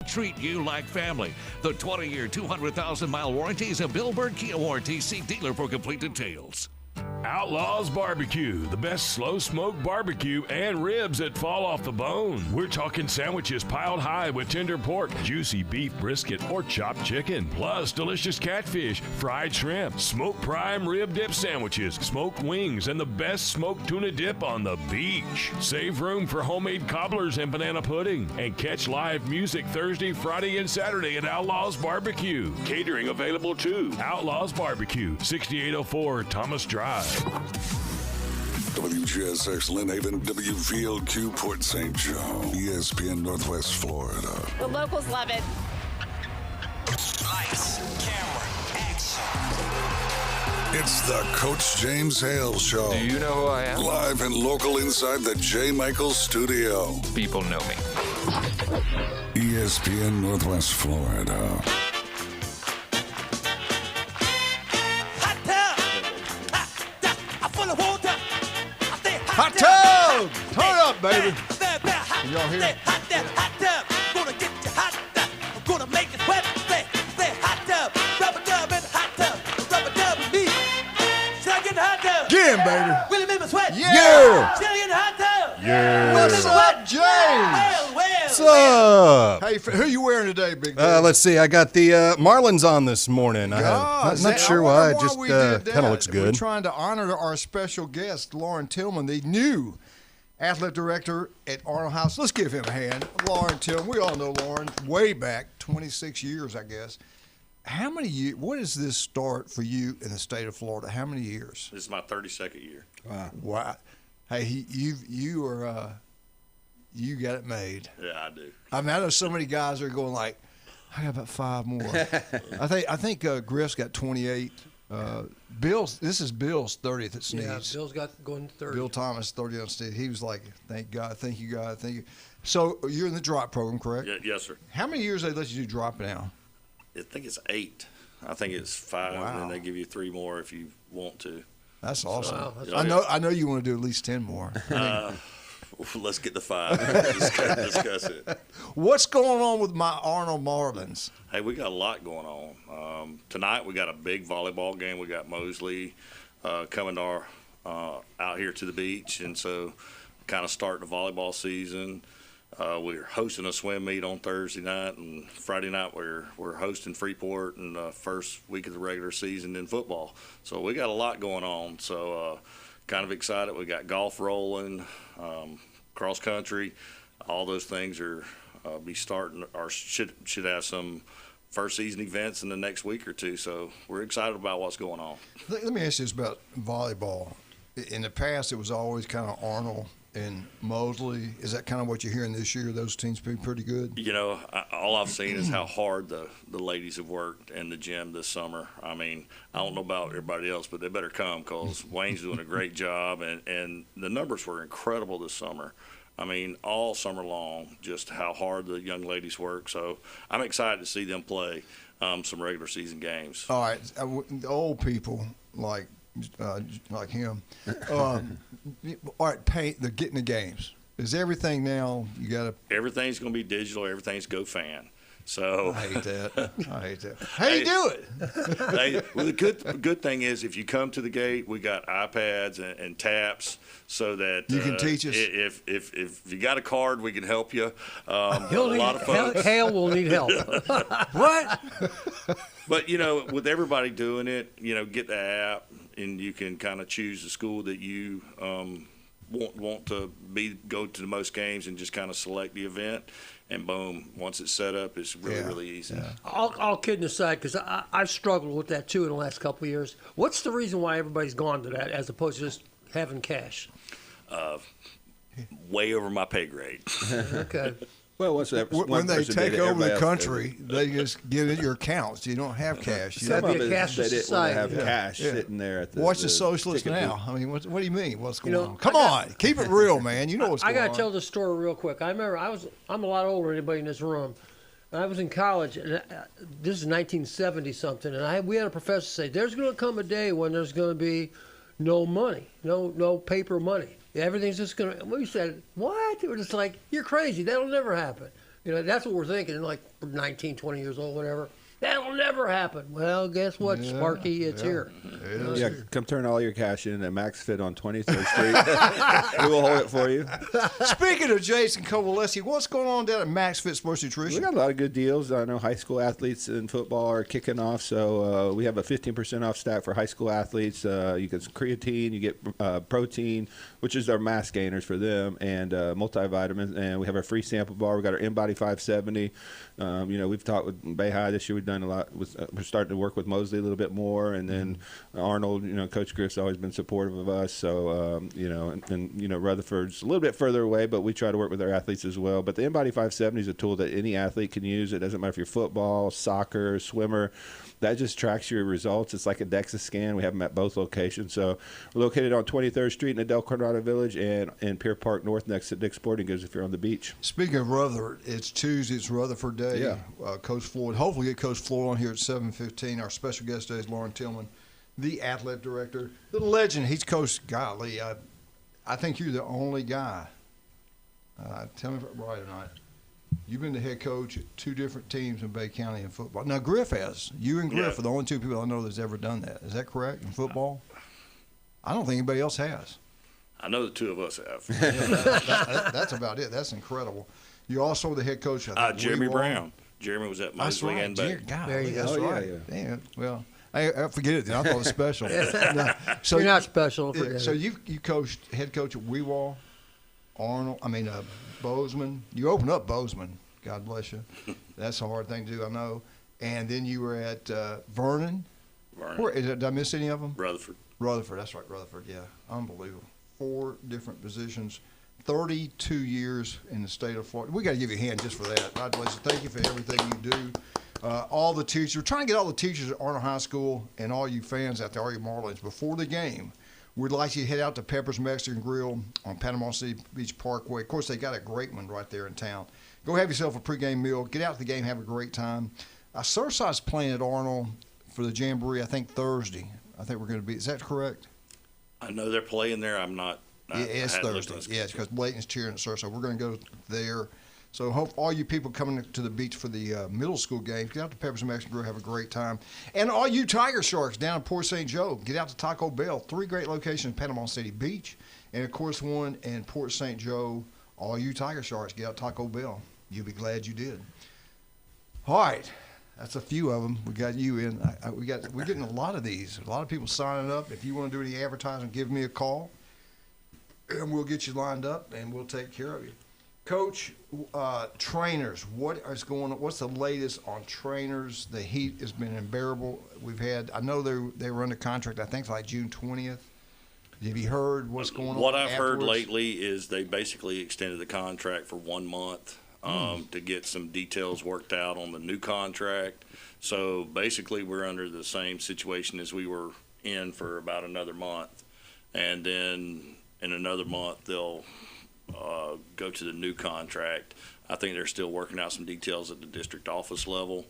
treat you like family. The 20-year, 200,000-mile warranty is a Bill Bird Kia warranty. See dealer for complete details. Outlaws Barbecue, the best slow smoke barbecue and ribs that fall off the bone. We're talking sandwiches piled high with tender pork, juicy beef brisket, or chopped chicken, plus delicious catfish, fried shrimp, smoked prime rib dip sandwiches, smoked wings, and the best smoked tuna dip on the beach. Save room for homemade cobblers and banana pudding, and catch live music Thursday, Friday, and Saturday at Outlaws Barbecue. Catering available too. Outlaws Barbecue, 6804 Thomas Drive. WGSX Lynn Haven, WVLQ Port St. Joe, ESPN Northwest Florida. The locals love it. Lights, camera, action. It's the Coach James Hale Show. Do you know who I am? Live and local inside the J. Michaels studio. People know me. ESPN Northwest Florida. Hot tub! Turn it up, baby. Can y'all hear? Gonna get you hot tub. I'm gonna make it wet. Say hot tub. Rubber dub in the hot tub. Rubber dub with me. Should I get the hot tub? Get in, baby. Will it make me sweat? Yeah. Should I get the hot tub? Yeah. What's up, James? What's up? Hey, who you wearing today, Big Dave? Let's see. I got the Marlins on this morning. I'm not sure why. It just we did kind of that. looks We're good. trying to honor our special guest, Lauren Tillman, the new athletic director at Arnold House. Let's give him a hand. Lauren Tillman. We all know Lauren way back, 26 years, I guess. How many years? What does this start for you in the state of Florida? How many years? This is my 32nd year. Wow. Hey, you got it made. Yeah, I do. I mean, I know so many guys are going like, I got about 5 more. I think Griff's got 28. This is Bill's 30th at Sneeds. Yeah, Bill's got going 30. Bill Thomas, 30 on Sneeds. He was like, thank God, thank you, God, thank you. So you're in the drop program, correct? Yes, sir. How many years they let you do drop now? I think it's 8. I think it's 5, Wow. and then they give you 3 more if you want to. That's awesome. Wow, that's I know you want to do at least 10 more. Let's get the 5. Discuss it. What's going on with my Arnold Marlins? Hey, we got a lot going on. Tonight we got a big volleyball game. We got Mosley coming to out here to the beach, and so kind of starting the volleyball season. We're hosting a swim meet on Thursday night, and Friday night we're hosting Freeport in the first week of the regular season in football. So we got a lot going on. So kind of excited. We got golf rolling, cross country. All those things are be starting or should have some first season events in the next week or two. So we're excited about what's going on. Let me ask you this about volleyball. In the past, it was always kind of Arnold and Mosley. Is that kind of what you're hearing this year? Those teams be pretty good? You know, all I've seen is how hard the ladies have worked in the gym this summer. I mean, I don't know about everybody else, but they better come because Wayne's doing a great job, and the numbers were incredible this summer. I mean, all summer long, just how hard the young ladies work. So I'm excited to see them play some regular season games. All right, the old people like him. All right, they're getting the games. Is everything now you got to? Everything's going to be digital. Everything's GoFan. So I hate that. How do you do it? Well, the good thing is if you come to the gate, we got iPads and taps so that you can teach us. If you got a card, we can help you. A lot of folks. Hale will need help. What? But, you know, with everybody doing it, you know, get the app and you can kind of choose the school that you want to go to the most games and just kind of select the event. And boom, once it's set up, it's really easy. Yeah. All kidding aside, because I've struggled with that too in the last couple of years. What's the reason why everybody's gone to that as opposed to just having cash? Way over my pay grade. Okay. Well, when they take over the country, they just get in your accounts. You don't have cash. Some of it they didn't want to have cash sitting there at the. Watch the socialists now. I mean, what do you mean? What's going on? Come on, keep it real, man. You know what's going on. I got to tell the story real quick. I remember I'm a lot older than anybody in this room. I was in college, and this is 1970 something, and we had a professor say, "There's going to come a day when there's going to be no money, no paper money. Everything's just going to." We said, "What?" It was just like, "You're crazy. That'll never happen." That's what we're thinking. Like 19, 20 years old, whatever. That'll never happen. Well, guess what, Sparky? It's here. Yeah, come turn all your cash in at Max Fit on 23rd Street. We will hold it for you. Speaking of Jason Covalessi, what's going on down at Max Fit Sports Nutrition? We got a lot of good deals. I know high school athletes in football are kicking off, so we have a 15% off stack for high school athletes. You get creatine, you get protein, which is our mass gainers for them, and multivitamins. And we have our free sample bar. We got our InBody 570. We've talked with Bayhigh this year. We've done a lot. We're starting to work with Mosley a little bit more, and then Arnold. Coach Griff's always been supportive of us. So Rutherford's a little bit further away, but we try to work with our athletes as well. But the InBody 570 is a tool that any athlete can use. It doesn't matter if you're football, soccer, swimmer. That just tracks your results. It's like a DEXA scan. We have them at both locations. So we're located on 23rd Street in Adel Coronado Village and in Pier Park North next to Dick's Sporting Goods if you're on the beach. Speaking of Rutherford, it's Tuesday. It's Rutherford Day. Yeah. Coach Floyd. Hopefully get Coach Floyd on here at 7:15. Our special guest today is Lauren Tillman, the athletic director, the legend. He's coached, golly, I think you're the only guy. Tell me if I'm right or not. You've been the head coach at 2 different teams in Bay County in football. Now, Griff has. You and Griff are the only 2 people I know that's ever done that. Is that correct in football? I don't think anybody else has. I know the 2 of us have. That's about it. That's incredible. You're also the head coach. Jeremy Brown. Jeremy was at Mosley and Bay. There you go. That's right. Yeah. Damn. Well, I forget it then. I thought it was special. No, so You're not special. So you coached head coach at Weewall, Bozeman. You opened up Bozeman. God bless you. That's a hard thing to do, I know. And then you were at Vernon. Did I miss any of them? Rutherford. That's right, Rutherford. Yeah, unbelievable. 4 different positions. 32 years in the state of Florida. We got to give you a hand just for that. God bless you. Thank you for everything you do. All the teachers. We're trying to get all the teachers at Arnold High School and all you fans out there, all you Marlins, before the game. We'd like you to head out to Pepper's Mexican Grill on Panama City Beach Parkway. Of course, they got a great one right there in town. Go have yourself a pregame meal. Get out to the game. Have a great time. Surfside's playing at Arnold for the Jamboree, I think, Thursday. I think we're going to be. Is that correct? I know they're playing there. I'm not. It's Thursday. Yeah, it's because Blayton's cheering at Surfside. We're going to go there. So hope all you people coming to the beach for the middle school games, get out to Pepper's Mexican Grill, have a great time. And all you Tiger Sharks down in Port St. Joe, get out to Taco Bell. 3 great locations in Panama City Beach. And, of course, one in Port St. Joe. All you Tiger Sharks, get out to Taco Bell. You'll be glad you did. All right. That's a few of them. We got you in. We're getting a lot of these. A lot of people signing up. If you want to do any advertising, give me a call. And we'll get you lined up, and we'll take care of you. Coach, trainers, what is going on? What's the latest on trainers? The heat has been unbearable. I know they were under contract, I think, like June 20th. Have you heard what's going on? What I've heard lately is they basically extended the contract for 1 month to get some details worked out on the new contract. So basically we're under the same situation as we were in for about another month. And then in another month they'll go to the new contract. I think they're still working out some details at the district office level,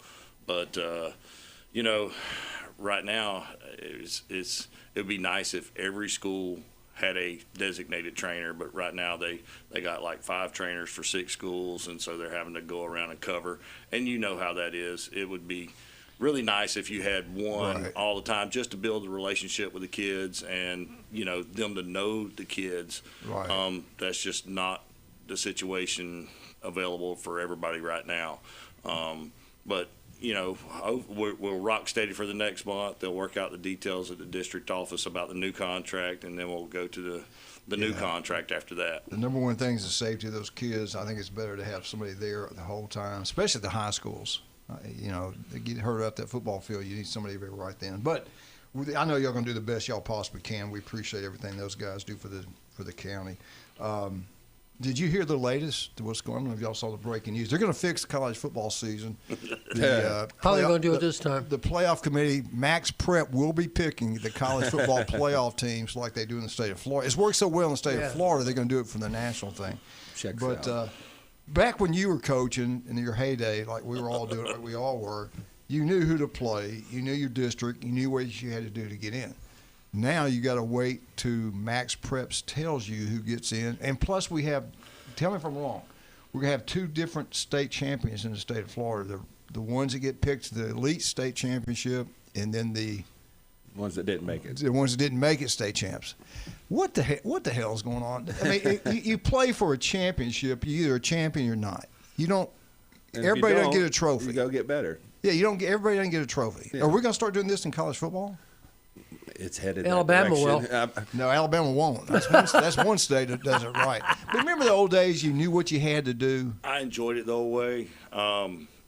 but right now it would be nice if every school had a designated trainer, but right now they got like 5 trainers for 6 schools, and so they're having to go around and cover. And you know how that is. It would be really nice if you had one all the time, just to build a relationship with the kids and them to know the kids. Right. That's just not the situation available for everybody right now. But we'll rock steady for the next month. They'll work out the details at the district office about the new contract, and then we'll go to the new contract after that. The number one thing is the safety of those kids. I think it's better to have somebody there the whole time, especially at the high schools. They get hurt out that football field. You need somebody to be right then. But I know y'all gonna do the best y'all possibly can. We appreciate everything those guys do for the county. Did you hear the latest to what's going on? If y'all saw the breaking news, they're gonna fix the college football season. Probably gonna do it this time. The playoff committee, Max Prep, will be picking the college football playoff teams like they do in the state of Florida. It's worked so well in the state of Florida, they're gonna do it for the national thing. Checks out. Back when you were coaching in your heyday, like we were all doing, like we all were, you knew who to play, you knew your district, you knew what you had to do to get in. Now you got to wait to Max Preps tells you who gets in, and plus we have. Tell me if I'm wrong. we're gonna have two different state champions in the state of Florida. The ones that get picked to the elite state championship, and then the ones that didn't make it. The ones that didn't make it state champs. What the hell is going on? I mean, you play for a championship. You're either a champion or not. You don't. And everybody doesn't get a trophy. You go get better. Yeah, you don't get. Everybody doesn't get a trophy. Yeah. Are we going to start doing this in college football? It's headed. Alabama will. No, Alabama won't. That's one state that does it right. But remember the old days? You knew what you had to do. I enjoyed it the old way.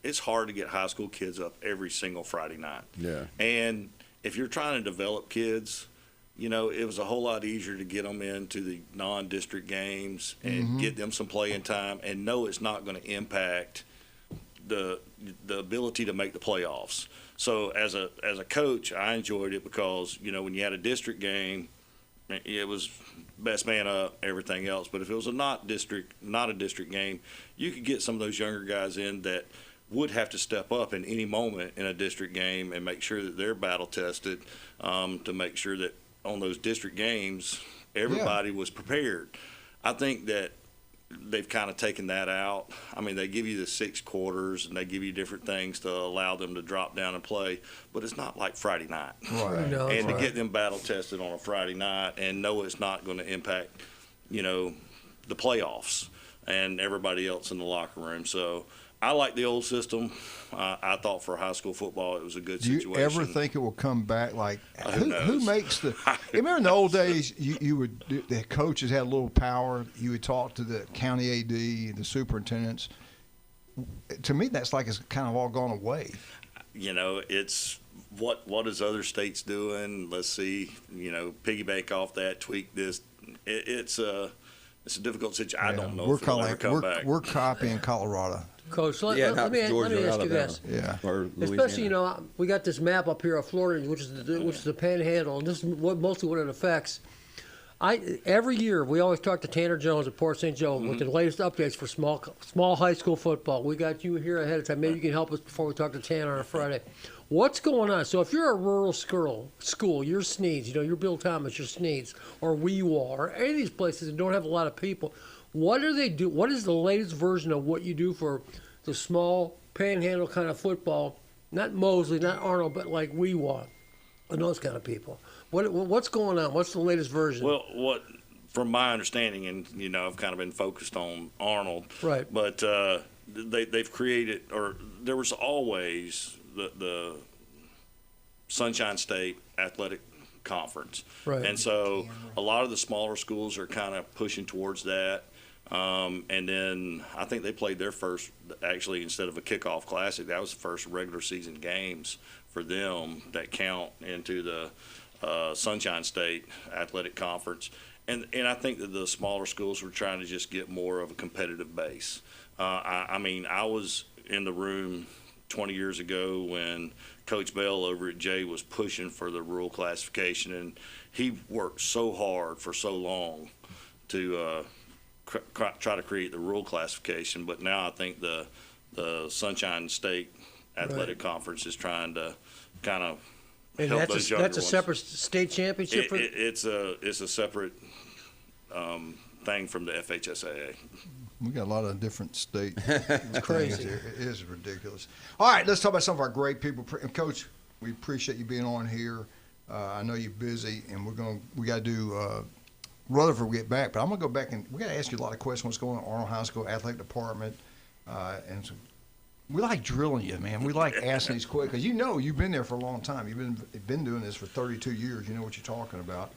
It's hard to get high school kids up every single Friday night. Yeah. And if you're trying to develop kids, you know, it was a whole lot easier to get them into the non-district games and get them some playing time and know it's not going to impact the ability to make the playoffs. So as a coach, I enjoyed it because, you know, when you had a district game, it was best man up, everything else. But if it was not a district game, you could get some of those younger guys in that would have to step up in any moment in a district game and make sure that they're battle tested, to make sure that on those district games everybody was prepared. I think that they've kind of taken that out. I mean, they give you the 6 quarters and they give you different things to allow them to drop down and play, but it's not like Friday night. Right. No, And to get them battle tested on a Friday night and know it's not going to impact, you know, the playoffs and everybody else in the locker room. So I like the old system. I thought for high school football it was a good situation. Do you ever think it will come back? Like Who who knows? makes the? Remember in the old days, you would the coaches had a little power. You would talk to the county AD, the superintendents. To me, that's like it's kind of all gone away. You know, it's what is other states doing? Let's see. You know, piggyback off that, tweak this. It's a difficult situation. I don't know We're if it'll ever come back. We're copying Colorado. Coach, let not me Georgia or ask you Alabama. this. Yeah. Or Especially, Louisiana. you know, we got this map up here of Florida, which is the Panhandle, and this is mostly what it affects. Every year we always talk to Tanner Jones at Port St. Joe with the latest updates for small high school football. We got you here ahead of time. Maybe you can help us before we talk to Tanner on a Friday. What's going on? So if you're a rural school, you're Sneeds, you know, you're Bill Thomas, you're Sneeds, or Weewa, or any of these places that don't have a lot of people. What do they do? What is the latest version of what you do for the small Panhandle kind of football? Not Mosley, not Arnold, but like Weewa and those kind of people. What's going on? What's the latest version? Well, from my understanding, and you know, I've kind of been focused on Arnold, Right. But they've created, or there was always the Sunshine State Athletic Conference, Right. And so a lot of the smaller schools are kind of pushing towards that. And then I think they played their first, actually, instead of a kickoff classic, that was the first regular season games for them that count into the Sunshine State Athletic Conference. And I think that the smaller schools were trying to just get more of a competitive base. I mean, I was in the room 20 years ago when Coach Bell over at Jay was pushing for the rural classification, and he worked so hard for so long to try to create the rural classification. But now I think the Sunshine State Athletic Conference is trying to kind of and help that's those a, younger that's a ones. separate state championship. It's a separate thing from the FHSAA. We got a lot of different state. It's crazy. It is ridiculous. All right, let's talk about some of our great people. Coach, we appreciate you being on here. I know you're busy, and we got to do Rutherford will get back, but I'm gonna go back and we got to ask you a lot of questions. What's going on in Arnold High School athletic department, and so we like drilling you, man. We like asking these questions because you know you've been there for a long time. You've been doing this for 32 years. You know what you're talking about.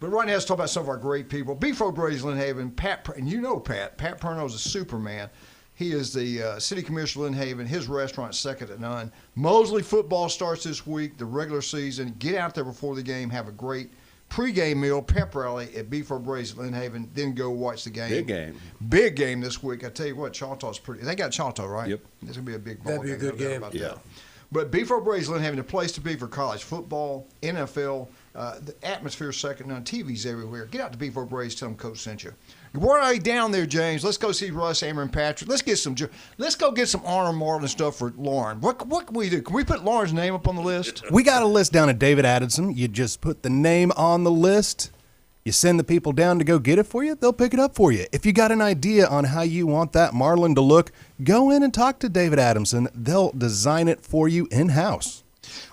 But right now, let's talk about some of our great people. Beef O'Brady's Lynn Haven, and you know Pat. Pat Perno's a Superman. He is the city commissioner of Lynn Haven. His restaurant's second to none. Mosley football starts this week, the regular season. Get out there before the game. Have a great pregame meal, pep rally at Beef O'Brady's Lynn Haven. Then go watch the game. Big game. Big game this week. I tell you what, Choctaw's pretty. They got Choctaw, right? Yep. It's going to be a big ball That'd be a game. good No doubt game. about Yeah. that. But Beef O'Brady's Lynn Haven, the place to be for college football, NFL. The atmosphere second to none. TV's everywhere. Get out to Beef O'Brady's. Tell them Coach sent you. We're already down there, James. Let's go see Russ, Amber, and Patrick. Let's go get some Arnold Marlin stuff for Lauren. What can we do? Can we put Lauren's name up on the list? We got a list down at David Addison. You just put the name on the list, You send the people down to go get it for you, they'll pick it up for you. If you got an idea on how you want that Marlin to look, go in and talk to David Adamson. They'll design it for you in-house.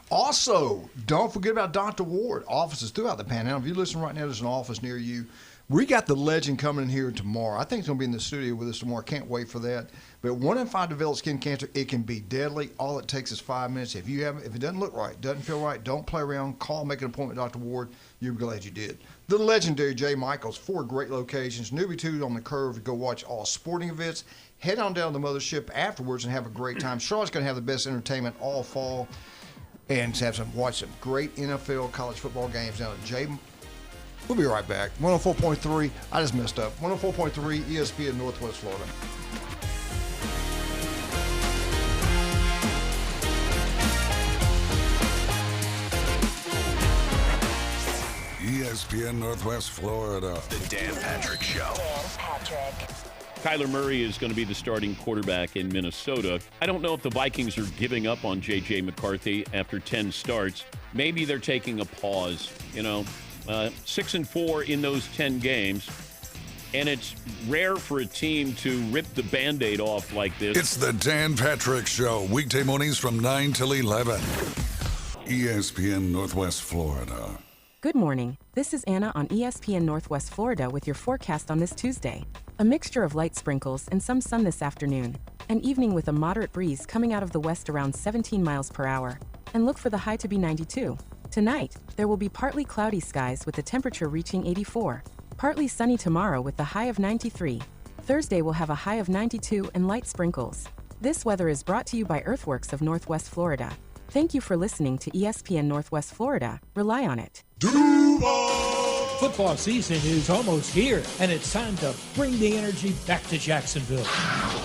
Also, don't forget about Dr. Ward. Offices throughout the Panhandle. If you listen right now, there's an office near you. We got the legend coming in here tomorrow. I think he's going to be in the studio with us tomorrow. Can't wait for that. But 1 in 5 develop skin cancer. It can be deadly. All it takes is 5 minutes. If it doesn't look right, doesn't feel right, don't play around. Call, make an appointment with Dr. Ward. You'll be glad you did. The legendary Jay Michaels, 4 great locations. Newbie 2 on the curve to go watch all sporting events. Head on down to the mothership afterwards and have a great time. Charlotte's going to have the best entertainment all fall. And watch some great NFL college football games down at Jay. We'll be right back. 104.3. I just messed up. 104.3 ESPN Northwest Florida. ESPN Northwest Florida. The Dan Patrick Show. Dan Patrick. Kyler Murray is going to be the starting quarterback in Minnesota. I don't know if the Vikings are giving up on J.J. McCarthy after 10 starts. Maybe they're taking a pause. 6-4 in those 10 games. And it's rare for a team to rip the Band-Aid off like this. It's the Dan Patrick Show. Weekday mornings from 9 till 11. ESPN Northwest Florida. Good morning. This is Anna on ESPN Northwest Florida with your forecast on this Tuesday. A mixture of light sprinkles and some sun this afternoon. An evening with a moderate breeze coming out of the west around 17 miles per hour. And look for the high to be 92. Tonight, there will be partly cloudy skies with the temperature reaching 84. Partly sunny tomorrow with the high of 93. Thursday will have a high of 92 and light sprinkles. This weather is brought to you by Earthworks of Northwest Florida. Thank you for listening to ESPN Northwest Florida. Rely on it. Football season is almost here, and it's time to bring the energy back to Jacksonville.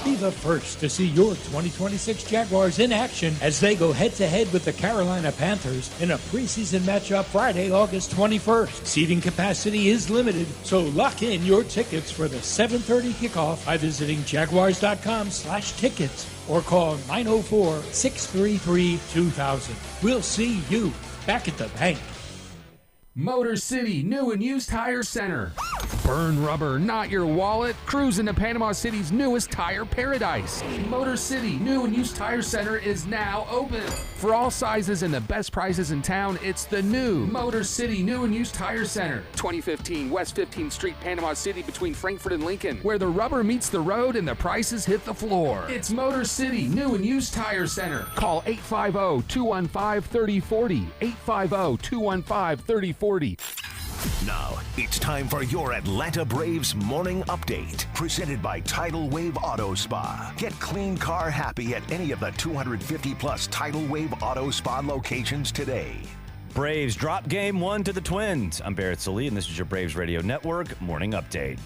Be the first to see your 2026 Jaguars in action as they go head-to-head with the Carolina Panthers in a preseason matchup Friday, August 21st. Seating capacity is limited, so lock in your tickets for the 7:30 kickoff by visiting jaguars.com/tickets or call 904-633-2000. We'll see you back at the bank. Motor City New and Used Tire Center. Burn rubber, not your wallet. Cruise into Panama City's newest tire paradise. Motor City New and Used Tire Center is now open. For all sizes and the best prices in town, it's the new Motor City New and Used Tire Center. 2015 West 15th Street, Panama City between Frankfort and Lincoln, where the rubber meets the road and the prices hit the floor. It's Motor City New and Used Tire Center. Call 850-215-3040. 850-215-3040. Now, it's time for your Atlanta Braves morning update. Presented by Tidal Wave Auto Spa. Get clean car happy at any of the 250-plus Tidal Wave Auto Spa locations today. Braves drop game 1 to the Twins. I'm Barrett Salee, and this is your Braves Radio Network morning update.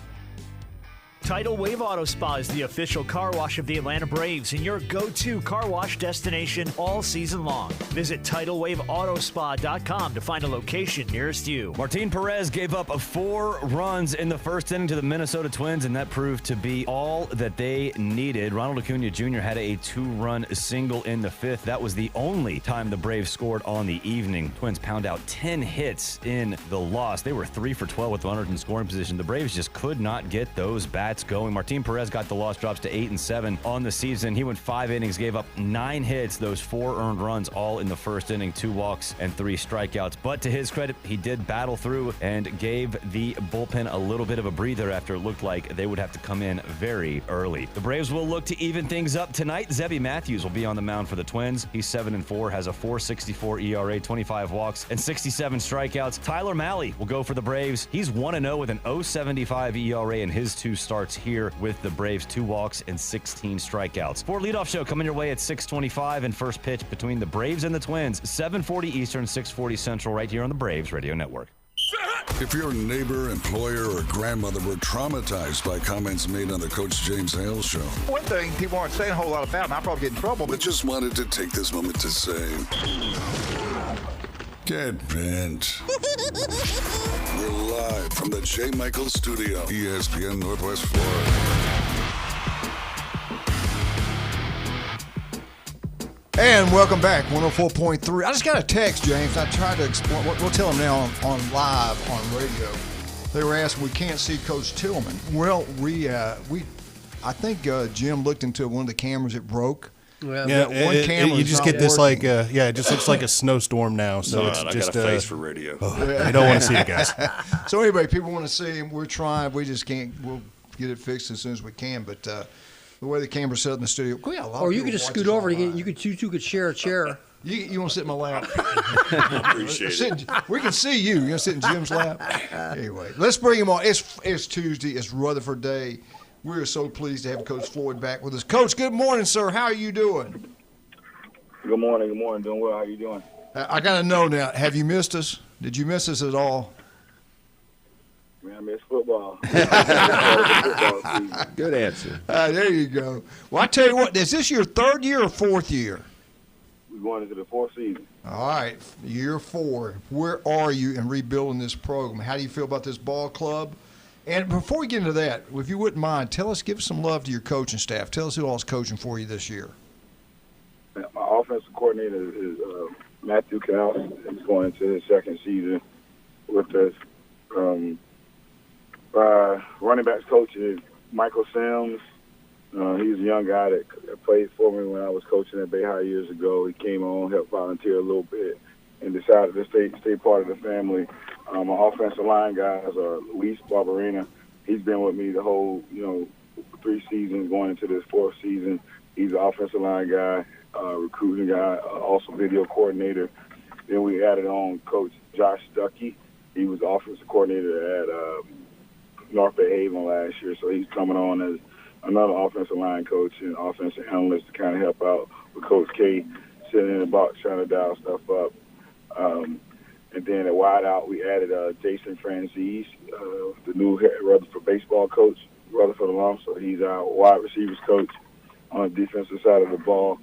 Tidal Wave Auto Spa is the official car wash of the Atlanta Braves and your go-to car wash destination all season long. Visit TidalWaveAutoSpa.com to find a location nearest you. Martin Perez gave up 4 runs in the first inning to the Minnesota Twins, and that proved to be all that they needed. Ronald Acuna Jr. had a 2-run single in the 5th. That was the only time the Braves scored on the evening. Twins pound out 10 hits in the loss. They were 3 for 12 with runners in scoring position. The Braves just could not get those bats going. Martin Perez got the loss, drops to 8-7 on the season. He went 5 innings, gave up 9 hits, those 4 earned runs, all in the first inning, 2 walks and 3 strikeouts. But to his credit, he did battle through and gave the bullpen a little bit of a breather after it looked like they would have to come in very early. The Braves will look to even things up tonight. Zebby Matthews will be on the mound for the Twins. He's 7-4, has a 4.64 ERA, 25 walks, and 67 strikeouts. Tyler Mahle will go for the Braves. He's 1-0 with an 0.75 ERA in his 2 starts here with the Braves, 2 walks and 16 strikeouts. For leadoff show coming your way at 6:25 and first pitch between the Braves and the Twins, 7:40 Eastern, 6:40 Central, right here on the Braves Radio Network. If your neighbor, employer, or grandmother were traumatized by comments made on the Coach James Hale Show. One thing people aren't saying a whole lot about, and I'll probably get in trouble, but just wanted to take this moment to say, get bent. We're live from the J. Michael Studio, ESPN Northwest Florida. And welcome back, 104.3. I just got a text, James. I tried to explain. We'll tell him now on live on radio. They were asking, we can't see Coach Tillman. Well, I think Jim looked into one of the cameras. It broke. Yeah, one camera. You just get this it just looks like a snowstorm now. So it's just I got a face for radio. You don't want to see it, guys. So anyway, people want to see him. We're trying. We just can't. We'll get it fixed as soon as we can. But the way the camera's set in the studio, or you could just scoot over. You two could share a chair. You want to sit in my lap? I appreciate it. We can see you. You're going to sit in Jim's lap? Anyway, let's bring him on. It's Tuesday. It's Rutherford Day. We're so pleased to have Coach Floyd back with us. Coach, good morning, sir. How are you doing? Good morning. Good morning. Doing well. How are you doing? I got to know now, have you missed us? Did you miss us at all? Man, I miss football. Good answer. There you go. Well, I tell you what, is this your third year or fourth year? We're going into the fourth season. All right, year 4. Where are you in rebuilding this program? How do you feel about this ball club? And before we get into that, if you wouldn't mind, give some love to your coaching staff. Tell us who all is coaching for you this year. My offensive coordinator is Matthew Canals. He's going into his second season with us. Running backs coach is Michael Sims. He's a young guy that played for me when I was coaching at Bay High years ago. He came on, helped volunteer a little bit, and decided to stay part of the family. My offensive line guys are Luis Barberina. He's been with me the whole, 3 seasons going into this 4th season. He's an offensive line guy, recruiting guy, also video coordinator. Then we added on Coach Josh Stuckey. He was the offensive coordinator at North Bay Haven last year, so he's coming on as another offensive line coach and offensive analyst to kind of help out with Coach K, sitting in the box trying to dial stuff up. And then at wideout, we added Jason Franzese, the new Rutherford baseball coach, Rutherford alum. So he's our wide receivers coach on the defensive side of the ball.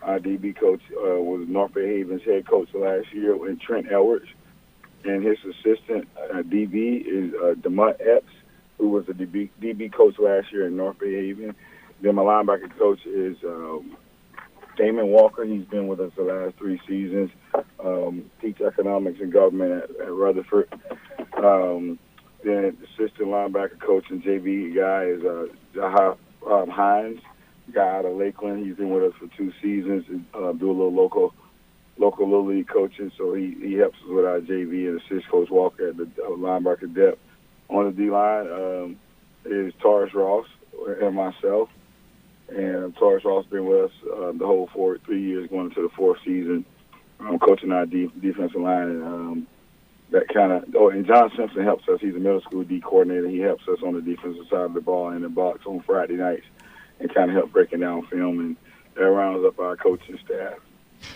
Our DB coach was North Bay Haven's head coach last year, and Trent Edwards. And his assistant DB is DeMont Epps, who was the DB coach last year in North Bay Haven. Then my linebacker coach is Damon Walker. He's been with us the last 3 seasons. Teach economics and government at Rutherford. Then assistant linebacker coach and JV guy is Jaha Hines, guy out of Lakeland. He's been with us for 2 seasons and do a little local little league coaching. So he helps us with our JV and assist Coach Walker at the linebacker depth. On the D-line is Taurus Ross and myself. And Taurus Ross has been with us the whole 3 years going into the 4th season, coaching our defensive line. And that kind of and John Simpson helps us. He's a middle school D coordinator. He helps us on the defensive side of the ball in the box on Friday nights and kind of help breaking down film. And that rounds up our coaching staff.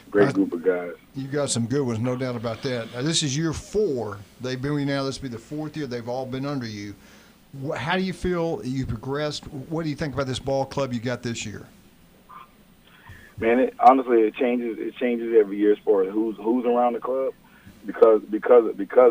Great group of guys. You got some good ones, no doubt about that. Now, this is year 4. They've been with you now. This will be the 4th year. They've all been under you. How do you feel you progressed? What do you think about this ball club you got this year? Man, honestly, it changes. It changes every year as far as who's around the club, because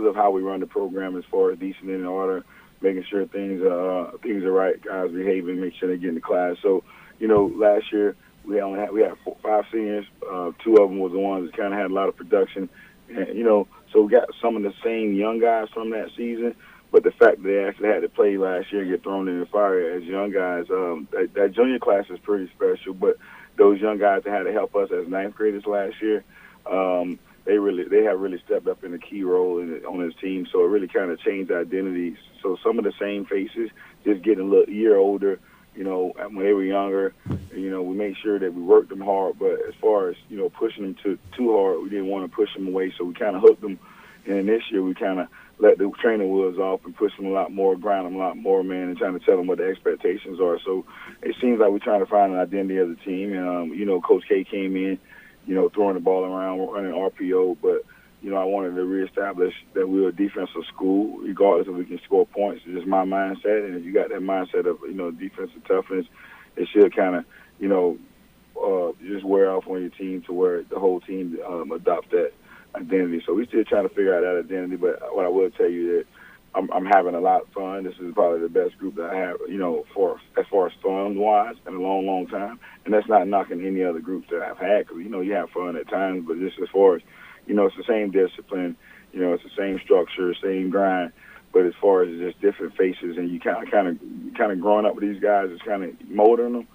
of how we run the program as far as decent in order, making sure things are right, guys behaving, make sure they get into class. So, last year we had 5 seniors. 2 of them was the ones that kind of had a lot of production, and so we got some of the same young guys from that season. But the fact that they actually had to play last year and get thrown in the fire as young guys, that junior class is pretty special. But those young guys that had to help us as 9th graders last year, they have really stepped up in a key role on this team. So it really kind of changed identities. So some of the same faces, just getting a little year older, when they were younger, we made sure that we worked them hard. But as far as, pushing them too hard, we didn't want to push them away. So we kind of hooked them. And this year we kind of let the training wheels off and push them a lot more, grind them a lot more, man, and trying to tell them what the expectations are. So it seems like we're trying to find an identity of the team. And, Coach K came in, throwing the ball around, running RPO. But, I wanted to reestablish that we were a defensive school, regardless if we can score points. It's just my mindset. And if you got that mindset of, defensive toughness, it should kind of, just wear off on your team to where the whole team adopts that identity. So we're still trying to figure out that identity, but what I will tell you that I'm having a lot of fun. This is probably the best group that I have, as far as fun-wise in a long, long time. And that's not knocking any other groups that I've had because, you have fun at times, but just as far as, it's the same discipline, it's the same structure, same grind. But as far as just different faces, and you kind of growing up with these guys, it's kind of molding them.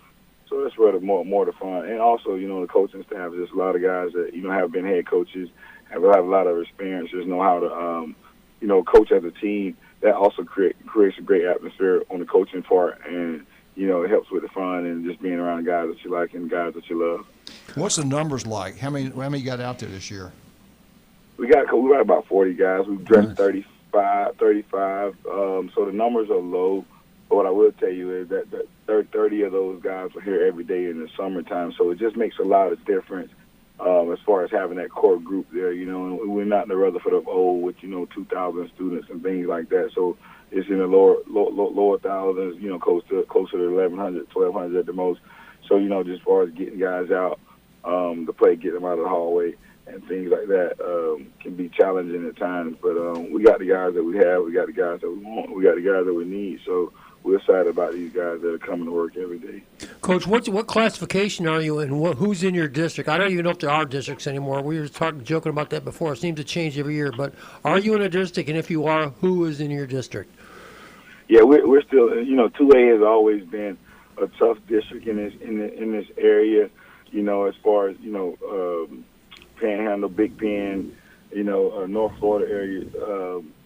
So that's where the more the fun. And also, you know, the coaching staff is just a lot of guys that, you know, have been head coaches, have a lot of experience, just know how to, you know, coach as a team. That also creates a great atmosphere on the coaching part, and, you know, it helps with the fun and just being around guys that you like and guys that you love. What's the numbers like? How many got out there this year? We got about 40 guys. We've dressed 35. So the numbers are low. But what I will tell you is that 30 of those guys are here every day in the summertime. So it just makes a lot of difference as far as having that core group there. You know, and we're not in the Rutherford of old with, you know, 2,000 students and things like that. So it's in the lower thousands, you know, close to 1,100, 1,200 at the most. So, you know, just as far as getting guys out to play, get them out of the hallway and things like that can be challenging at times. But we got the guys that we have. We got the guys that we want. We got the guys that we need. So we're excited about these guys that are coming to work every day. Coach, what classification are you in? Who's in your district? I don't even know if there are districts anymore. We were joking about that before. It seems to change every year. But are you in a district? And if you are, who is in your district? Yeah, we're still. You know, 2A has always been a tough district in this area. You know, as far as, you know, Panhandle, Big Bend, you know, North Florida area.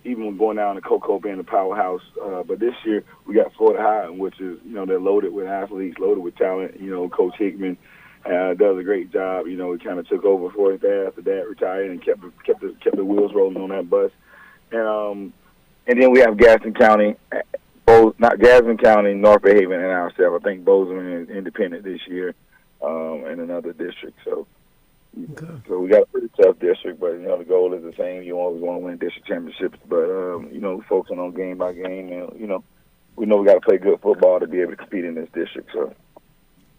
Even going down to Cocoa being a powerhouse. But this year we got Florida High, which is, you know, they're loaded with athletes, loaded with talent. You know, Coach Hickman does a great job. You know, he kind of took over for his dad after dad retired and kept the wheels rolling on that bus. And then we have Gaston County, North Bay Haven, and ourselves. I think Bozeman is independent this year, and another district. So. Okay. So we got a pretty tough district, but, you know, the goal is the same. You always want to win district championships, but, you know, focusing on game by game. And, you know we got to play good football to be able to compete in this district. So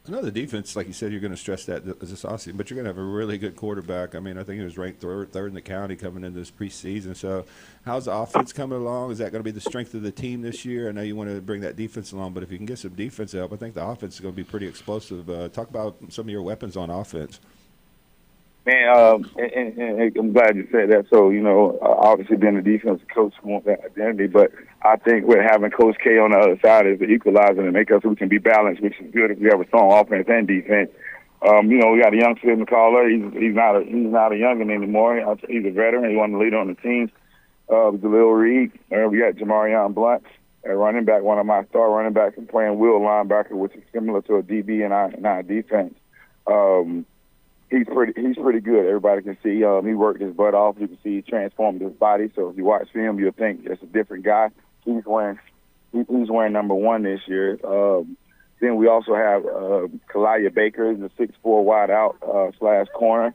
I know the defense, like you said, you're going to stress that this offseason, but you're going to have a really good quarterback. I mean, I think he was ranked third in the county coming into this preseason. So how's the offense coming along? Is that going to be the strength of the team this year? I know you want to bring that defense along, but if you can get some defense help, I think the offense is going to be pretty explosive. Talk about some of your weapons on offense. Man, and I'm glad you said that. So, you know, obviously being a defensive coach, we want that identity, but I think with having Coach K on the other side is the equalizer and make us so we can be balanced, which is good if we have a strong offense and defense. You know, we got a young Sid McCullough. He's not a youngin' anymore. He's a veteran. He's one of the leader on the team. Jalil Reed. We got Jamarion Blunt, a running back, one of my star running backs, and playing wheel linebacker, which is similar to a DB in our defense. He's pretty good. Everybody can see he worked his butt off. You can see he transformed his body. So if you watch film, you'll think it's a different guy. He's wearing number 1 this year. Then we also have Kalia Baker, the 6'4" wide out / corner.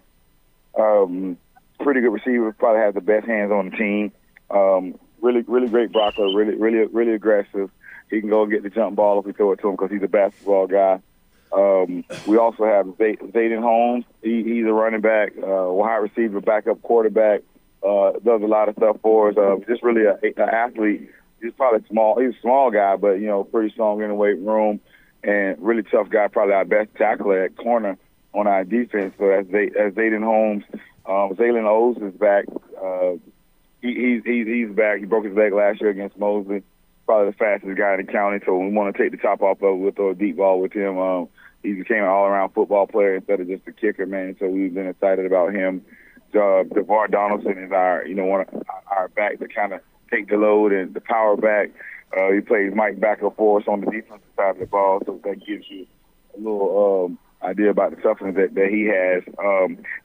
Pretty good receiver. Probably has the best hands on the team. Really great blocker. Really aggressive. He can go and get the jump ball if we throw it to him because he's a basketball guy. We also have Zayden Holmes. He's a running back, wide receiver, backup quarterback. Does a lot of stuff for us. Just really an athlete. He's probably small. He's a small guy, but, you know, pretty strong in the weight room and really tough guy. Probably our best tackler at corner on our defense. So that's Zayden Holmes. Zaylen O's is back. He's back. He broke his leg last year against Mosley. Probably the fastest guy in the county, so we want to take the top off of it. We'll throw a deep ball with him. He became an all-around football player instead of just a kicker, man. So we've been excited about him. DeVar Donaldson is one of our back to kind of take the load and the power back. He plays Mike backer for us on the defensive side of the ball, so that gives you a little idea about the toughness that he has.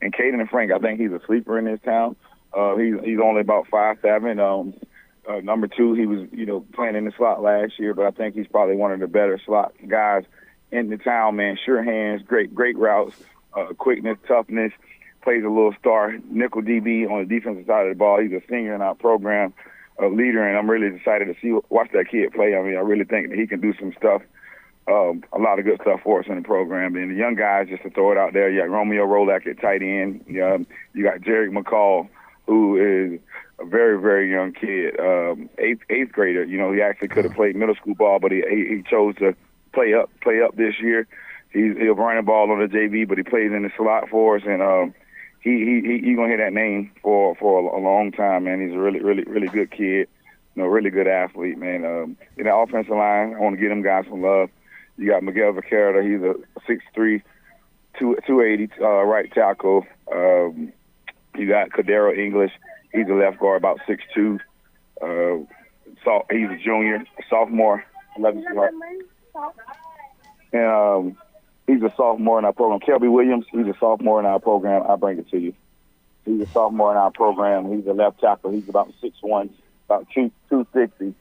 And Caden and Frank, I think he's a sleeper in this town. He's only about 5'7". Number 2, he was, playing in the slot last year, but I think he's probably one of the better slot guys in the town, man. Sure hands, great routes, quickness, toughness, plays a little star nickel DB on the defensive side of the ball. He's a senior in our program, a leader, and I'm really excited to watch that kid play. I mean, I really think that he can do some stuff, a lot of good stuff for us in the program. And the young guys, just to throw it out there, you got Romeo Rolak at tight end. You got Jarek McCall, who is a very, very young kid, eighth grader. He actually could have played middle school ball, but he chose to play up this year. He'll run the ball on the JV, but he plays in the slot for us, and he's gonna hear that name for a long time, man. He's a really good kid. really good athlete, man. In the offensive line, I want to give them guys some love. You got Miguel Vaquero. He's a 6'3", 280 right tackle. You got Cordero English. He's a left guard, about 6'2". He's a junior, sophomore. 11 and he's a sophomore in our program. Kelby Williams, he's a sophomore in our program. I'll bring it to you. He's a sophomore in our program. He's a left tackle. He's about 6'1", about 260.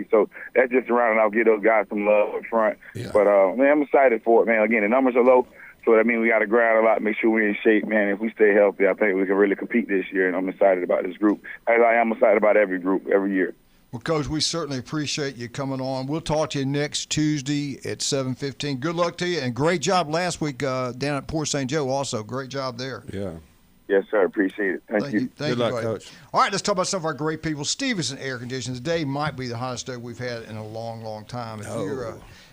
So that's just around, and I'll give those guys some love up front. Yeah. But, man, I'm excited for it, man. Again, the numbers are low, so that means we got to grind a lot, make sure we're in shape, man. If we stay healthy, I think we can really compete this year, and I'm excited about this group, as I am excited about every group every year. Well, Coach, we certainly appreciate you coming on. We'll talk to you next Tuesday at 7:15. Good luck to you, and great job last week down at Port St. Joe also. Great job there. Yeah. Yes, sir. Appreciate it. Thank you. Good luck, Coach. All right, let's talk about some of our great people. Stevenson Air Conditioning. Today might be the hottest day we've had in a long, long time.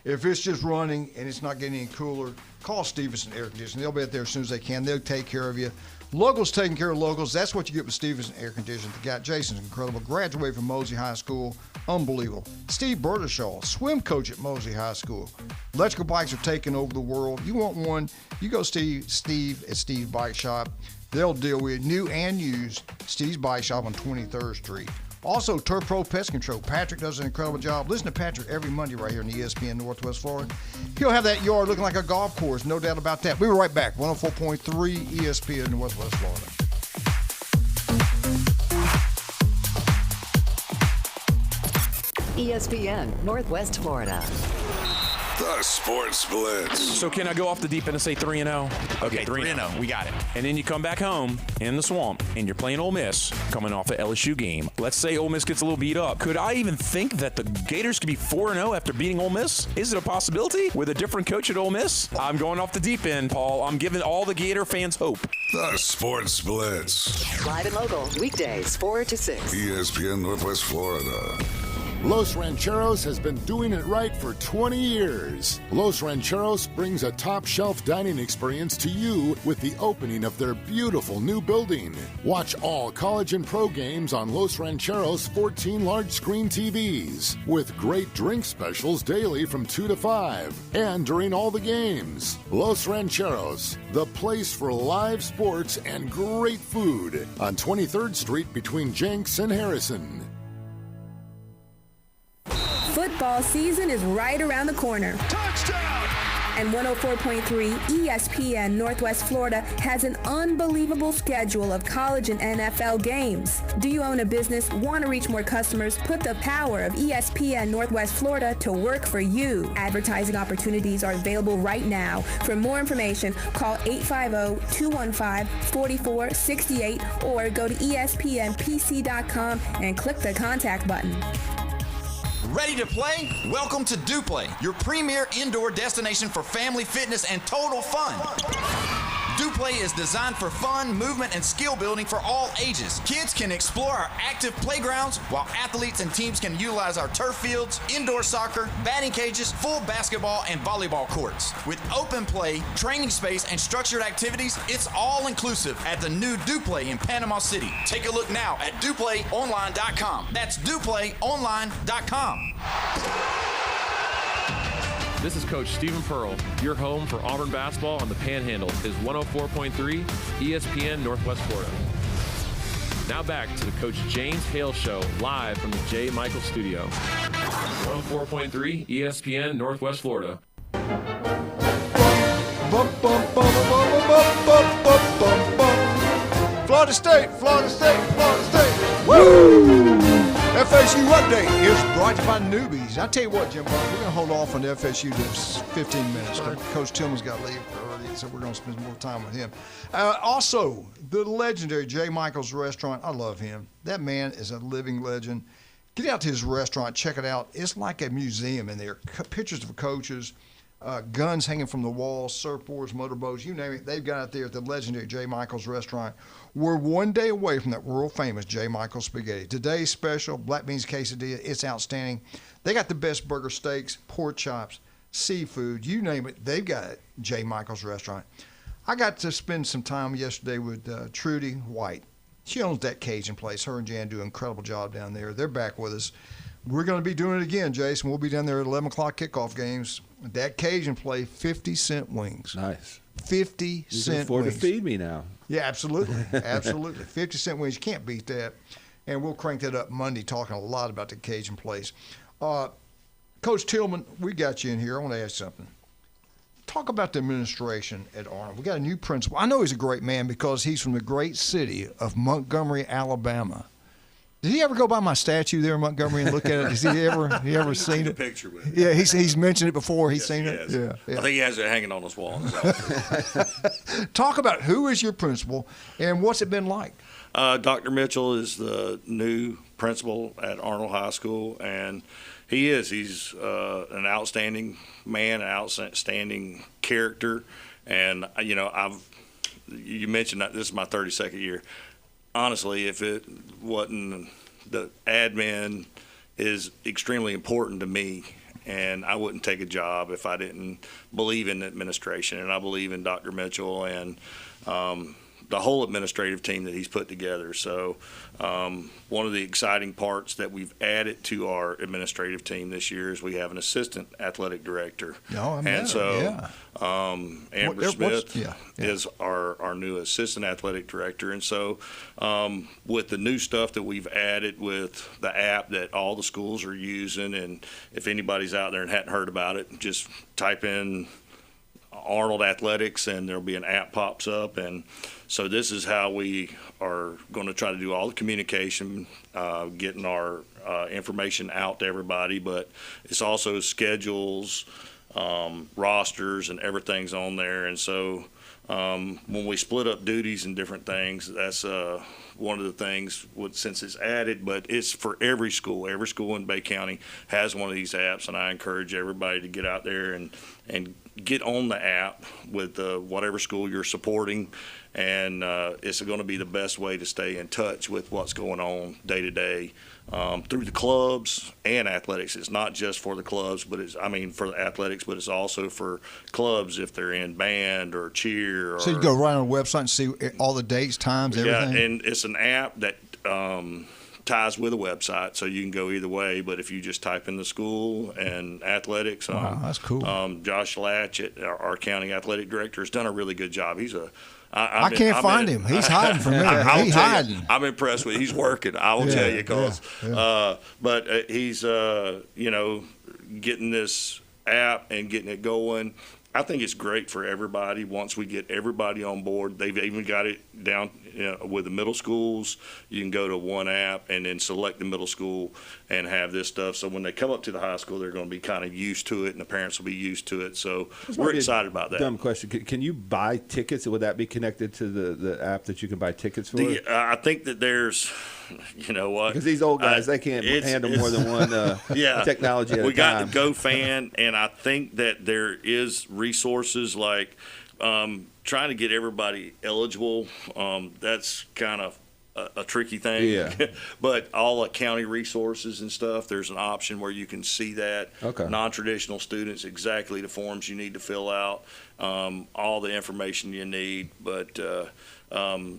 If it's just running and it's not getting any cooler, call Stevenson Air Conditioning. They'll be out there as soon as they can. They'll take care of you. Locals taking care of locals. That's what you get with Stevenson Air Conditioning. The guy, Jason's incredible. Graduated from Mosey High School. Unbelievable. Steve Bertashaw, swim coach at Mosey High School. Electrical bikes are taking over the world. You want one, you go Steve at Steve's Bike Shop. They'll deal with new and used. Steve's Bike Shop on 23rd Street. Also, Turf Pro Pest Control. Patrick does an incredible job. Listen to Patrick every Monday right here in ESPN Northwest Florida. He'll have that yard looking like a golf course, no doubt about that. We'll be right back. 104.3 ESPN Northwest Florida. ESPN Northwest Florida. The Sports Blitz. So can I go off the deep end and say 3-0? Okay, 3-0. We got it. And then you come back home in the swamp, and you're playing Ole Miss, coming off the LSU game. Let's say Ole Miss gets a little beat up. Could I even think that the Gators could be 4-0 after beating Ole Miss? Is it a possibility with a different coach at Ole Miss? I'm going off the deep end, Paul. I'm giving all the Gator fans hope. The Sports Blitz. Live and local, weekdays 4 to 6. ESPN Northwest Florida. Los Rancheros has been doing it right for 20 years. Los Rancheros brings a top-shelf dining experience to you with the opening of their beautiful new building. Watch all college and pro games on Los Rancheros' 14 large-screen TVs, with great drink specials daily from 2 to 5, and during all the games. Los Rancheros, the place for live sports and great food, on 23rd Street between Jenks and Harrison. Football season is right around the corner. Touchdown! And 104.3 ESPN Northwest Florida has an unbelievable schedule of college and NFL games. Do you own a business, want to reach more customers? Put the power of ESPN Northwest Florida to work for you. Advertising opportunities are available right now. For more information, call 850-215-4468 or go to espnpc.com and click the contact button. Ready to play? Welcome to DuPlay, your premier indoor destination for family fitness and total fun. DuPlay is designed for fun, movement, and skill building for all ages. Kids can explore our active playgrounds, while athletes and teams can utilize our turf fields, indoor soccer, batting cages, full basketball, and volleyball courts. With open play, training space, and structured activities, it's all inclusive at the new DuPlay in Panama City. Take a look now at DuPlayOnline.com. That's DuPlayOnline.com. This is Coach Stephen Pearl. Your home for Auburn basketball on the Panhandle is 104.3 ESPN Northwest Florida. Now back to the Coach James Hale Show, live from the J. Michael Studio. 104.3 ESPN Northwest Florida. Florida State, Florida State, Florida State. Woo! FSU Update is brought to you by Newbies. I tell you what, Jim Bob, we're going to hold off on the FSU just 15 minutes. Coach Tillman's got to leave early, so we're going to spend more time with him. Also, the legendary J. Michael's Restaurant. I love him. That man is a living legend. Get out to his restaurant. Check it out. It's like a museum in there. Pictures of coaches, guns hanging from the walls, surfboards, motorboats, you name it. They've got it there at the legendary J. Michael's Restaurant. We're one day away from that world-famous J. Michael's Spaghetti. Today's special, black beans quesadilla, it's outstanding. They got the best burger steaks, pork chops, seafood, you name it. They've got it, J. Michael's Restaurant. I got to spend some time yesterday with Trudy White. She owns that Cajun place. Her and Jan do an incredible job down there. They're back with us. We're going to be doing it again, Jason. We'll be down there at 11 o'clock kickoff games. That Cajun place, 50-cent wings. Nice. 50 You can cent afford wings. to feed me now. Yeah, absolutely. Absolutely. 50-cent wings. You can't beat that. And we'll crank that up Monday, talking a lot about the Cajun place. Coach Tillman, we got you in here. I want to ask something. Talk about the administration at Arnold. We got a new principal. I know he's a great man because he's from the great city of Montgomery, Alabama. Did he ever go by my statue there in Montgomery and look at it? Has he ever seen it? Picture with it. Yeah, he's mentioned it before. He's seen it. Yes. Yeah, I think he has it hanging on his wall. In his office. Talk about who is your principal and what's it been like? Dr. Mitchell is the new principal at Arnold High School, and he's an outstanding man, an outstanding character. And you mentioned that this is my 32nd year. Honestly, if it wasn't, the admin is extremely important to me, and I wouldn't take a job if I didn't believe in administration. And I believe in Dr. Mitchell and the whole administrative team that he's put together. So one of the exciting parts that we've added to our administrative team this year is we have an assistant athletic director. And so Amber Smith is our new assistant athletic director. And so with the new stuff that we've added with the app that all the schools are using, and if anybody's out there and hadn't heard about it, just type in Arnold Athletics and there'll be an app pops up. And so this is how we are going to try to do all the communication, getting our information out to everybody, but it's also schedules, rosters, and everything's on there. And so when we split up duties and different things, that's one of the things since it's added, but it's for every school. Every school in Bay County has one of these apps, and I encourage everybody to get out there and get on the app with whatever school you're supporting, and it's going to be the best way to stay in touch with what's going on day to day through the clubs and athletics. It's not just for the clubs, but for the athletics, but it's also for clubs if they're in band or cheer. So you go right on the website and see all the dates, times, everything? Yeah, and it's an app that ties with a website, so you can go either way. But if you just type in the school and athletics, wow, that's cool. Josh Latch, our county athletic director, has done a really good job. He's I can't find him. He's hiding from me. He's hiding. I'm impressed with. He's working. I will tell you, but he's getting this app and getting it going. I think it's great for everybody once we get everybody on board. They've even got it down with the middle schools. You can go to one app and then select the middle school and have this stuff. So when they come up to the high school, they're going to be kind of used to it, and the parents will be used to it. So we're excited about that. Dumb question. Can you buy tickets? Would that be connected to the app that you can buy tickets for? I think that there's, you know what? Because these old guys, they can't handle more than one technology at a time. We got the GoFan, and I think that there is resources like trying to get everybody eligible. That's kind of a tricky thing. Yeah. But all the county resources and stuff, there's an option where you can see that. Okay. Non-traditional students, exactly the forms you need to fill out, all the information you need. But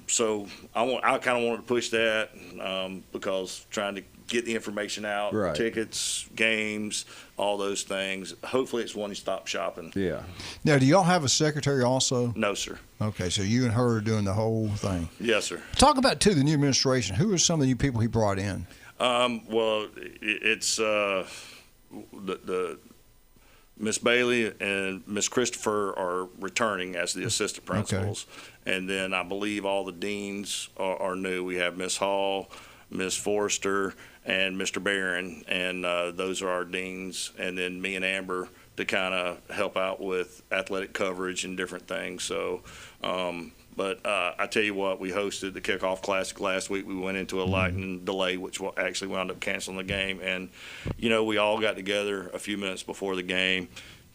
so I kind of wanted to push that because trying to get the information out, right. Tickets, games, all those things. Hopefully it's one-stop shopping. Yeah. Now, do y'all have a secretary also? No, sir. Okay, so you and her are doing the whole thing. Yes, sir. Talk about, too, the new administration. Who are some of the new people he brought in? Well, it's the Miss Bailey and Miss Christopher are returning as the assistant principals. Okay. And then I believe all the deans are new. We have Miss Hall, Miss Forrester, and Mr. Barron, and those are our deans. And then me and Amber to kind of help out with athletic coverage and different things. So, but I tell you what, we hosted the Kickoff Classic last week. We went into a lightning delay, which actually wound up canceling the game. And, you know, we all got together a few minutes before the game,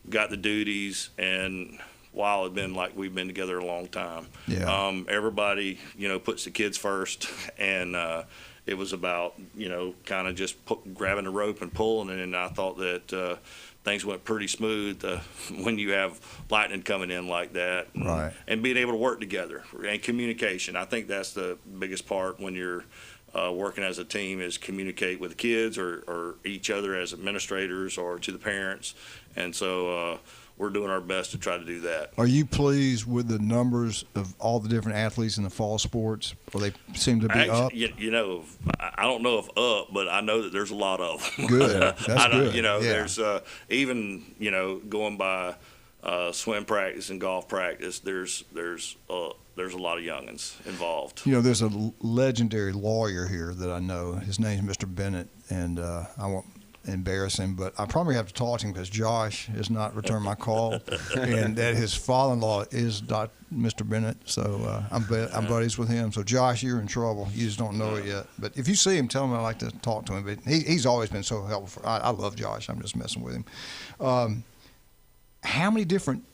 got the duties, and wow, it's been like we've been together a long time. Yeah. Everybody, you know, puts the kids first, and it was about, you know, kind of just grabbing the rope and pulling it. And I thought that things went pretty smooth when you have lightning coming in like that, and being able to work together and communication. I think that's the biggest part when you're working as a team, is communicate with the kids or each other as administrators or to the parents. And so we're doing our best to try to do that. Are you pleased with the numbers of all the different athletes in the fall sports? Or they seem to be up? You know, I don't know if up, but I know that there's a lot of them. Good. That's good. You know, yeah. there's even, you know, going by swim practice and golf practice, there's a lot of youngins involved. You know, there's a legendary lawyer here that I know. His name's Mr. Bennett, and I won't embarrass him, but I probably have to talk to him because Josh has not returned my call, and that his father-in-law is Mr. Bennett, so I'm buddies with him. So Josh, you're in trouble. You just don't know it yet. But if you see him, tell him I'd like to talk to him. But he's always been so helpful. I love Josh. I'm just messing with him. How many different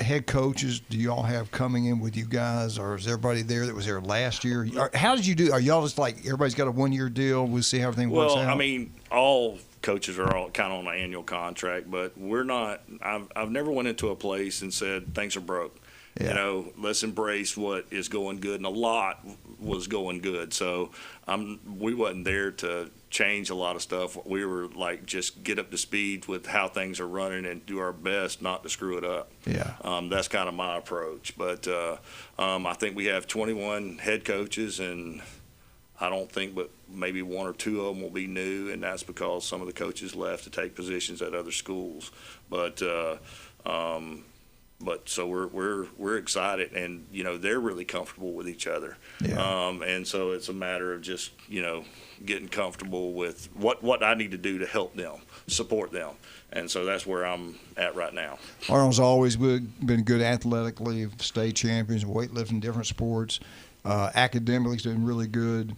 head coaches do y'all have coming in with you guys, or is everybody there that was there last year? How did you do? Are y'all just like everybody's got a 1-year deal? We'll see how everything works out. Well, I mean, all coaches are all kind of on an annual contract, but we're not. I've never went into a place and said things are broke. Yeah. You know, let's embrace what is going good, and a lot was going good. So we wasn't there to change a lot of stuff. We were like, just get up to speed with how things are running and do our best not to screw it up. Yeah. That's kind of my approach. But I think we have 21 head coaches, and I don't think but maybe 1 or 2 of them will be new, and that's because some of the coaches left to take positions at other schools. But so we're excited, and you know, they're really comfortable with each other. Yeah. And so it's a matter of just, you know, getting comfortable with what I need to do to help them, support them. And so that's where I'm at right now. Arnold's always been good athletically, state champions, weightlifting, different sports. Academically, he's doing really good.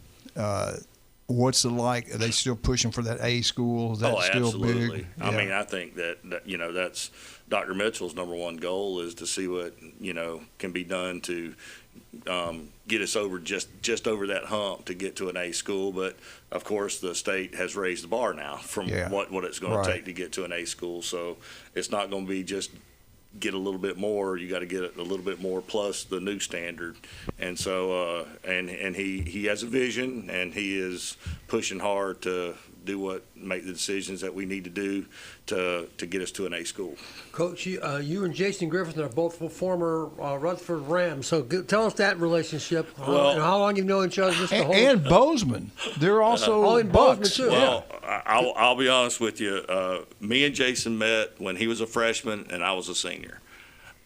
What's it like? Are they still pushing for that A school? Is that still absolutely. big? I mean, I think that, you know, that's Dr. Mitchell's number one goal, is to see what, you know, can be done to get us over just over that hump to get to an A school. But of course, the state has raised the bar now from what it's going to take to get to an A school. So it's not going to be just get a little bit more. You got to get a little bit more plus the new standard. And so and he has a vision, and he is pushing hard to make the decisions that we need to do to get us to an A school. Coach, you and Jason Griffin are both former Rutherford Rams. So tell us that relationship. Well, and how long you've known each other? And Bozeman. They're also in Bucks. Bozeman too. Well, I'll be honest with you. Me and Jason met when he was a freshman and I was a senior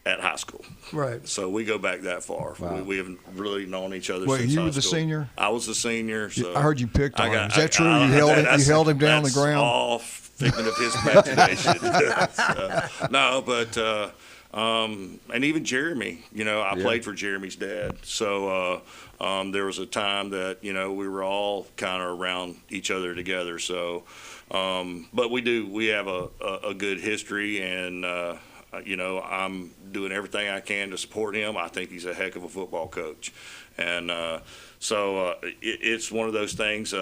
at high school. Right. So we go back that far. Wow. We haven't really known each other Wait, since you high were the school. senior? I was the senior. So I heard you picked on him. Is that true? You held him down on the ground? All figment of his imagination. No, but and even Jeremy, you know, I played for Jeremy's dad. So there was a time that, you know, we were all kind of around each other together. So, but we have a good history, and you know, I'm doing everything I can to support him. I think he's a heck of a football coach. And so it's one of those things.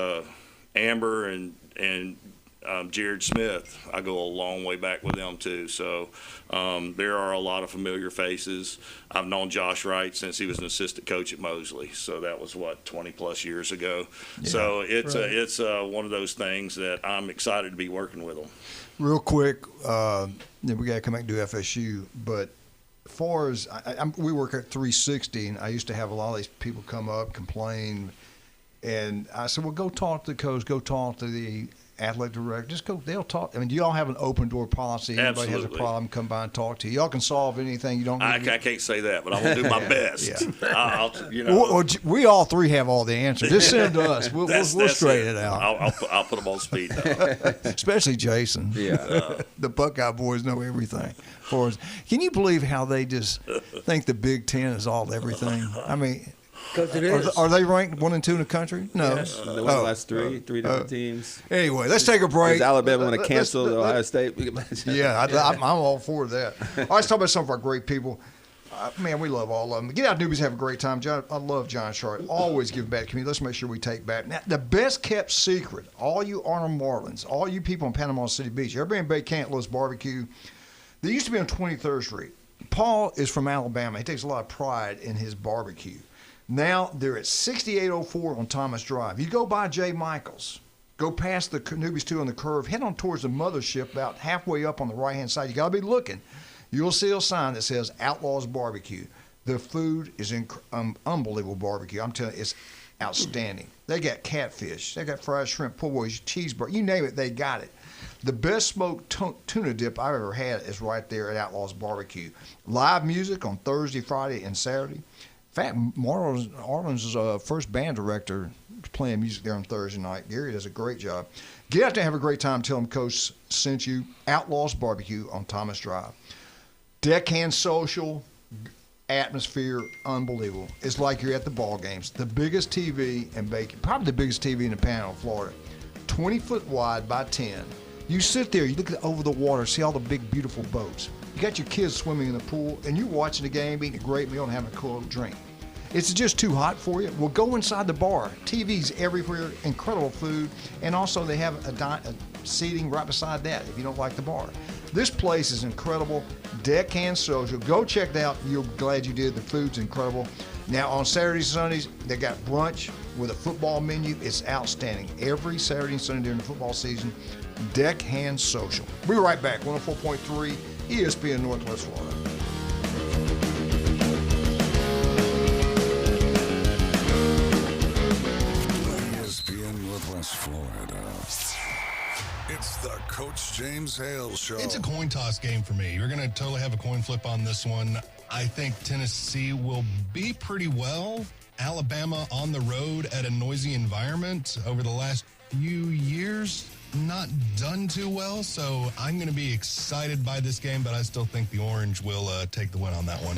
Amber and Jared Smith, I go a long way back with them too. So there are a lot of familiar faces. I've known Josh Wright since he was an assistant coach at Mosley. So that was 20 plus years ago. Yeah, so it's one of those things that I'm excited to be working with them. Real quick, then we got to come back and do FSU. But as far as we work at 360, and I used to have a lot of these people come up, complain, and I said, well, go talk to the coach, go talk to the athletic director. Just go. They'll talk. I mean, do y'all have an open door policy? Anybody has a problem, come by and talk to you. Y'all can solve anything. You don't. I can't say that, but I'm gonna do my best. Yeah. You know. Well, we all three have all the answers. Just send them to us. We'll straighten it out. I'll put them on speed dial. Especially Jason. Yeah. The Buckeye boys know everything. Can you believe how they just think the Big Ten is all everything? I mean. Because it is. Are they ranked 1 and 2 in the country? No. They won the last three different teams. Anyway, let's take a break. Does Alabama want to cancel Ohio State? Yeah, I'm all for that. All right, let's talk about some of our great people. Man, we love all of them. Get out, newbies, have a great time. John, I love John Charlotte. Always give back to community. Let's make sure we take back. Now, the best kept secret, all you Arnold Marlins, all you people in Panama City Beach, everybody in Bay Can't Louis Barbecue, they used to be on 23rd Street. Paul is from Alabama. He takes a lot of pride in his barbecue. Now they're at 6804 on Thomas Drive. You go by J. Michaels, go past the Newbies 2 on the curve, head on towards the mothership about halfway up on the right-hand side. You got to be looking. You'll see a sign that says Outlaws Barbecue. The food is unbelievable barbecue. I'm telling you, it's outstanding. They got catfish. They got fried shrimp, po' boys, cheeseburger. You name it, they got it. The best smoked tuna dip I've ever had is right there at Outlaws Barbecue. Live music on Thursday, Friday, and Saturday. In fact, Arlen's first band director is playing music there on Thursday night. Gary does a great job. Get out there and have a great time. Tell them Coach sent you. Outlaws Barbecue on Thomas Drive. Deckhand social, atmosphere, unbelievable. It's like you're at the ball games. The biggest TV in Bacon, probably the biggest TV in the Panhandle of Florida. 20 foot wide by 10. You sit there, you look over the water, see all the big, beautiful boats. You got your kids swimming in the pool, and you're watching the game, eating a great meal, and having a cool drink. It's just too hot for you? Well, go inside the bar. TV's everywhere, incredible food, and also they have a seating right beside that if you don't like the bar. This place is incredible. Deckhand Social. Go check it out. You'll be glad you did. The food's incredible. Now, on Saturdays and Sundays, they got brunch with a football menu. It's outstanding. Every Saturday and Sunday during the football season, Deckhand Social. We'll be right back. 104.3 ESPN Northwest Florida. ESPN Northwest Florida. It's the Coach James Hale Show. It's a coin toss game for me. You're going to totally have a coin flip on this one. I think Tennessee will be pretty well. Alabama on the road at a noisy environment over the last few years, not done too well. So I'm going to be excited by this game, but I still think the Orange will take the win on that one.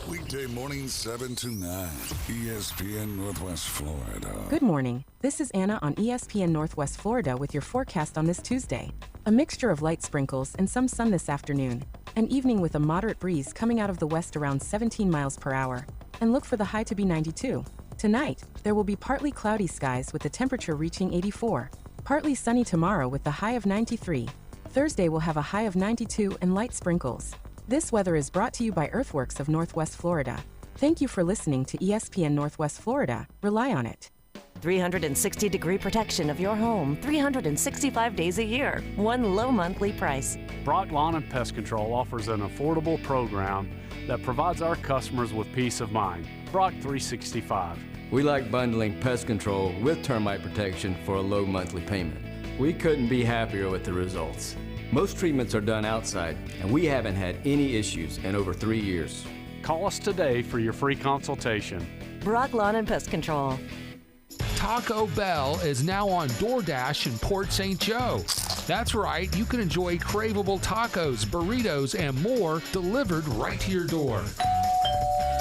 Weekday mornings 7 to 9, ESPN Northwest Florida. Good morning. This is Anna on ESPN Northwest Florida with your forecast on this Tuesday. A mixture of light sprinkles and some sun this afternoon. An evening with a moderate breeze coming out of the west around 17 miles per hour. And look for the high to be 92. Tonight, there will be partly cloudy skies with the temperature reaching 84. Partly sunny tomorrow with the high of 93. Thursday will have a high of 92 and light sprinkles. This weather is brought to you by Earthworks of Northwest Florida. Thank you for listening to ESPN Northwest Florida. Rely on it. 360-degree protection of your home, 365 days a year, one low monthly price. Brock Lawn and Pest Control offers an affordable program that provides our customers with peace of mind. Brock 365. We like bundling pest control with termite protection for a low monthly payment. We couldn't be happier with the results. Most treatments are done outside, and we haven't had any issues in over 3 years. Call us today for your free consultation. Brock Lawn and Pest Control. Taco Bell is now on DoorDash in Port St. Joe. That's right, you can enjoy craveable tacos, burritos, and more delivered right to your door.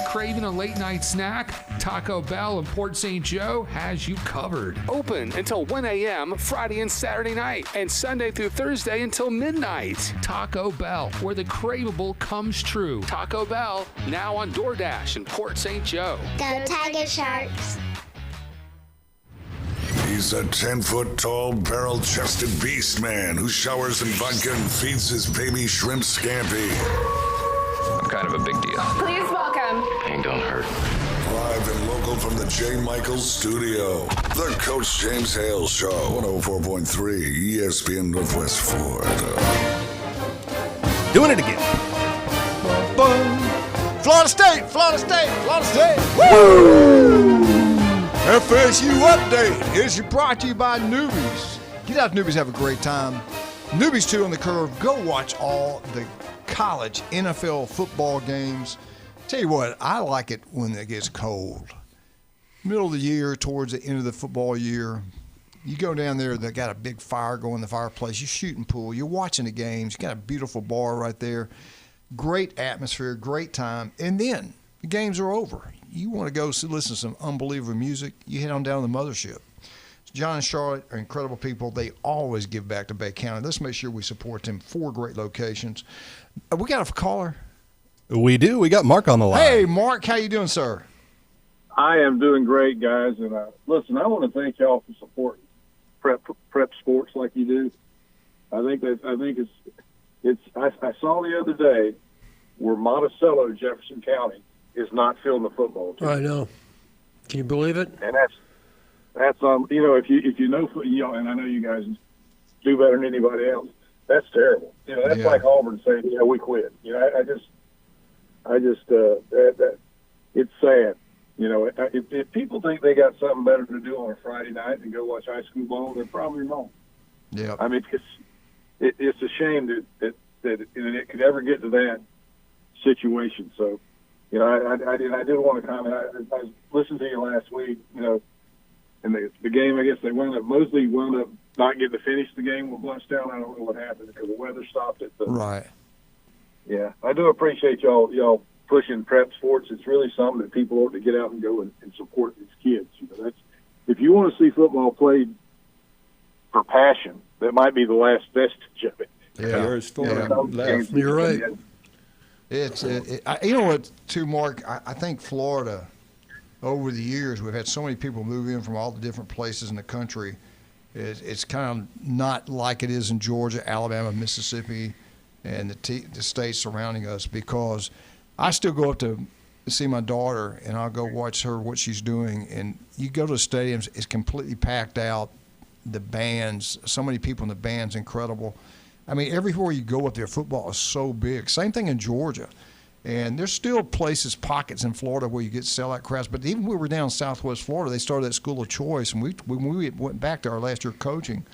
Craving a late night snack? Taco Bell in Port St. Joe has you covered. Open until 1 a.m. Friday and Saturday night, and Sunday through Thursday until midnight. Taco Bell, where the craveable comes true. Taco Bell, now on DoorDash in Port St. Joe. Go Tiger Sharks. He's a 10-foot-tall, barrel-chested beast man who showers in vodka and feeds his baby shrimp scampi. I'm kind of a big deal. Please welcome. Ain't gonna hurt. Live and local from the J. Michaels studio, the Coach James Hale Show, 104.3 ESPN Northwest Florida. Doing it again. Florida State, Florida State, Florida State. Woo! FSU Update is brought to you by Newbies. Get out, Newbies, have a great time. Newbies 2 on the curve. Go watch all the college NFL football games. Tell you what, I like it when it gets cold. Middle of the year, towards the end of the football year, you go down there, they got a big fire going in the fireplace. You're shooting pool. You're watching the games. You got a beautiful bar right there. Great atmosphere, great time. And then the games are over. You want to go listen to some unbelievable music, you head on down to the mothership. John and Charlotte are incredible people. They always give back to Bay County. Let's make sure we support them. 4 great locations. We got a caller. We do. We got Mark on the line. Hey, Mark, how you doing, sir? I am doing great, guys. And listen, I want to thank y'all for supporting prep sports like you do. I think it's. I saw the other day where Monticello, Jefferson County, is not fielding the football team. I know. Can you believe it? And that's if you know, and I know you guys do better than anybody else. That's terrible. That's like Auburn saying, we quit. That it's sad. If people think they got something better to do on a Friday night than go watch high school ball, they're probably wrong. Yeah. I mean, it's a shame that it could ever get to that situation. So, I did want to comment. I listened to you last week, and the game, I guess Mosley wound up not getting to finish the game with Bluntstown. I don't know what happened because the weather stopped it. Right. Yeah, I do appreciate y'all pushing prep sports. It's really something that people ought to get out and go and support these kids. That's if you want to see football played for passion, that might be the last vestige of it. Yeah, there's 4 left. You're right. You know what, too, Mark? I think Florida, over the years, we've had so many people move in from all the different places in the country. It's kind of not like it is in Georgia, Alabama, Mississippi, and the states surrounding us, because I still go up to see my daughter, and I'll go watch her, what she's doing. And you go to the stadiums, it's completely packed out. The bands, so many people in the band's incredible. I mean, everywhere you go up there, football is so big. Same thing in Georgia. And there's still pockets in Florida where you get sellout crowds. But even when we were down in Southwest Florida, they started that school of choice. And when we went back to our last year coaching,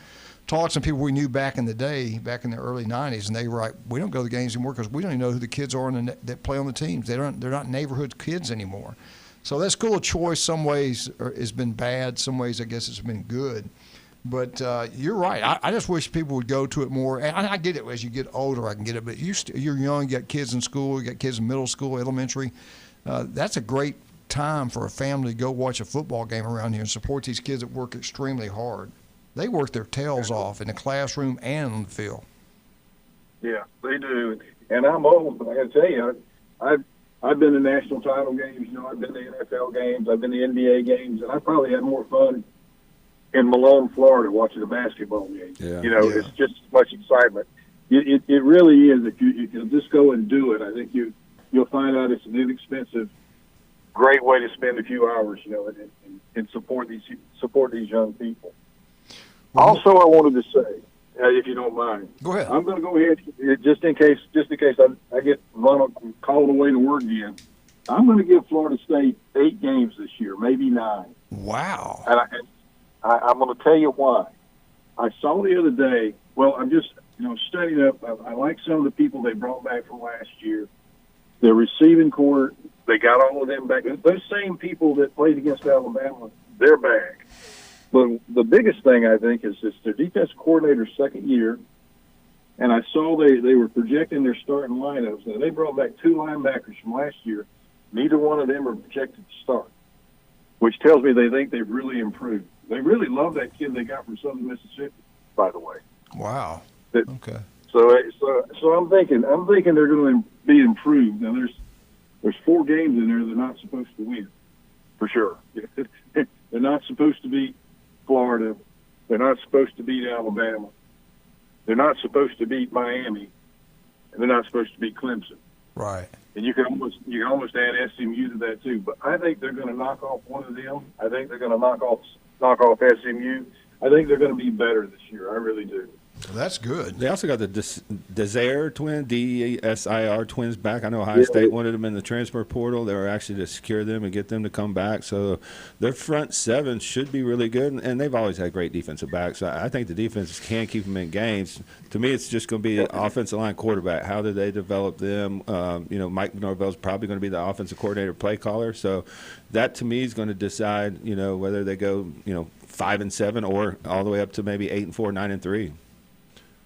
talked to some people we knew back in the day, back in the early 90s, and they were like, we don't go to the games anymore because we don't even know who the kids are that play on the teams. They're not neighborhood kids anymore. So that school of choice, some ways, has been bad. Some ways, I guess, it's been good. But you're right. I just wish people would go to it more. And I get it as you get older. I can get it. But you're young. You got kids in school. You got kids in middle school, elementary. That's a great time for a family to go watch a football game around here and support these kids that work extremely hard. They work their tails off in the classroom and on the field. Yeah, they do. And I'm old, but I got to tell you, I've been to national title games. I've been to NFL games. I've been to NBA games, and I probably had more fun in Malone, Florida, watching a basketball game. Yeah. It's just as much excitement. It really is. If you just go and do it, I think you'll find out it's an inexpensive, great way to spend a few hours, and support these young people. Also, I wanted to say, if you don't mind, go ahead. I'm going to go ahead just in case I get called away to work again. I'm going to give Florida State 8 games this year, maybe 9. Wow. And I'm going to tell you why. I saw the other day, I'm just, studying up. I like some of the people they brought back from last year. Their receiving corps, they got all of them back. Those same people that played against Alabama, they're back. But the biggest thing, I think, is it's their defense coordinator's second year. And I saw they were projecting their starting lineups. And they brought back 2 linebackers from last year. Neither one of them are projected to start, which tells me they think they've really improved. They really love that kid they got from Southern Mississippi, by the way. Wow. Okay. So I'm thinking they're going to be improved. Now there's 4 games in there they're not supposed to win, for sure. They're not supposed to beat Florida. They're not supposed to beat Alabama. They're not supposed to beat Miami, and they're not supposed to beat Clemson. Right. And you can almost add SMU to that too. But I think they're going to knock off one of them. I think they're going to knock off SMU. I think they're going to be better this year. I really do. Well, that's good. They also got the Desir twins, DESIR twins back. I know Ohio State wanted them in the transfer portal. They were actually to secure them and get them to come back. So their front 7 should be really good, and they've always had great defensive backs. So I think the defense can keep them in games. To me, it's just going to be offensive line quarterback. How do they develop them? Mike Norvell's probably going to be the offensive coordinator, play caller. So that to me is going to decide, whether they go, 5-7 or all the way up to maybe 8-4, 9-3.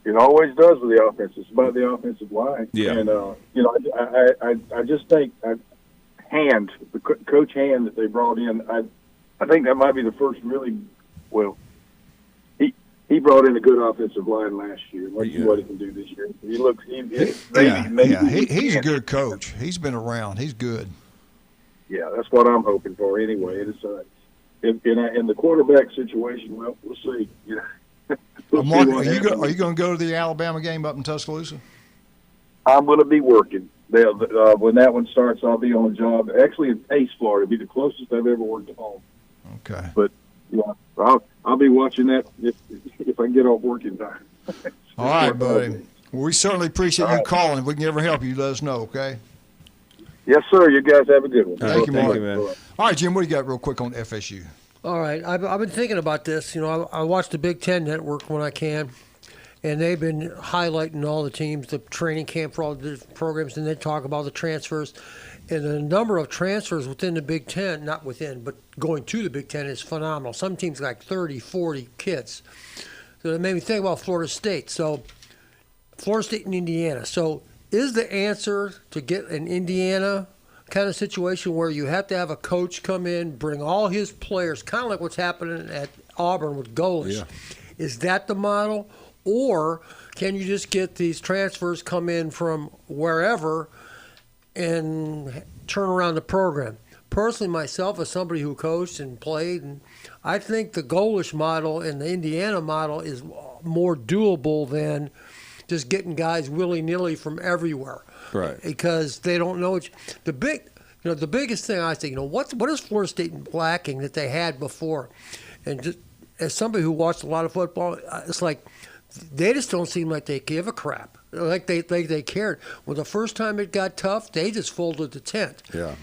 It always does with the offense. It's about the offensive line. Yeah. And, I just think Coach Hand that they brought in, I think that might be the first really, he brought in a good offensive line last year. Let's see what he can do this year. He looks. He's a good coach. He's been around. He's good. Yeah, that's what I'm hoping for. Anyway, it's in the quarterback situation. Well, we'll see. Yeah. Mark, are you going to go to the Alabama game up in Tuscaloosa? I'm going to be working. When that one starts, I'll be on the job. Actually, in Pace, Florida. It'll be the closest I've ever worked at home. Okay. But yeah, I'll be watching that if I can get off work in time. All right, buddy. Well, we certainly appreciate you calling. If we can ever help you, let us know, okay? Yes, sir. You guys have a good one. Thank you, Mark. All right, Jim, what do you got real quick on FSU? All right. I've been thinking about this. You know, I watch the Big Ten Network when I can, and they've been highlighting all the teams, the training camp for all the programs, and they talk about the transfers. And the number of transfers within the Big Ten, not within, but going to the Big Ten is phenomenal. Some teams like 30, 40 kids. So it made me think about Florida State. So Florida State and Indiana. So is the answer to get an Indiana kind of situation where you have to have a coach come in, bring all his players, kind of like what's happening at Auburn with Golish? Yeah. Is that the model? Or can you just get these transfers come in from wherever and turn around the program? Personally, myself, as somebody who coached and played, and I think the Golish model and the Indiana model is more doable than just getting guys willy-nilly from everywhere. Right. Because they don't know the biggest thing I think, what is Florida State lacking that they had before? And just as somebody who watched a lot of football, it's like they just don't seem like they give a crap. Like they cared. Well, the first time it got tough, they just folded the tent. Yeah.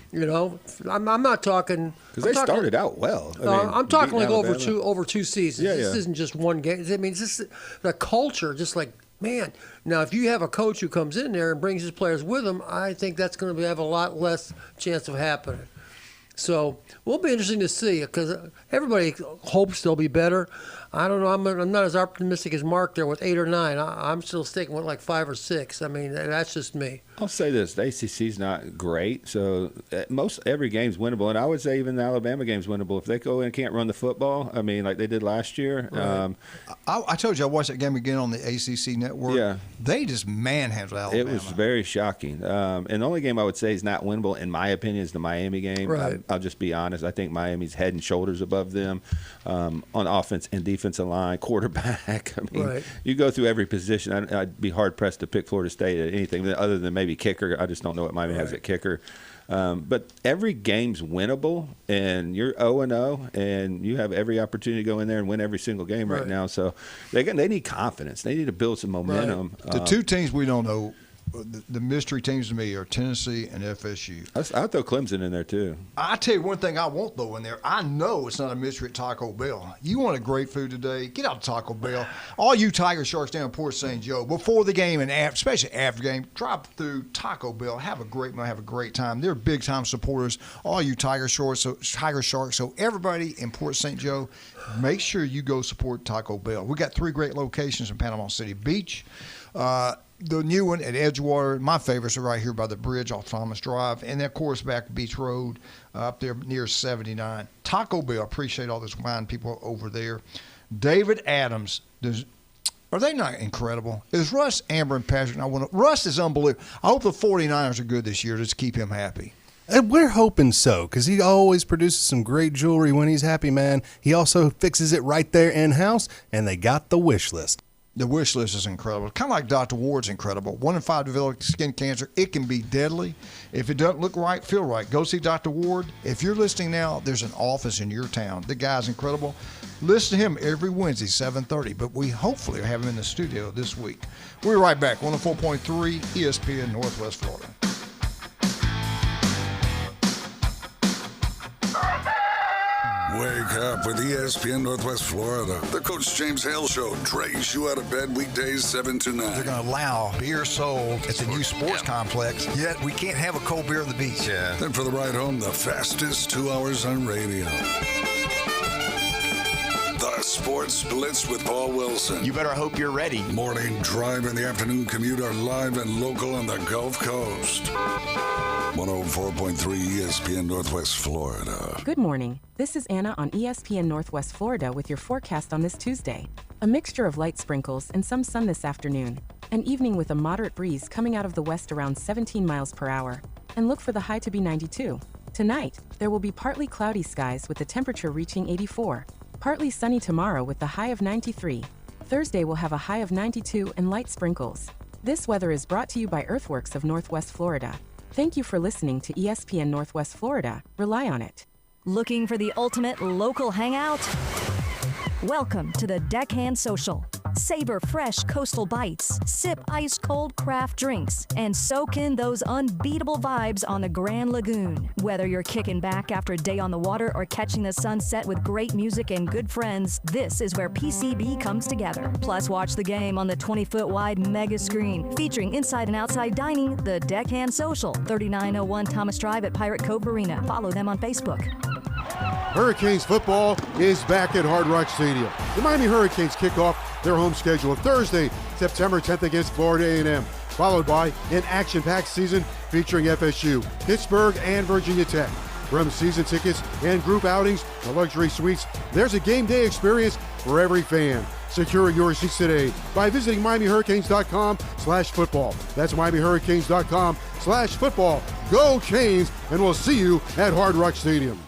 I'm not talking because they started out well. I'm talking like over two seasons. Yeah, this isn't just one game. I mean, it's just the culture. Just like, man. Now, if you have a coach who comes in there and brings his players with him, I think that's going to have a lot less chance of happening. So we'll be interesting to see because everybody hopes they'll be better. I don't know. I'm not as optimistic as Mark there with 8 or 9. I'm still sticking with like 5 or 6. I mean, that's just me. I'll say this: the ACC's not great, so every game's winnable, and I would say even the Alabama game's winnable if they go in and can't run the football. I mean, like they did last year. Right. I told you I watched that game again on the ACC network. Yeah, they just manhandled Alabama. It was very shocking. And the only game I would say is not winnable, in my opinion, is the Miami game. Right. I'll just be honest. I think Miami's head and shoulders above them on offense and defensive line, quarterback. I mean, right. You go through every position. I'd be hard pressed to pick Florida State at anything other than maybe kicker. I just don't know what Miami has at kicker. But every game's winnable, and you're 0-0, and you have every opportunity to go in there and win every single game right now. So they need confidence. They need to build some momentum. Right. The two teams we don't know, the mystery teams to me are Tennessee and FSU. I'll throw Clemson in there too. I tell you one thing I won't throw in there. I know it's not a mystery at Taco Bell. You want a great food today? Get out to Taco Bell. All you Tiger Sharks down in Port St. Joe, before the game and especially after the game, drop through Taco Bell. Have a great meal. Have a great time. They're big time supporters. All you Tiger Sharks. So everybody in Port St. Joe, make sure you go support Taco Bell. We got 3 great locations in Panama City Beach. The new one at Edgewater, my favorites are right here by the bridge off Thomas Drive, and then, of course, back Beach Road up there near 79. Taco Bell, appreciate all those fine people over there. David Adams, are they not incredible? Is Russ, Amber, and Patrick? Russ is unbelievable. I hope the 49ers are good this year. Just keep him happy. And we're hoping so, because he always produces some great jewelry when he's happy, man. He also fixes it right there in-house, and they got the wish list. The wish list is incredible. Kind of like Dr. Ward's incredible. 1 in 5 develop skin cancer. It can be deadly. If it doesn't look right, feel right, go see Dr. Ward. If you're listening now, there's an office in your town. The guy's incredible. Listen to him every Wednesday, 7:30. But we hopefully have him in the studio this week. We're right back. 104.3 ESPN Northwest Florida. Wake up with ESPN Northwest Florida. The Coach James Hale Show drags you out of bed weekdays 7 to 9. They're going to allow beer sold at the new sports complex, yet we can't have a cold beer on the beach. Yeah. Then for the ride home, the fastest 2 hours on radio. The Sports Blitz with Paul Wilson. You better hope you're ready. Morning drive and the afternoon commute are live and local on the Gulf Coast. 104.3 ESPN Northwest Florida. Good morning. This is Anna on ESPN Northwest Florida with your forecast on this Tuesday. A mixture of light sprinkles and some sun this afternoon. An evening with a moderate breeze coming out of the west around 17 miles per hour. And look for the high to be 92. Tonight, there will be partly cloudy skies with the temperature reaching 84. Partly sunny tomorrow with the high of 93. Thursday will have a high of 92 and light sprinkles. This weather is brought to you by Earthworks of Northwest Florida. Thank you for listening to ESPN Northwest Florida. Rely on it. Looking for the ultimate local hangout? Welcome to the Deckhand Social. Savor fresh coastal bites, sip ice-cold craft drinks, and soak in those unbeatable vibes on the Grand Lagoon. Whether you're kicking back after a day on the water or catching the sunset with great music and good friends, this is where PCB comes together. Plus, watch the game on the 20-foot wide mega screen, featuring inside and outside dining. The Deckhand Social, 3901 Thomas Drive at Pirate Cove Arena. Follow them on Facebook. Hurricanes football is back at Hard Rock Stadium. The Miami Hurricanes kick off their home schedule Thursday, September 10th against Florida A&M, followed by an action-packed season featuring FSU, Pittsburgh, and Virginia Tech. From season tickets and group outings to luxury suites, there's a game day experience for every fan. Secure your seats today by visiting MiamiHurricanes.com/football. That's MiamiHurricanes.com/football. Go Canes, and we'll see you at Hard Rock Stadium.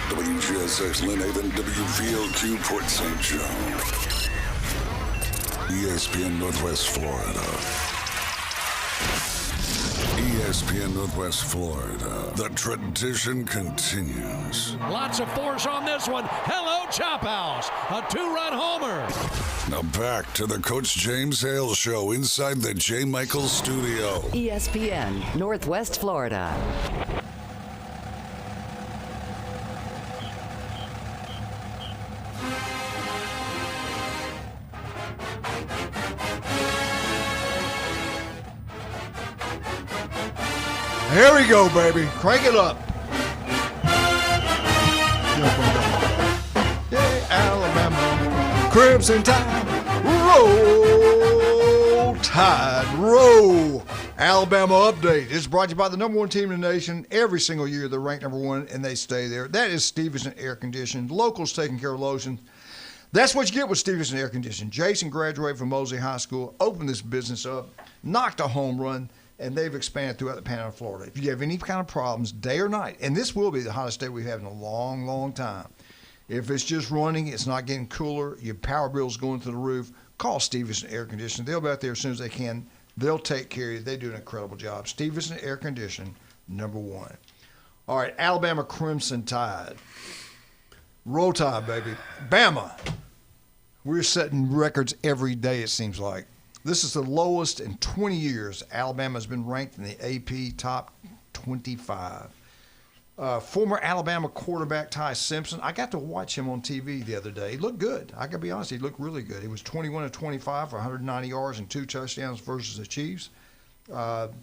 WGSX Lynn Haven, WVLQ Port St. John. ESPN Northwest Florida. ESPN Northwest Florida. The tradition continues. Lots of force on this one. Hello, Chop House. A 2-run homer. Now back to the Coach James Hale Show inside the J. Michaels studio. ESPN Northwest Florida. Here we go, baby. Crank it up. Yeah, Alabama. Crimson Tide. Roll Tide. Roll. Alabama update. It's brought to you by the number one team in the nation. Every single year they're ranked number one, and they stay there. That is Stevenson Air Conditioning. Locals taking care of lotion. That's what you get with Stevenson Air Conditioning. Jason graduated from Mosley High School, opened this business up, knocked a home run, and they've expanded throughout the Panhandle of Florida. If you have any kind of problems, day or night, and this will be the hottest day we've had in a long, long time. If it's just running, it's not getting cooler, your power bill's going through the roof, call Stevenson Air Conditioning. They'll be out there as soon as they can. They'll take care of you. They do an incredible job. Stevenson Air Conditioning, number one. All right, Alabama Crimson Tide. Roll Tide, baby. Bama. We're setting records every day, it seems like. This is the lowest in 20 years. Alabama's been ranked in the AP top 25. Former Alabama quarterback Ty Simpson, I got to watch him on TV the other day. He looked good. I got to be honest, he looked really good. He was 21 of 25 for 190 yards and 2 touchdowns versus the Chiefs. And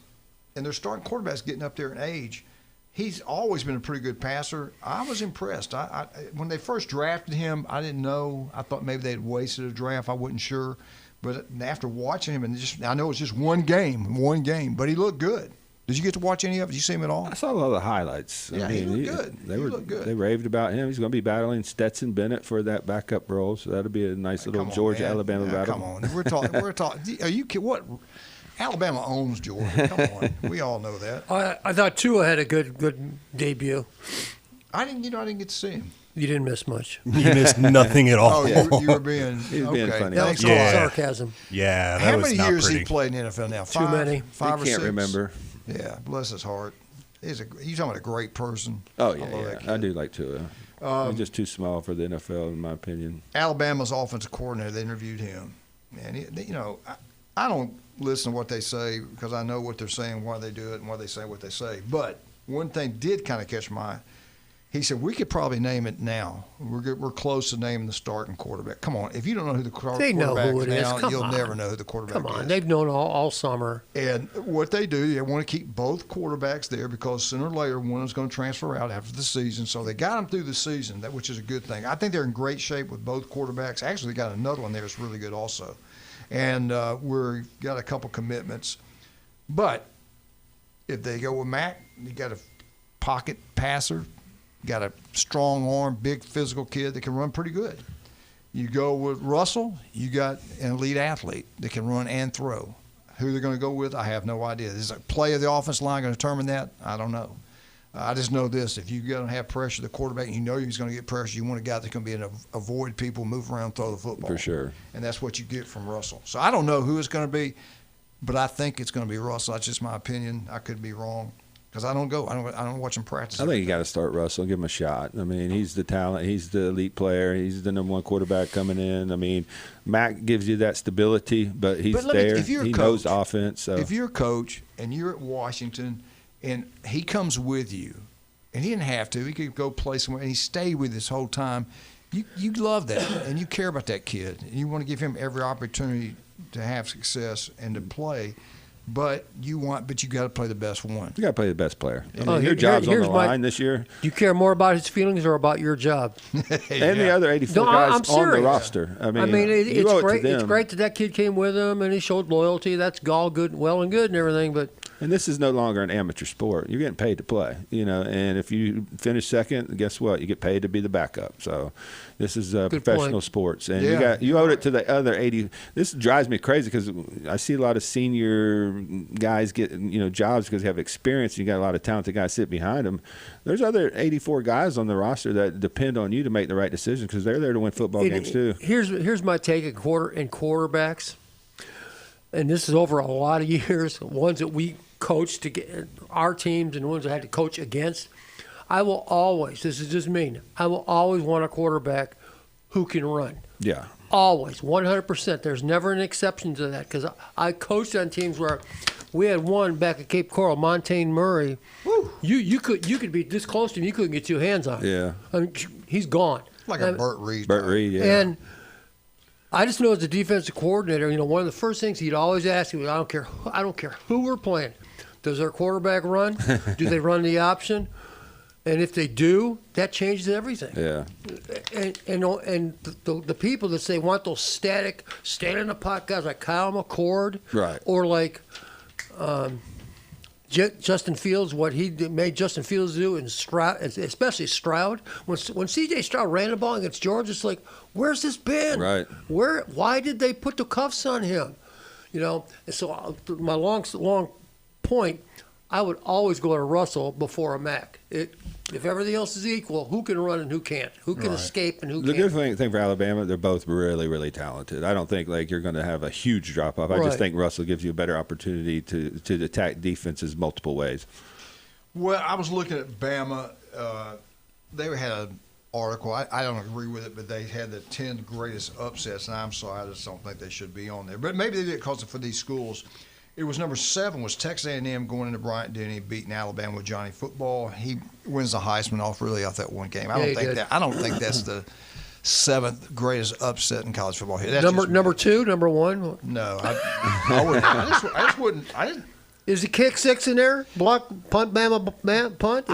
their starting quarterback's getting up there in age. He's always been a pretty good passer. I was impressed. When they first drafted him, I didn't know. I thought maybe they'd wasted a draft. I wasn't sure. But after watching him, and I know it's just one game, but he looked good. Did you get to watch any of it? Did you see him at all? I saw a lot of the highlights. Yeah, he looked good. He looked good. They raved about him. He's going to be battling Stetson Bennett for that backup role, so that'll be a nice little Georgia-Alabama battle. Come on. We're talking. Are you kidding? What? Alabama owns Georgia. Come on. We all know that. I thought Tua had a good debut. I didn't get to see him. You didn't miss much. You missed nothing at all. Oh, you were being being funny. That was called sarcasm. Yeah, that How was many not years pretty. he played in the NFL now? Too many. 5 or 6? Can't remember. Yeah, bless his heart. He's talking about a great person. Oh, I love that yeah. kid. I do like Tua. He's just too small for the NFL, in my opinion. Alabama's offensive coordinator, they interviewed him. And, I don't listen to what they say because I know what they're saying, why they do it, and why they say what they say. But one thing did kind of catch my eye. He said, we could probably name it now. We're close to naming the starting quarterback. Come on. If you don't know who the quarterback is now, you'll never know who the quarterback is. Come on. They've known all summer. And what they do, they want to keep both quarterbacks there because sooner or later one is going to transfer out after the season. So they got them through the season, which is a good thing. I think they're in great shape with both quarterbacks. Actually, they got another one there that's really good also. And we've got a couple commitments. But if they go with Mac, you got a pocket passer, got a strong arm, big physical kid that can run pretty good. You go with Russell, you got an elite athlete that can run and throw. Who they're going to go with, I have no idea. Is a play of the offense line going to determine that? I don't know. I just know this. If you're going to have pressure, the quarterback, you know he's going to get pressure, you want a guy that's going to be able to avoid people, move around, throw the football. For sure. And that's what you get from Russell. So I don't know who it's going to be, but I think it's going to be Russell. That's just my opinion. I could be wrong. Because I don't watch him practice. I think you got to start Russell, give him a shot. I mean, he's the talent, he's the elite player, he's the number one quarterback coming in. I mean, Mac gives you that stability, but he's there. He knows the offense. So. If you're a coach and you're at Washington and he comes with you, and he didn't have to, he could go play somewhere, and he stayed with this whole time. You love that, and you care about that kid, and you want to give him every opportunity to have success and to play. But you got to play the best one. You got to play the best player. I mean, your job's on the line this year. Do you care more about his feelings or about your job? And the other 84 guys on the roster. I mean, it's great. It's great that kid came with him and he showed loyalty. That's all good, well and good, and everything. But this is no longer an amateur sport. You're getting paid to play, And if you finish second, guess what? You get paid to be the backup. So this is professional sports, and you owe it to the other 80. This drives me crazy because I see a lot of senior guys get jobs because they have experience. You got a lot of talented guys sit behind them. There's other 84 guys on the roster that depend on you to make the right decisions because they're there to win football games too. Here's my take in quarterbacks, and this is over a lot of years. Ones that we coached to get our teams and ones I had to coach against. I will always, this is just me, I will always want a quarterback who can run. Yeah. Always, 100%. There's never an exception to that because I coached on teams where we had one back at Cape Coral, Montaigne Murray. Woo. You could be this close to him, you couldn't get your hands on him. Yeah. I mean, he's gone. Like a Burt Reed. Burt Reed, yeah. And I just know as a defensive coordinator, one of the first things he'd always ask me, I don't care who we're playing. Does our quarterback run? Do they run the option? And if they do, that changes everything. Yeah. And the people that say want those static, stand in the pocket guys like Kyle McCord, right, or like Justin Fields, what he made Justin Fields do, and Stroud, especially Stroud. When C.J. Stroud ran the ball against Georgia, it's like, where's this been? Right. Why did they put the cuffs on him? And so my long point, I would always go to Russell before a Mac. If everything else is equal, who can run and who can't? Who can escape and who can't? The good thing for Alabama, they're both really, really talented. I don't think you're going to have a huge drop-off. I just think Russell gives you a better opportunity to attack defenses multiple ways. Well, I was looking at Bama. They had an article. I don't agree with it, but they had the 10 greatest upsets, and I'm sorry, I just don't think they should be on there. But maybe they did it because for these schools. It was number 7 was Texas A&M going into Bryant-Denny, beating Alabama with Johnny Football. He wins the Heisman off off that one game. I don't think that's the 7th greatest upset in college football. That's number 2, number 1. No, I wouldn't. I just wouldn't. Is the kick 6 in there? Block, punt, Bama, punt.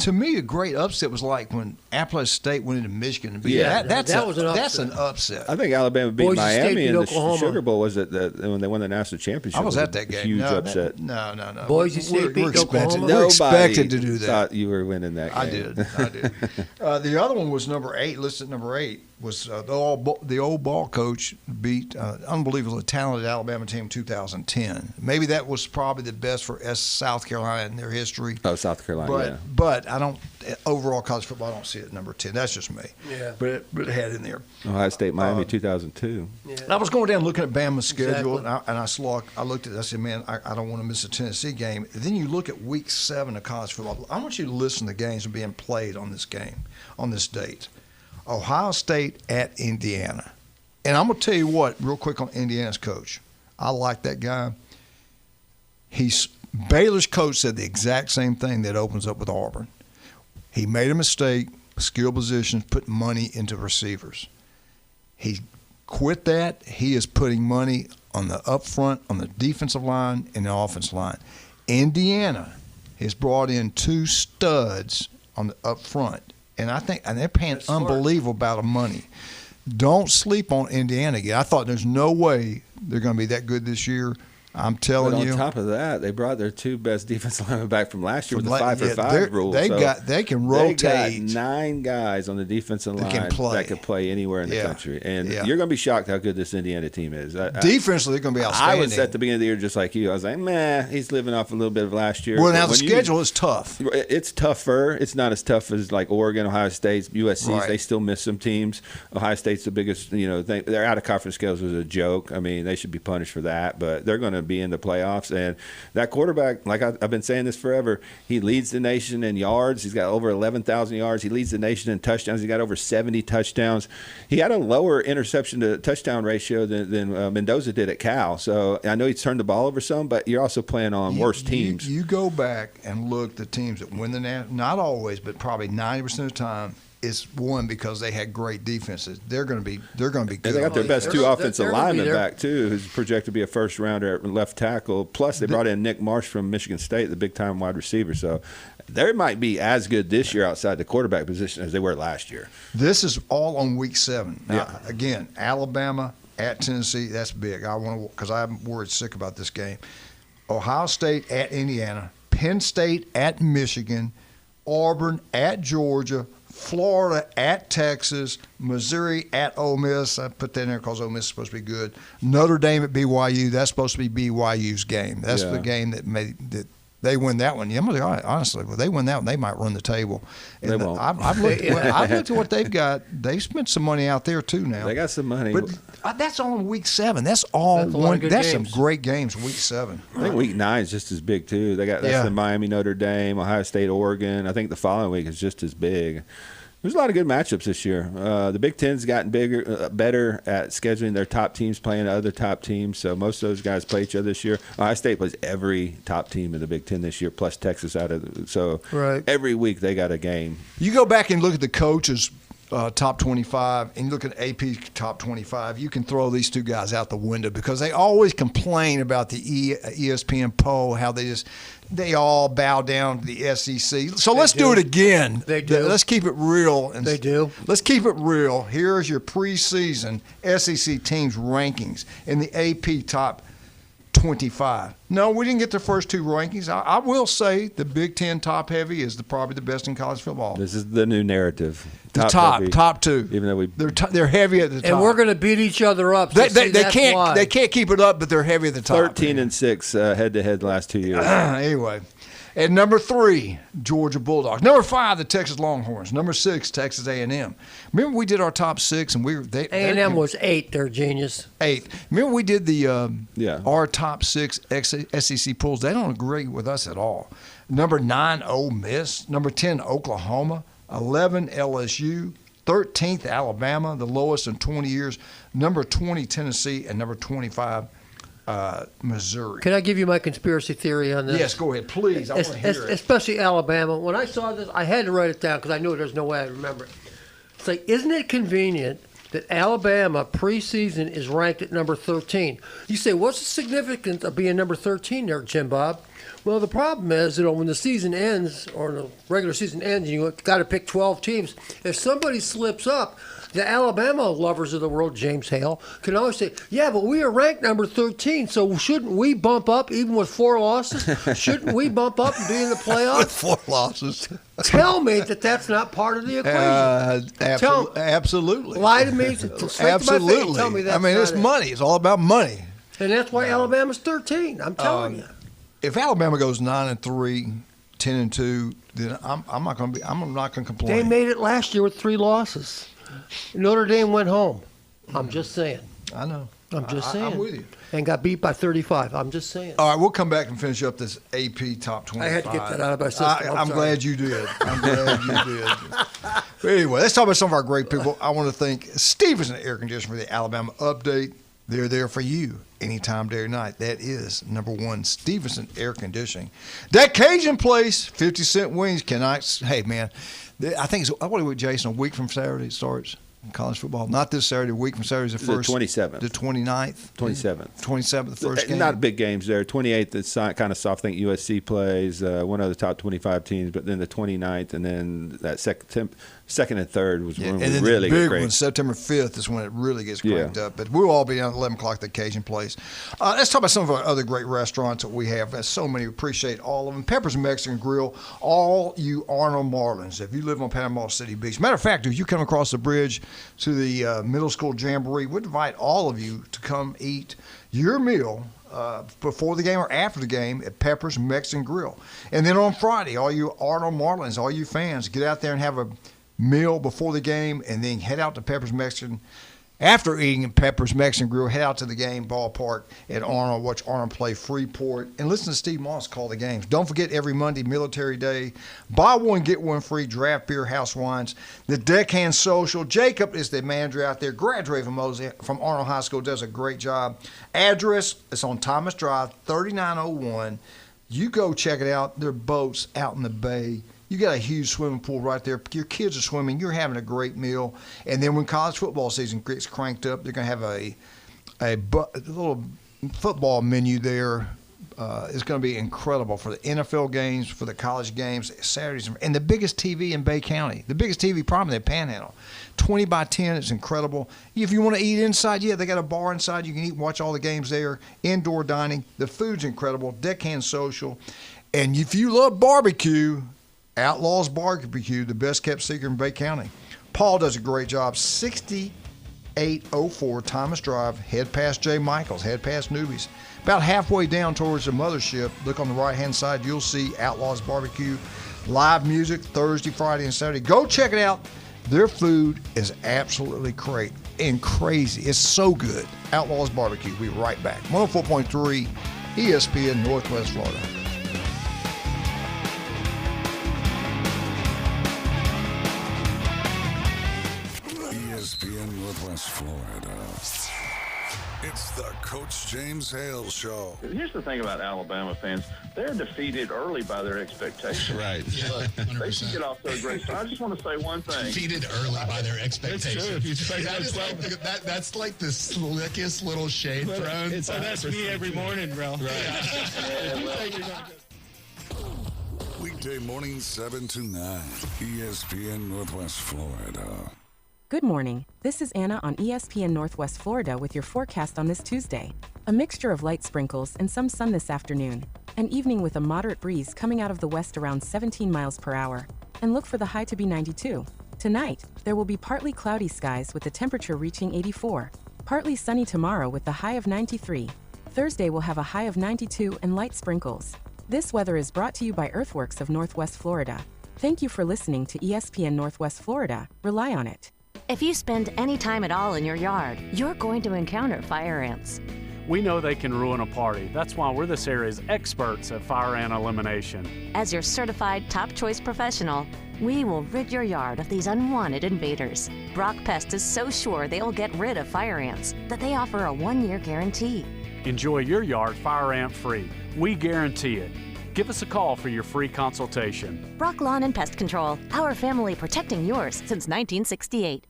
To me, a great upset was like when Appalachian State went into Michigan. That's an upset. I think Alabama beat Miami in the Sugar Bowl. Was it when they won the national championship? I was at that game. Huge upset. No. Boise State beat Oklahoma. We're expected to do that. Thought you were winning that game. I did. The other one was number 8. Listed number 8 was the old ball coach beat unbelievably talented Alabama team in 2010. Maybe that was probably the best for South Carolina in their history. Oh, South Carolina. But I don't. Overall college football, I don't see it at number 10. That's just me. Yeah. But it had in there. Ohio State, Miami, 2002. Yeah. I was going down looking at Bama's schedule, and I looked at it. I said, man, I don't want to miss a Tennessee game. And then you look at week 7 of college football. I want you to listen to the games that are being played on this game, on this date. Ohio State at Indiana. And I'm going to tell you what, real quick on Indiana's coach. I like that guy. Baylor's coach said the exact same thing that opens up with Auburn. He made a mistake, skill positions, put money into receivers. He quit that. He is putting money on the up front, on the defensive line, and the offensive line. Indiana has brought in 2 studs on the up front, and they're paying unbelievable amount of money. Don't sleep on Indiana again. I thought there's no way they're going to be that good this year. I'm telling but you. On top of that, they brought their 2 best defensive linemen back from last year with the 5-for-5 rule. They can rotate. They got 9 guys on the defensive line that can play anywhere in the country, and you're going to be shocked how good this Indiana team is. Defensively, they're going to be outstanding. I was at the beginning of the year just like you. I was like, man, he's living off a little bit of last year. Well, now the schedule is tough. It's tougher. It's not as tough as like Oregon, Ohio State, USC. Right. They still miss some teams. Ohio State's the biggest. Their out of conference schedules was a joke. I mean, they should be punished for that, but they're going to be in the playoffs. And that quarterback, like I've been saying this forever, he leads the nation in yards. He's got over 11,000 yards. He leads the nation in touchdowns. He got over 70 touchdowns. He had a lower interception to touchdown ratio than Mendoza did at Cal. So I know he's turned the ball over some, but you're also playing on worse teams. You go back and look the teams that win the not always, but probably 90% of the time. Is won because they had great defenses. They're going to be good. And they got their best 2 offensive linemen back too, who's projected to be a first rounder at left tackle. Plus, they brought in Nick Marsh from Michigan State, the big time wide receiver. So they might be as good this year outside the quarterback position as they were last year. This is all on week 7. Now, again, Alabama at Tennessee. That's big. Because I'm worried sick about this game. Ohio State at Indiana, Penn State at Michigan, Auburn at Georgia. Florida at Texas, Missouri at Ole Miss. I put that in there because Ole Miss is supposed to be good. Notre Dame at BYU. That's supposed to be BYU's game. That's the game that they win that one. Honestly, if they win that one, they might run the table. And they won't. I've looked at what they've got. They've spent some money out there too now. They got some money. But that's all in week 7. That's all one. That's some great games. Week 7. I think week 9 is just as big too. That's the Miami, Notre Dame, Ohio State, Oregon. I think the following week is just as big. There's a lot of good matchups this year. The Big Ten's gotten better at scheduling their top teams playing other top teams. So most of those guys play each other this year. Ohio State plays every top team in the Big Ten this year, plus Texas every week they got a game. You go back and look at the coaches. Top 25, and you look at AP top 25, you can throw these 2 guys out the window because they always complain about the ESPN poll, how they all bow down to the SEC. So let's do it again. They do. Let's keep it real. They do. Let's keep it real. Here's your preseason SEC teams rankings in the AP top 25. No, we didn't get the first 2 rankings. I will say the Big Ten top heavy is probably the best in college football. This is the new narrative. Top 2. Even though they're heavy at the top, and we're going to beat each other up. They can't keep it up, but they're heavy at the top. 13-6 head to head last 2 years. Anyway. At number 3, Georgia Bulldogs. Number 5, the Texas Longhorns. Number 6, Texas A&M. Remember we did our top 6, and A&M was 8. They're genius. 8th. Remember we did our top 6 SEC polls. They don't agree with us at all. Number 9, Ole Miss. Number 10, Oklahoma. 11, LSU. 13th, Alabama, the lowest in 20 years. Number 20, Tennessee, and number 25. Missouri. Can I give you my conspiracy theory on this? Yes, go ahead, please. I want to hear it. Especially Alabama. When I saw this, I had to write it down because I knew there's no way I'd remember it. It's like, isn't it convenient that Alabama preseason is ranked at number 13? You say, what's the significance of being number 13 there, Jim Bob? Well, the problem is, when the season ends, or the regular season ends, and you've got to pick 12 teams, if somebody slips up, the Alabama lovers of the world, James Hale, can always say, yeah, but we are ranked number 13, so shouldn't we bump up even with 4 losses? Shouldn't we bump up and be in the playoffs? With 4 losses. Tell me that that's not part of the equation. Absolutely. Lie to me. Absolutely. Tell me that's it's money. It's all about money. And that's why Alabama's 13. I'm telling you. If Alabama goes 9-3, 10-2, then I'm not going to complain. They made it last year with 3 losses. Notre Dame went home. I'm just saying. I know. I'm just saying. I'm with you. And got beat by 35. I'm just saying. All right, we'll come back and finish up this AP top 25. I had to get that out of my system. I'm glad you did. But anyway, let's talk about some of our great people. I want to thank Stevenson Air Conditioning for the Alabama update. They're there for you anytime, day or night. That is number 1, Stevenson Air Conditioning. That Cajun place, 50-cent wings. Hey, man, I think it's, what are we, Jason, a week from Saturday it starts? college football. Not this Saturday, a week from Saturday, the 1st. The 27th. The 29th? 27th. 27th, the first game. Not big games there. 28th is kind of soft. I think USC plays one of the top 25 teams, but then the 29th, and then that second and third was when and then really the get big crazy. one, September 5th, is when it really gets cranked up. But we'll all be down at 11 o'clock at the Cajun Place. Let's talk about some of our other great restaurants that we have. There's so many. Appreciate all of them. Pepper's Mexican Grill, all you Arnold Marlins. If you live on Panama City Beach. Matter of fact, if you come across the bridge to the middle school jamboree, we'd invite all of you to come eat your meal before the game or after the game at Pepper's Mexican Grill. And then on Friday, all you Arnold Marlins, all you fans, get out there and have a meal before the game, and then head out to Pepper's Mexican. After eating at Pepper's Mexican Grill, head out to the game ballpark at Arnold, watch Arnold play Freeport, and listen to Steve Moss call the games. Don't forget every Monday, Military Day, buy one, get one free, draft beer, house wines, the Deckhand Social. Jacob is the manager out there, graduated from Arnold High School, does a great job. Address is on Thomas Drive, 3901. You go check it out. There are boats out in the bay. You got a huge swimming pool right there. Your kids are swimming. You're having a great meal. And then when college football season gets cranked up, they're going to have a little football menu there. It's going to be incredible for the NFL games, for the college games, Saturdays. And the biggest TV in Bay County. The biggest TV probably in the Panhandle. 20 by 10 is incredible. If you want to eat inside, they got a bar inside. You can eat, watch all the games there. Indoor dining. The food's incredible. Deckhand Social. And if you love barbecue, Outlaws Barbecue, the best kept secret in Bay County. Paul does a great job. 6804 Thomas Drive, head past J. Michaels, head past Newbies. About halfway down towards the mothership, look on the right-hand side, you'll see Outlaws Barbecue. Live music Thursday, Friday, and Saturday. Go check it out. Their food is absolutely great and crazy. It's so good. Outlaws Barbecue. We'll be right back. 104.3 ESPN Northwest Florida. ESPN Northwest Florida. It's the Coach James Hale Show. Here's the thing about Alabama fans. They're defeated early by their expectations. Right. But they should get off to a great start. I just want to say one thing. Defeated early by their expectations. That's like the slickest little shade thrown. That's me every morning, bro. Right. Weekday mornings 7 to 9. ESPN Northwest Florida. Good morning. This is Anna on ESPN Northwest Florida with your forecast on this Tuesday. A mixture of light sprinkles and some sun this afternoon. An evening with a moderate breeze coming out of the west around 17 miles per hour. And look for the high to be 92. Tonight, there will be partly cloudy skies with the temperature reaching 84. Partly sunny tomorrow with the high of 93. Thursday will have a high of 92 and light sprinkles. This weather is brought to you by Earthworks of Northwest Florida. Thank you for listening to ESPN Northwest Florida. Rely on it. If you spend any time at all in your yard, you're going to encounter fire ants. We know they can ruin a party. That's why we're this area's experts at fire ant elimination. As your certified top choice professional, we will rid your yard of these unwanted invaders. Brock Pest is so sure they'll get rid of fire ants that they offer a 1-year guarantee. Enjoy your yard fire ant free. We guarantee it. Give us a call for your free consultation. Brock Lawn and Pest Control, our family protecting yours since 1968.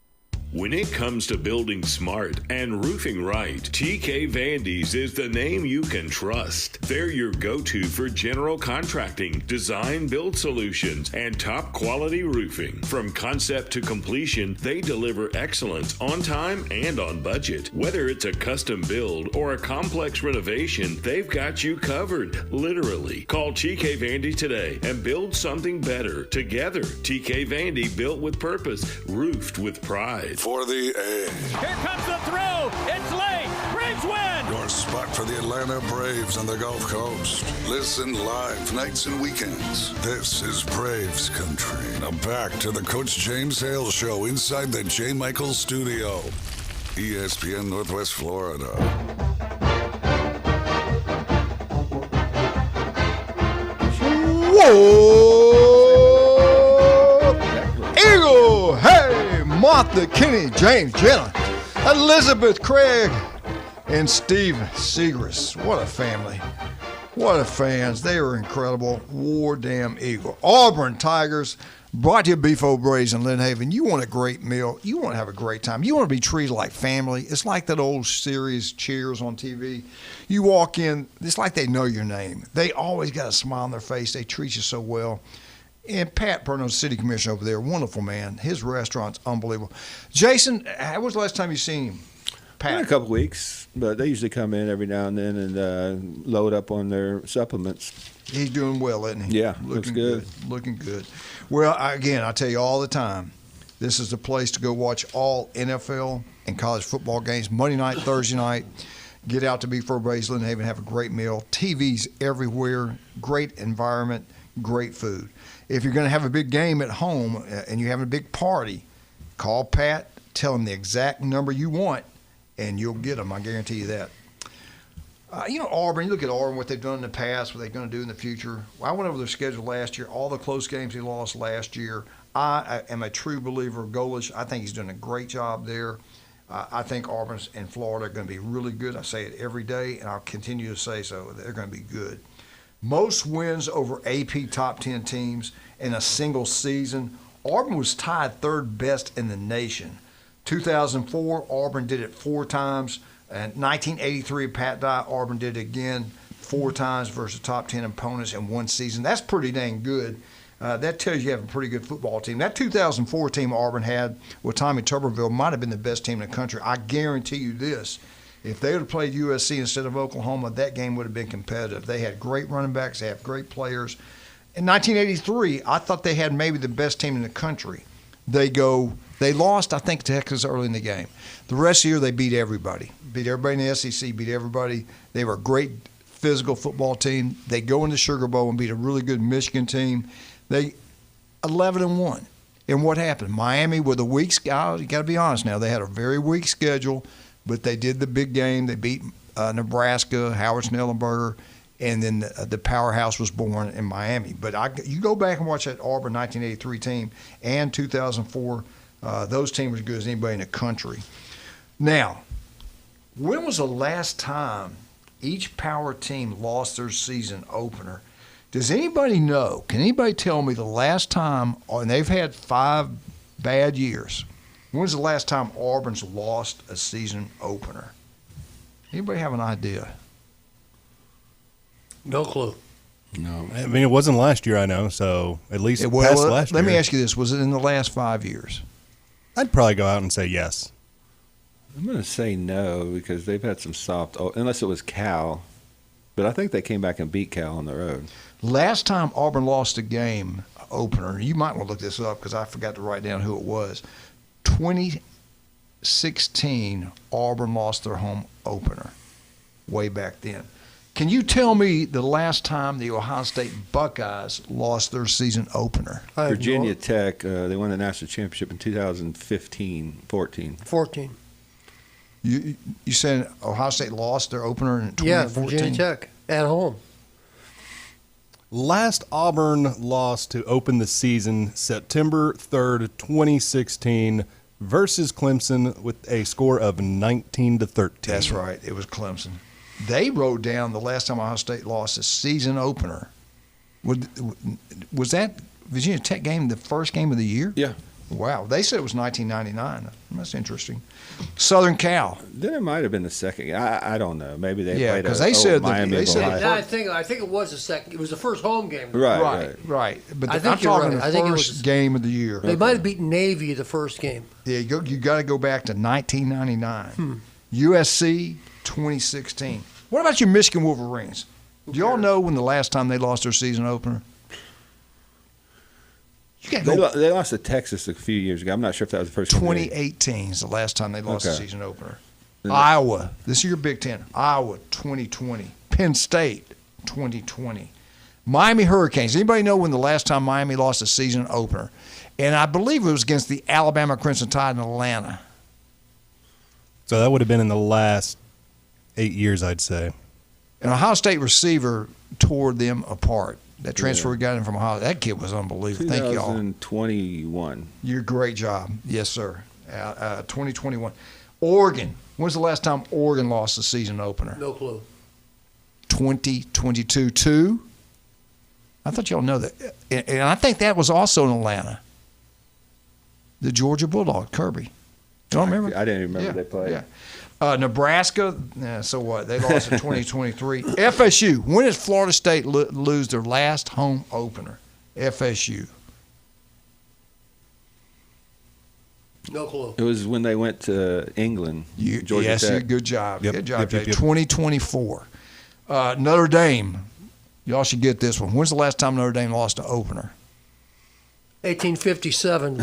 When it comes to building smart and roofing right, TK Vandy's is the name you can trust. They're your go-to for general contracting, design build solutions, and top quality roofing. From concept to completion, they deliver excellence on time and on budget. Whether it's a custom build or a complex renovation, they've got you covered, literally. Call TK Vandy today and build something better. Together, TK Vandy, built with purpose, roofed with pride. For the A. Here comes the throw. It's late. Braves win. Your spot for the Atlanta Braves on the Gulf Coast. Listen live nights and weekends. This is Braves Country. Now back to the Coach James Hale Show inside the J. Michaels Studio. ESPN Northwest Florida. Whoa! Eagle! Hey! Martha, Kenny, James, Jenna, Elizabeth, Craig, and Steve Segrist. What a family. What a fans. They are incredible. War damn Eagle. Auburn Tigers Brought to you Beef O'Brady's in Lynn Haven. You want a great meal. You want to have a great time. You want to be treated like family. It's like that old series Cheers on TV. You walk in, it's like they know your name. They always got a smile on their face. They treat you so well. And Pat Perno, city commissioner over there, wonderful man. His restaurant's unbelievable. Jason, how was the last time you seen him? Pat? In a couple weeks, but they usually come in every now and then and load up on their supplements. He's doing well, isn't he? Yeah, looks good. Looking good. Well, I tell you all the time, this is the place to go watch all NFL and college football games, Monday night, Thursday night. Get out to Beef O'Brady's, Lynn Haven, have a great meal. TVs everywhere, great environment, great food. If you're going to have a big game at home and you're having a big party, call Pat, tell him the exact number you want, and you'll get them. I guarantee you that. Auburn, you look at Auburn, what they've done in the past, what they're going to do in the future. Well, I went over their schedule last year, all the close games they lost last year. I am a true believer of Golish. I think he's doing a great job there. I think Auburn and Florida are going to be really good. I say it every day, and I'll continue to say so. They're going to be good. Most wins over AP top 10 teams in a single season. Auburn was tied third best in the nation. 2004, Auburn did it 4 times. And 1983, Pat Dye, Auburn did it again 4 times versus top 10 opponents in one season. That's pretty dang good. That tells you have a pretty good football team. That 2004 team Auburn had with Tommy Tuberville might have been the best team in the country. I guarantee you this. If they would have played USC instead of Oklahoma, that game would have been competitive. They had great running backs. They have great players. In 1983, I thought they had maybe the best team in the country. They lost, I think, Texas early in the game. The rest of the year, they beat everybody. Beat everybody in the SEC, beat everybody. They were a great physical football team. They go into Sugar Bowl and beat a really good Michigan team. They 11-1. And what happened? Miami with a weak schedule. You got to be honest now. They had a very weak schedule, but they did the big game. They beat Nebraska, Howard Schnellenberger, and then the powerhouse was born in Miami. But you go back and watch that Auburn 1983 team and 2004. Those teams were as good as anybody in the country. Now, when was the last time each power team lost their season opener? Does anybody know? Can anybody tell me the last time, and they've had 5 bad years, when was the last time Auburn's lost a season opener? Anybody have an idea? No clue. No. I mean, it wasn't last year, I know, so at least past last year. Let me ask you this. Was it in the last 5 years? I'd probably go out and say yes. I'm going to say no because they've had some soft, unless it was Cal. But I think they came back and beat Cal on the road. Last time Auburn lost a game opener, you might want to look this up because I forgot to write down who it was. 2016, Auburn lost their home opener way back then. Can you tell me the last time the Ohio State Buckeyes lost their season opener? Virginia Tech, they won the national championship in 2014. 14. You said Ohio State lost their opener in 2014? Yeah, Virginia Tech at home. Last Auburn lost to open the season September 3rd, 2016 versus Clemson with a score of 19-13. That's right. It was Clemson. They wrote down the last time Ohio State lost a season opener. Was that Virginia Tech game the first game of the year? Yeah. Wow. They said it was 1999. That's interesting. Southern Cal. Then it might have been the second. I don't know. Maybe they played because they said Miami. I think it was the second. It was the first home game. Right. But I'm talking the first game of the year. They might have beaten Navy the first game. Yeah, you got to go back to 1999. USC 2016. What about your Michigan Wolverines? Do y'all know when the last time they lost their season opener? They lost to Texas a few years ago. I'm not sure if that was the first 2018 is the last time they lost the season opener. Iowa, this is your Big Ten. Iowa 2020. Penn State 2020. Miami Hurricanes. Anybody know when the last time Miami lost a season opener? And I believe it was against the Alabama Crimson Tide in Atlanta. So that would have been in the last 8 years, I'd say. An Ohio State receiver tore them apart. That transfer got him from Ohio. That kid was unbelievable. Thank you all. 2021. You're a great job. Yes, sir. 2021. Oregon. When's the last time Oregon lost the season opener? No clue. 2022. I thought y'all know that. And I think that was also in Atlanta. the Georgia Bulldog, Kirby. You don't remember? I didn't even remember they played. Yeah. Nebraska, so what? They lost in 2023. FSU, when did Florida State lose their last home opener? FSU. No clue. It was when they went to England. Georgia Yes, Tech. good job. Yep. Good job, Yep, Jay. yep, yep. 2024. Notre Dame. Y'all should get this one. When's the last time Notre Dame lost an opener? 1857.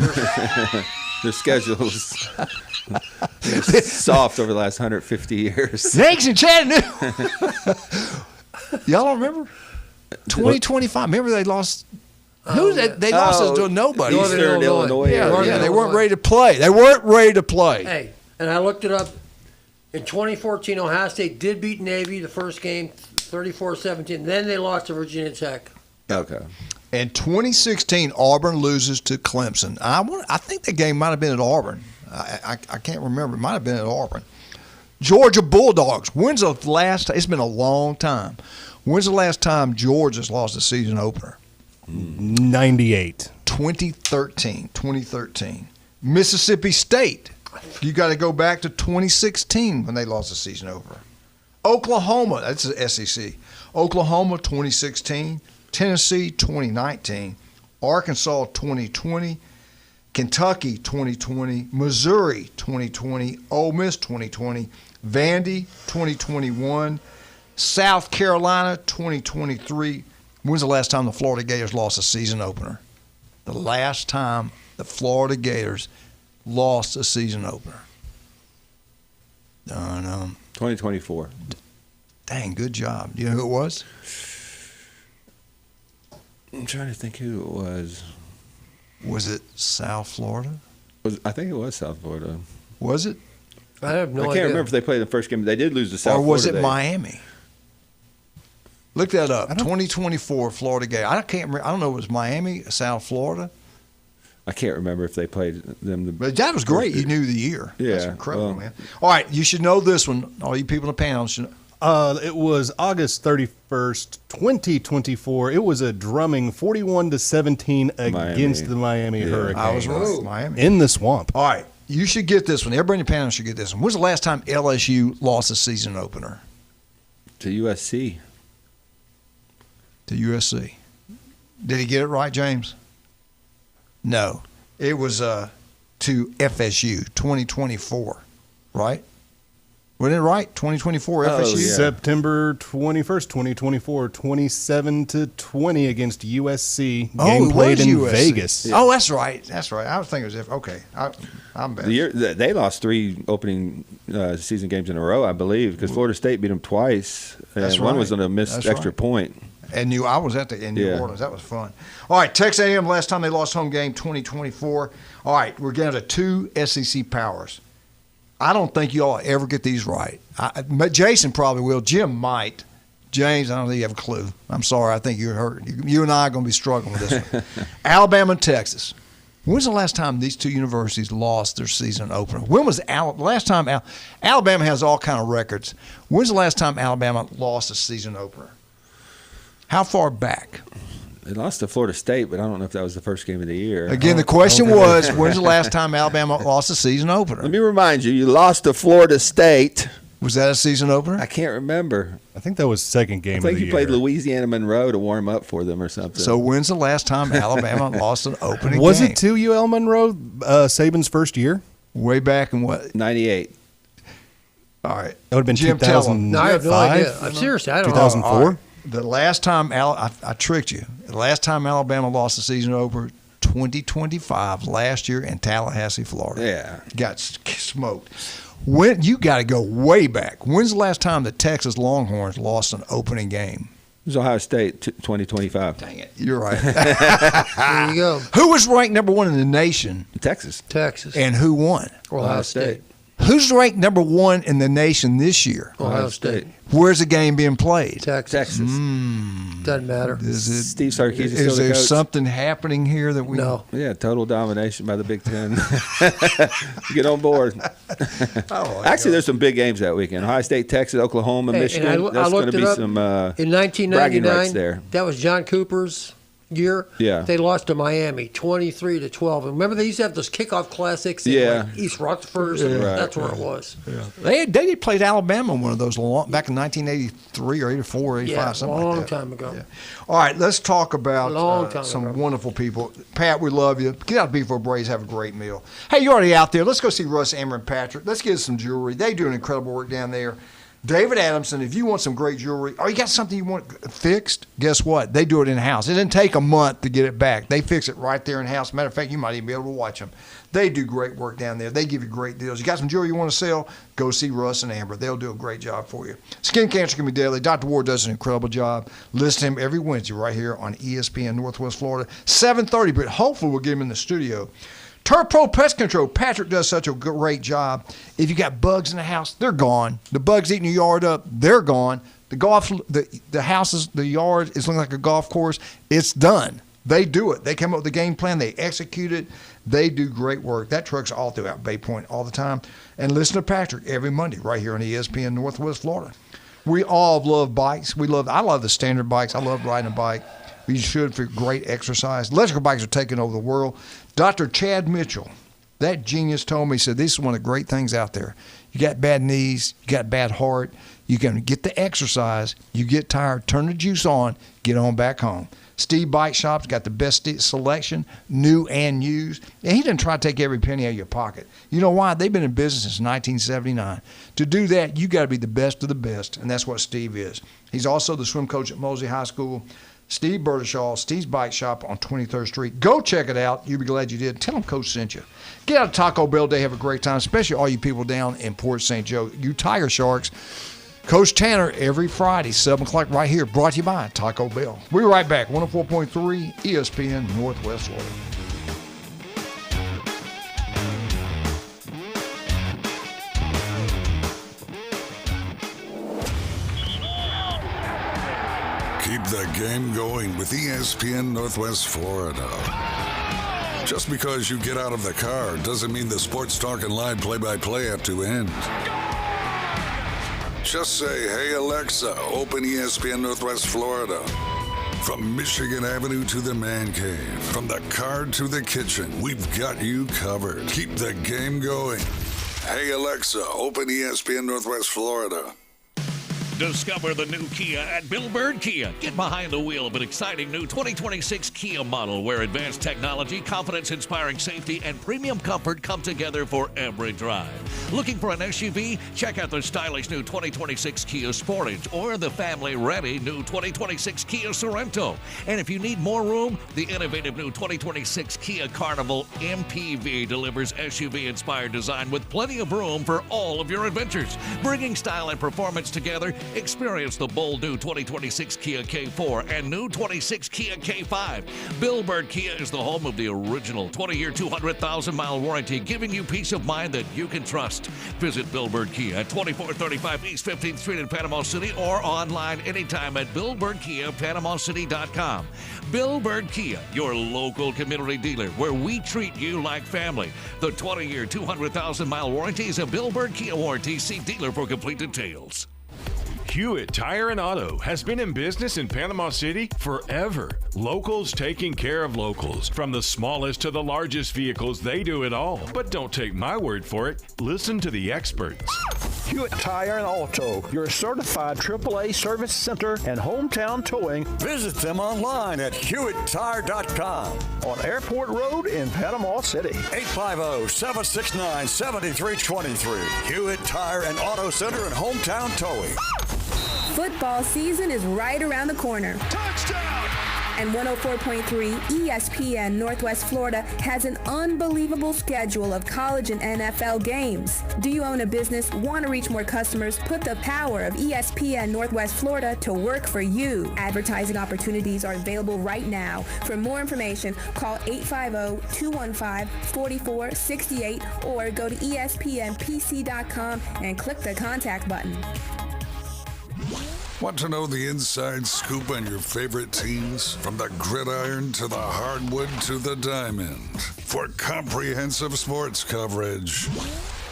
Their schedule's soft over the last 150 years. Yanks in Chattanooga. Y'all don't remember? 2025. Remember they lost. They lost to nobody. Eastern Illinois. Yeah, they weren't ready to play. They weren't ready to play. Hey, and I looked it up. In 2014, Ohio State did beat Navy the first game, 34-17. Then they lost to Virginia Tech. Okay. In 2016, Auburn loses to Clemson. I think the game might have been at Auburn. I can't remember. It might have been at Auburn. Georgia Bulldogs. When's the last? It's been a long time. When's the last time Georgia's lost a season opener? 98. 2013. Mississippi State. You got to go back to 2016 when they lost the season opener. Oklahoma. That's the SEC. Oklahoma 2016. Tennessee 2019, Arkansas 2020, Kentucky 2020, Missouri 2020, Ole Miss 2020, Vandy 2021, South Carolina 2023. When's the last time the Florida Gators lost a season opener? The last time the Florida Gators lost a season opener. 2024. Dang, good job. Do you know who it was? I'm trying to think who it was. Was it South Florida? I think it was South Florida. Was it? I have no idea. I can't remember if they played the first game. They did lose to South Florida. Or was it Miami? Look that up. 2024 Florida game. I can't remember. I don't know if it was Miami, South Florida. I can't remember if they played them. But that was great. You knew the year. Yeah. That's incredible, man. All right, you should know this one. All you people in the panel should know. It was August 31st, 2024. It was a drumming 41-17 against the Miami Hurricanes. I was right. Miami. In the swamp. All right, you should get this one. Everybody in the panel should get this one. When's the last time LSU lost a season opener? To USC. To USC. Did he get it right, James? No. It was to FSU, 2024, right? Wasn't it right? 2024 FSU? September 21st, 2024, 27-20 against USC. Oh, Game it played was in USC. Vegas. Oh, that's right. That's right. I was thinking it was okay. I'm bad. They lost 3 opening season games in a row, I believe, because Florida State beat them twice. That's and one right. was on a missed That's extra right. point. And I was in New Orleans. That was fun. All right, Texas A&M, last time they lost home game, 2024. All right, we're getting to 2 SEC powers. I don't think you all ever get these right. Jason probably will. Jim might. James, I don't think you have a clue. I'm sorry. I think you're hurt. You and I are going to be struggling with this one. Alabama and Texas. When's the last time these two universities lost their season opener? When was the last time Alabama has all kind of records. When's the last time Alabama lost a season opener? How far back? They lost to Florida State, but I don't know if that was the first game of the year. Again, the question was, when's the last time Alabama lost a season opener? Let me remind you, you lost to Florida State. Was that a season opener? I can't remember. I think that was second game of the year. I think you played Louisiana Monroe to warm up for them or something. So when's the last time Alabama lost an opening Was game? it to UL Monroe, Saban's first year? Way back in what? 98. All right. That would have been Jim, 2005? No, I have no idea. I'm seriously, I don't know. 2004? The last time I tricked you. The last time Alabama lost the season opener, 2025, last year in Tallahassee, Florida. Yeah. Got smoked. When you got to go way back. When's the last time the Texas Longhorns lost an opening game? It was Ohio State 2025. Dang it. You're right. There you go. Who was ranked number 1 in the nation? Texas. And who won? Ohio State. Who's ranked number 1 in the nation this year? Ohio State. Where's the game being played? Texas. Doesn't matter. Steve Sarkisian Is still the there coach? something happening here that we No. Yeah, total domination by the Big Ten. Get on board. Actually, there's some big games that weekend. Ohio State, Texas, Oklahoma, Hey, Michigan. and I That's going looked to it be up. some In bragging 1999, rights there. that was John Cooper's year. Yeah. They lost to Miami 23-12. And remember, they used to have those kickoff classics in Yeah. like East Rockford or something. That's where it was. Yeah. They played Alabama in one of those back in 1983 or 84, 85, something like that. Long time ago. Yeah. All right, let's talk about Long time some ago. wonderful people. Pat, we love you. Get out to Beef Braves, have a great meal. Hey, you're already out there. Let's go see Russ, Amber, and Patrick. Let's get some jewelry. They do an incredible work down there. David Adamson, if you want some great jewelry or you got something you want fixed, guess what? They do it in-house. It didn't take a month to get it back. They fix it right there in-house. Matter of fact, you might even be able to watch them. They do great work down there. They give you great deals. You got some jewelry you want to sell, go see Russ and Amber. They'll do a great job for you. Skin cancer can be deadly. Dr. Ward does an incredible job. Listen to him every Wednesday right here on ESPN Northwest Florida, 7:30, but hopefully we'll get him in the studio. Turf Pro Pest Control. Patrick does such a great job. If you got bugs in the house, they're gone. The bugs eating your yard up, they're gone. The houses, the yard is looking like a golf course. It's done. They do it. They come up with the game plan. They execute it. They do great work. That truck's all throughout Bay Point all the time. And listen to Patrick every Monday right here on ESPN Northwest Florida. We all love bikes. I love the standard bikes. I love riding a bike. You should for great exercise. Electrical bikes are taking over the world. Dr. Chad Mitchell, that genius, told me, he said, this is one of the great things out there. You got bad knees, you got bad heart, you can get the exercise, you get tired, turn the juice on, get on back home. Steve Bike Shop's got the best selection, new and used. And he doesn't try to take every penny out of your pocket. You know why? They've been in business since 1979. To do that, you got to be the best of the best, and that's what Steve is. He's also the swim coach at Mosley High School. Steve Burdishaw, Steve's Bike Shop on 23rd Street. Go check it out. You'll be glad you did. Tell them Coach sent you. Get out of Taco Bell Day. Have a great time, especially all you people down in Port St. Joe. You Tiger Sharks. Coach Tanner every Friday, 7 o'clock right here. Brought to you by Taco Bell. We'll be right back. 104.3 ESPN Northwest Florida. Keep the game going with ESPN Northwest Florida. Just because you get out of the car doesn't mean the Sports Talk and Live play-by-play have to end. Just say, hey Alexa, open ESPN Northwest Florida. From Michigan Avenue to the Man Cave, from the car to the kitchen, we've got you covered. Keep the game going. Hey Alexa, open ESPN Northwest Florida. Discover the new Kia at Bill Bird Kia. Get behind the wheel of an exciting new 2026 Kia model where advanced technology, confidence-inspiring safety, and premium comfort come together for every drive. Looking for an SUV? Check out the stylish new 2026 Kia Sportage or the family-ready new 2026 Kia Sorento. And if you need more room, the innovative new 2026 Kia Carnival MPV delivers SUV-inspired design with plenty of room for all of your adventures. Bringing style and performance together, experience the bold new 2026 Kia K4 and new 26 Kia K5. Bill Bird Kia is the home of the original 20-year, 200,000-mile warranty, giving you peace of mind that you can trust. Visit Bill Bird Kia at 2435 East 15th Street in Panama City or online anytime at BillBirdKiaPanamaCity.com. Bill Bird Kia, your local community dealer, where we treat you like family. The 20-year, 200,000-mile warranty is a Bill Bird Kia warranty. See dealer for complete details. Hewitt Tire and Auto has been in business in Panama City forever. Locals taking care of locals. From the smallest to the largest vehicles, they do it all. But don't take my word for it. Listen to the experts. Hewitt Tire and Auto, your certified AAA service center and hometown towing. Visit them online at HewittTire.com. On Airport Road in Panama City. 850-769-7323. Hewitt Tire and Auto Center and hometown towing. Football season is right around the corner. Touchdown! And 104.3 ESPN Northwest Florida has an unbelievable schedule of college and NFL games. Do you own a business, want to reach more customers? Put the power of ESPN Northwest Florida to work for you. Advertising opportunities are available right now. For more information, call 850-215-4468 or go to ESPNPC.com and click the contact button. Want to know the inside scoop on your favorite teams? From the gridiron to the hardwood to the diamond. For comprehensive sports coverage,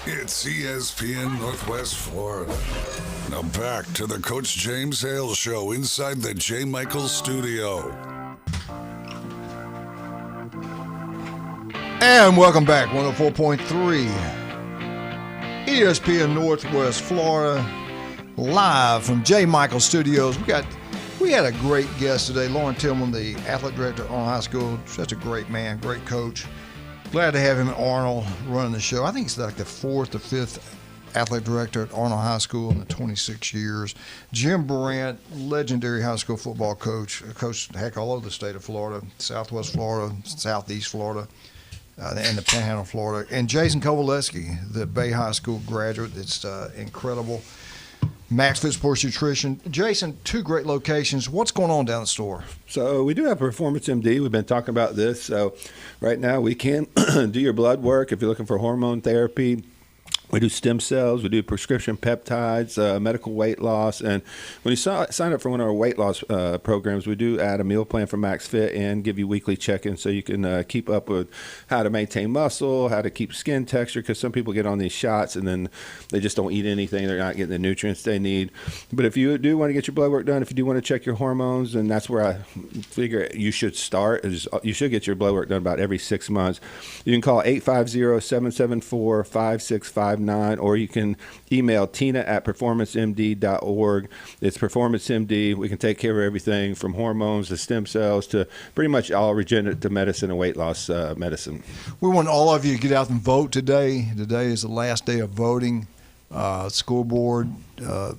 it's ESPN Northwest Florida. Now back to the Coach James Hale Show inside the J. Michaels studio. And welcome back, 104.3 ESPN Northwest Florida, live from J. Michael Studios. We had a great guest today, Lauren Tillman, the athletic director at Arnold High School. Such a great man, great coach. Glad to have him at Arnold running the show. I think he's like the 4th or 5th athletic director at Arnold High School in the 26 years. Jim Brandt, legendary high school football coach, coached heck all over the state of Florida, Southwest Florida, Southeast Florida. And the Panhandle, Florida. And Jason Kowaleski, the Bay High School graduate. It's incredible. Max Fit Sports Nutrition. Jason, 2 great locations. What's going on down the store? So we do have Performance MD. We've been talking about this. So right now we can do your blood work if you're looking for hormone therapy. We do stem cells, we do prescription peptides, medical weight loss, and when you sign up for one of our weight loss programs, we do add a meal plan for Max Fit and give you weekly check-ins so you can keep up with how to maintain muscle, how to keep skin texture, because some people get on these shots and then they just don't eat anything. They're not getting the nutrients they need. But if you do want to get your blood work done, if you do want to check your hormones, and that's where I figure you should start, is you should get your blood work done about every 6 months. You can call 850-774-5659. Or you can email tina@performancemd.org. It's Performance MD. We can take care of everything from hormones to stem cells to pretty much all regenerative medicine and weight loss medicine. We want all of you to get out and vote today. Today is the last day of voting. School board our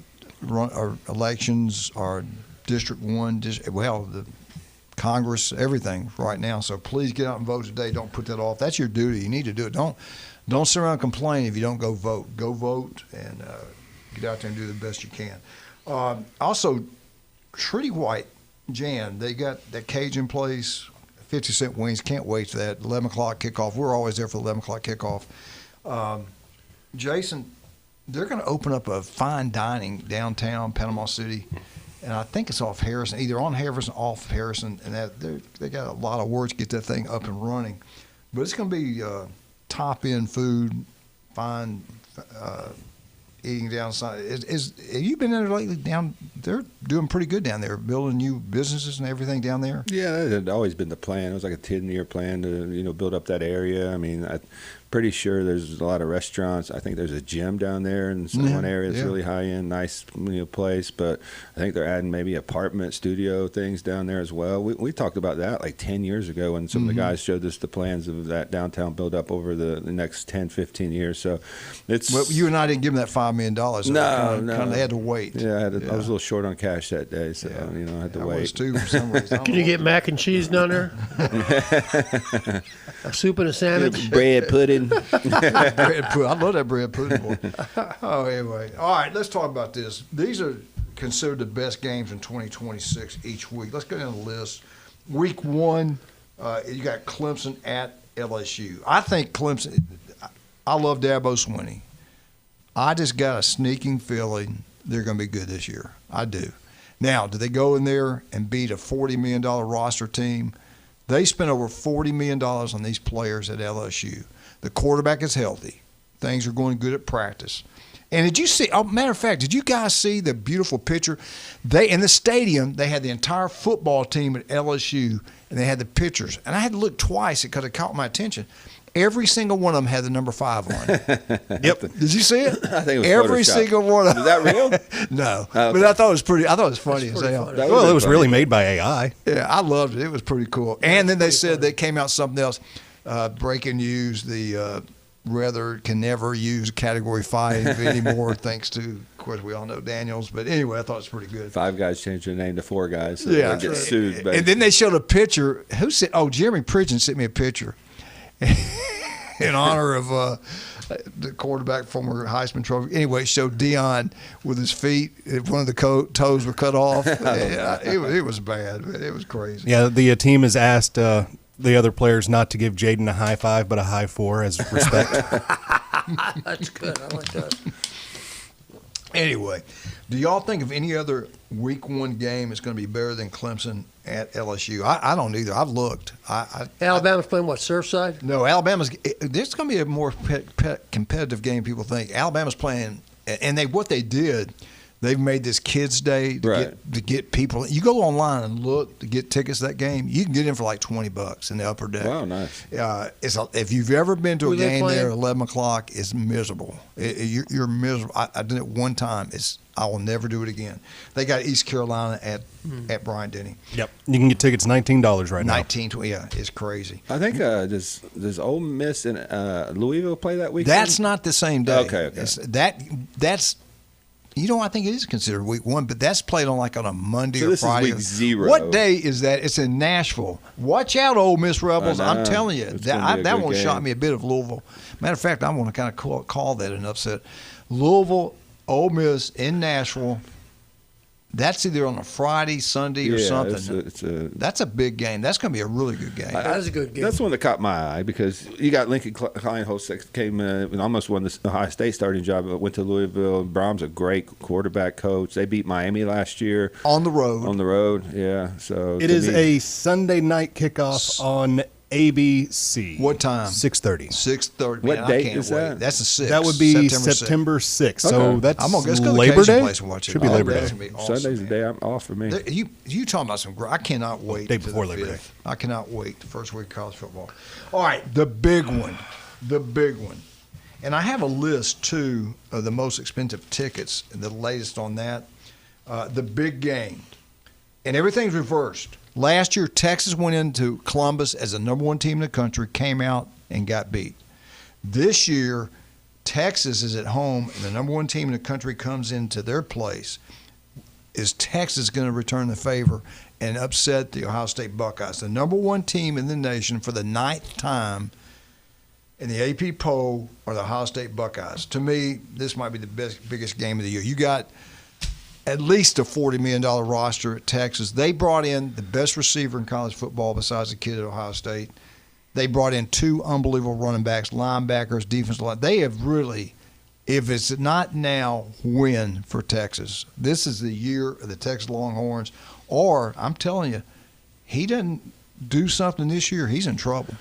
elections, our District 1, the Congress, everything right now. So please get out and vote today. Don't put that off. That's your duty. You need to do it. Don't sit around and complain if you don't go vote. Go vote and get out there and do the best you can. Also, Treaty White, Jan, they got that Cajun place, 50-cent wings. Can't wait for that. 11 o'clock kickoff. We're always there for 11 o'clock kickoff. Jason, they're going to open up a fine dining downtown Panama City, and I think it's off Harrison, either on Harrison or off Harrison, and they got a lot of work to get that thing up and running. But it's going to be top-end food, fine eating downside. Have you been there lately? They're doing pretty good down there, building new businesses and everything down there. Yeah, that had always been the plan. It was like a 10-year plan to build up that area. I mean, pretty sure there's a lot of restaurants. I think there's a gym down there in one area that's really high end, nice place. But I think they're adding maybe apartment studio things down there as well. We talked about that like 10 years ago when some of the guys showed us the plans of that downtown build up over the next 10, 15 years. So it's. Well, you and I didn't give them that $5 million. So no. They had to wait. Yeah, I was a little short on cash that day, so I had to wait. I was too for some reason. Can you get mac and cheese down there? A soup and a sandwich? Bread pudding. Bread pudding. I love that bread pudding, boy. Oh, anyway. All right, let's talk about this. These are considered the best games in 2026 each week. Let's go down the list. Week 1, you got Clemson at LSU. I think Clemson, I love Dabo Swinney. I just got a sneaking feeling they're going to be good this year. I do. Now, do they go in there and beat a $40 million roster team? They spent over $40 million on these players at LSU. The quarterback is healthy. Things are going good at practice. And did you see, matter of fact, did you guys see the beautiful picture? In the stadium, they had the entire football team at LSU, and they had the pictures. And I had to look twice because it caught my attention. Every single one of them had the number 5 on it. Yep. Did you see it? I think it was every Photoshop. Single one of them. Is that real? No. Okay. But I thought it was funny as hell. Well, it was really made by AI. Yeah, I loved it. It was pretty cool. And then they said they came out something else. Breaking news, the weather can never use Category 5 anymore, thanks to, of course, we all know Daniels. But anyway, I thought it was pretty good. 5 guys changed their name to 4 guys. So yeah. they get sued. And then they showed a picture. Who said? Oh, Jeremy Pridgeon sent me a picture in honor of the quarterback, former Heisman Trophy. Anyway, it showed Deion with his feet. One of the toes were cut off. It was bad. It was crazy. Yeah, the team has asked the other players not to give Jaden a high 5 but a high 4 as respect. That's good. I like that. Anyway, do y'all think of any other Week 1 game is going to be better than Clemson at LSU? I don't either. I've looked. Alabama's playing what, Surfside? No, this is going to be a more competitive game people think. Alabama's playing, and what they did, They've made this kids' day to get people. You go online and look to get tickets to that game. You can get in for like $20 in the upper deck. Wow, nice. If you've ever been to a they game playing? there at 11 o'clock, it's miserable. You're miserable. I did it one time. I will never do it again. They got East Carolina at Bryant Denny. Yep. You can get tickets $19 right now. 19, yeah, it's crazy. I think does Ole Miss and Louisville play that weekend? That's not the same day. Okay. That's. I think it is considered week 1, but that's played on a Monday So or this Friday. is week 0. What day is that? It's in Nashville. Watch out, Ole Miss Rebels. I know. I'm telling you. It's gonna be a That good one game. shot me a bit of Louisville. Matter of fact, I want to kind of call that an upset. Louisville, Ole Miss in Nashville. That's either on a Friday, Sunday, or something. That's a big game. That's going to be a really good game. That is a good game. That's the one that caught my eye because you got Lincoln Kleinholz came and almost won the Ohio State starting job, but went to Louisville. Brom's a great quarterback coach. They beat Miami last year. On the road. Yeah. So it is a Sunday night kickoff on ABC. What time? 6:30. 6:30. What Man, date I can't is wait. that? That's the 6th. That would be September 6th. So that's let's go to Labor Cajun Day? Place and watch it. Should be Labor Day. That's gonna be awesome, Sunday's the day I'm off for me. You talking about some great? I cannot wait. Day to before the Labor Day. 5th. I cannot wait. The first week of college football. All right, the big one. And I have a list too of the most expensive tickets. The latest on that. The big game, and everything's reversed. Last year, Texas went into Columbus as the number 1 team in the country, came out and got beat. This year, Texas is at home, and the number 1 team in the country comes into their place. Is Texas going to return the favor and upset the Ohio State Buckeyes, the number 1 team in the nation for the 9th time in the AP poll are the Ohio State Buckeyes? To me, this might be the biggest game of the year. You got at least a $40 million roster at Texas. They brought in the best receiver in college football besides the kid at Ohio State. They brought in 2 unbelievable running backs, linebackers, defensive line. They have really, if it's not now, when for Texas? This is the year of the Texas Longhorns. Or, I'm telling you, he doesn't do something this year, he's in trouble.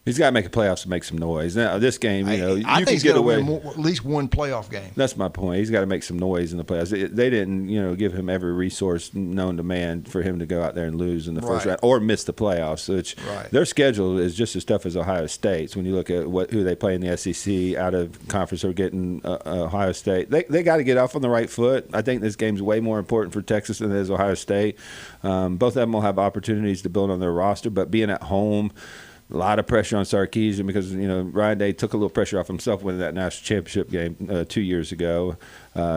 He's got to make a playoffs to make some noise. Now, this game, I you think can he's get got to away. win at least one playoff game. That's my point. He's got to make some noise in the playoffs. They didn't, give him every resource known to man for him to go out there and lose in the first round or miss the playoffs. Which their schedule is just as tough as Ohio State's. When you look at who they play in the SEC, out of conference, or getting Ohio State, they got to get off on the right foot. I think this game's way more important for Texas than it is Ohio State. Both of them will have opportunities to build on their roster, but being at home. A lot of pressure on Sarkisian because, Ryan Day took a little pressure off himself winning that national championship game 2 years ago.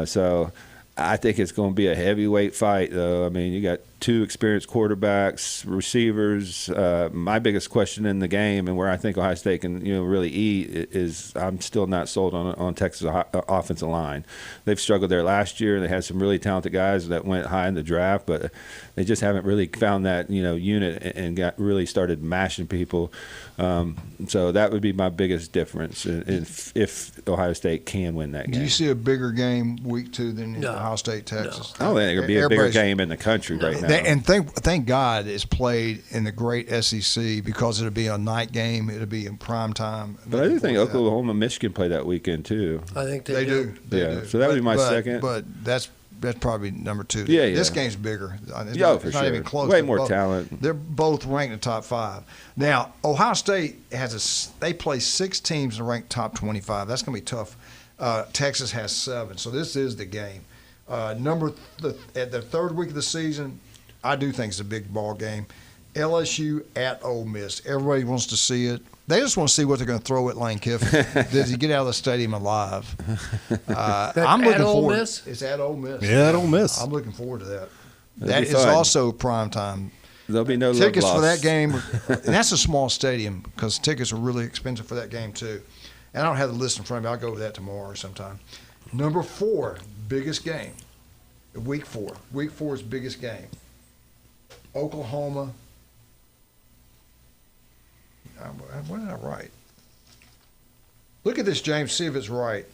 So I think it's going to be a heavyweight fight, though. I mean, you got 2 experienced quarterbacks, receivers. My biggest question in the game and where I think Ohio State can, really eat is I'm still not sold on Texas' offensive line. They've struggled there last year. They had some really talented guys that went high in the draft, but they just haven't really found that, unit and got really started mashing people. So that would be my biggest difference if Ohio State can win that game. Do you see a bigger game week 2 than Ohio State, Texas? I don't think it could be a bigger game in the country right now. And thank God it's played in the great SEC because it'll be a night game. It'll be in prime time. But I do think Oklahoma, Michigan play that weekend too. I think they do. So that would be my second. But that's probably number 2. Yeah. This game's bigger. It's for not sure. even close. Way more talent. They're both ranked in the top 5. Now, Ohio State they play 6 teams in ranked top 25. That's going to be tough. Texas has 7. So this is the game. At the 3rd week of the season, I do think it's a big ball game. LSU at Ole Miss. Everybody wants to see it. They just want to see what they're going to throw at Lane Kiffin. Does he get out of the stadium alive? I'm looking forward. Miss? It's at Ole Miss. Yeah, at Ole Miss. I'm looking forward to that. That'd That be is fun. also prime time. There'll be no tickets love for lost. that game. And that's a small stadium because tickets are really expensive for that game too. And I don't have the list in front of me. I'll go over that tomorrow or sometime. Number 4, biggest game. Week 4. Week 4's biggest game. Oklahoma. What did I write? Look at this, James. See if it's right.